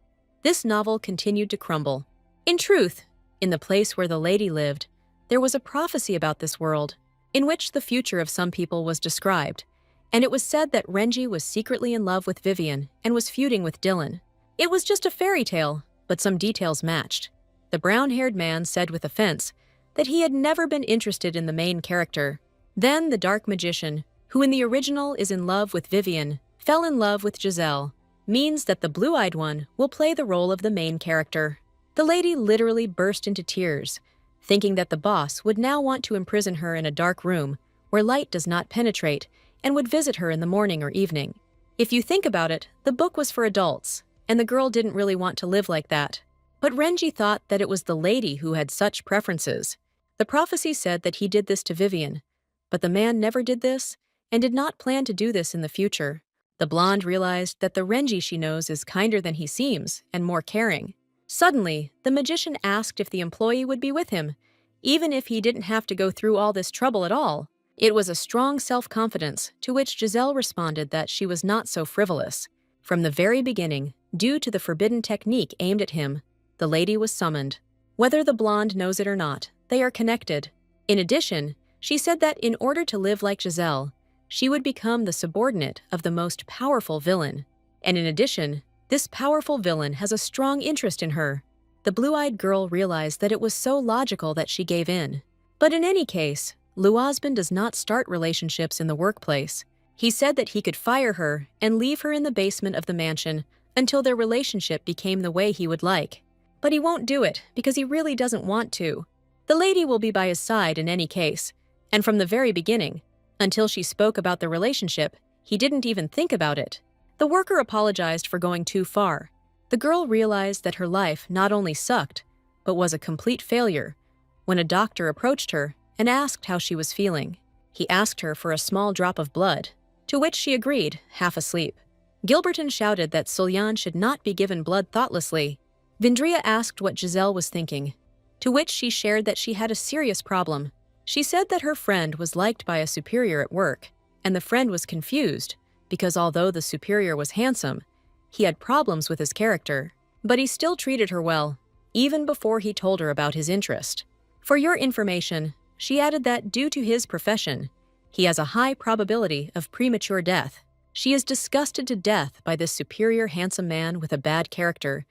This novel continued to crumble. In truth, in the place where the lady lived, there was a prophecy about this world, in which the future of some people was described, and it was said that Renji was secretly in love with Vivian and was feuding with Dylan. It was just a fairy tale, but some details matched. The brown-haired man said with offense that he had never been interested in the main character. Then the dark magician, who in the original is in love with Vivian, fell in love with Giselle, means that the blue-eyed one will play the role of the main character. The lady literally burst into tears, thinking that the boss would now want to imprison her in a dark room where light does not penetrate and would visit her in the morning or evening. If you think about it, the book was for adults, and the girl didn't really want to live like that. But Renji thought that it was the lady who had such preferences. The prophecy said that he did this to Vivian, but the man never did this and did not plan to do this in the future. The blonde realized that the Renji she knows is kinder than he seems and more caring. Suddenly, the magician asked if the employee would be with him, even if he didn't have to go through all this trouble at all. It was a strong self-confidence, to which Giselle responded that she was not so frivolous. From the very beginning, due to the forbidden technique aimed at him, the lady was summoned. Whether the blonde knows it or not, they are connected. In addition, she said that in order to live like Giselle, she would become the subordinate of the most powerful villain. And in addition, this powerful villain has a strong interest in her. The blue-eyed girl realized that it was so logical that she gave in. But in any case, Luazbin does not start relationships in the workplace. He said that he could fire her and leave her in the basement of the mansion until their relationship became the way he would like. But he won't do it because he really doesn't want to. The lady will be by his side in any case, and from the very beginning, until she spoke about the relationship, he didn't even think about it. The worker apologized for going too far. The girl realized that her life not only sucked, but was a complete failure, when a doctor approached her and asked how she was feeling. He asked her for a small drop of blood, to which she agreed, half asleep. Gilberton shouted that Sulyan should not be given blood thoughtlessly. Vindria asked what Giselle was thinking, to which she shared that she had a serious problem. She said that her friend was liked by a superior at work, and the friend was confused, because although the superior was handsome, he had problems with his character. But he still treated her well, even before he told her about his interest. For your information, she added that due to his profession, he has a high probability of premature death. She is disgusted to death by this superior handsome man with a bad character,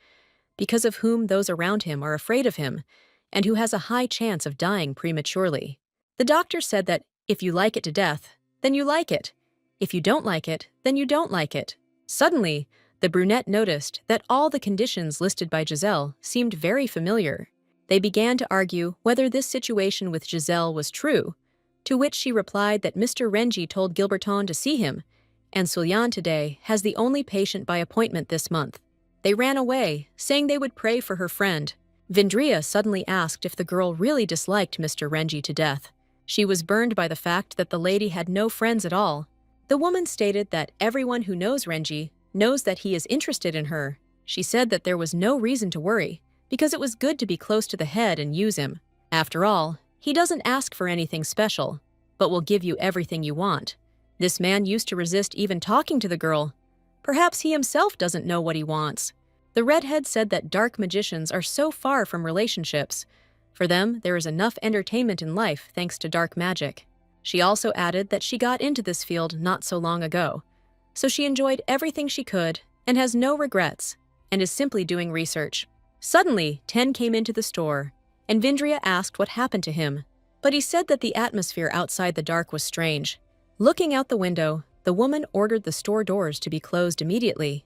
because of whom those around him are afraid of him, and who has a high chance of dying prematurely. The doctor said that if you like it to death, then you like it. If you don't like it, then you don't like it. Suddenly, the brunette noticed that all the conditions listed by Giselle seemed very familiar. They began to argue whether this situation with Giselle was true, to which she replied that Mr. Renji told Gilberton to see him, and Sulyan today has the only patient by appointment this month. They ran away, saying they would pray for her friend. Vindria suddenly asked if the girl really disliked Mr. Renji to death. She was burned by the fact that the lady had no friends at all. The woman stated that everyone who knows Renji knows that he is interested in her. She said that there was no reason to worry, because it was good to be close to the head and use him. After all, he doesn't ask for anything special, but will give you everything you want. This man used to resist even talking to the girl. Perhaps he himself doesn't know what he wants. The redhead said that dark magicians are so far from relationships. For them, there is enough entertainment in life thanks to dark magic. She also added that she got into this field not so long ago, so she enjoyed everything she could and has no regrets, and is simply doing research. Suddenly, Ten came into the store, and Vindria asked what happened to him, but he said that the atmosphere outside the dark was strange. Looking out the window, the woman ordered the store doors to be closed immediately.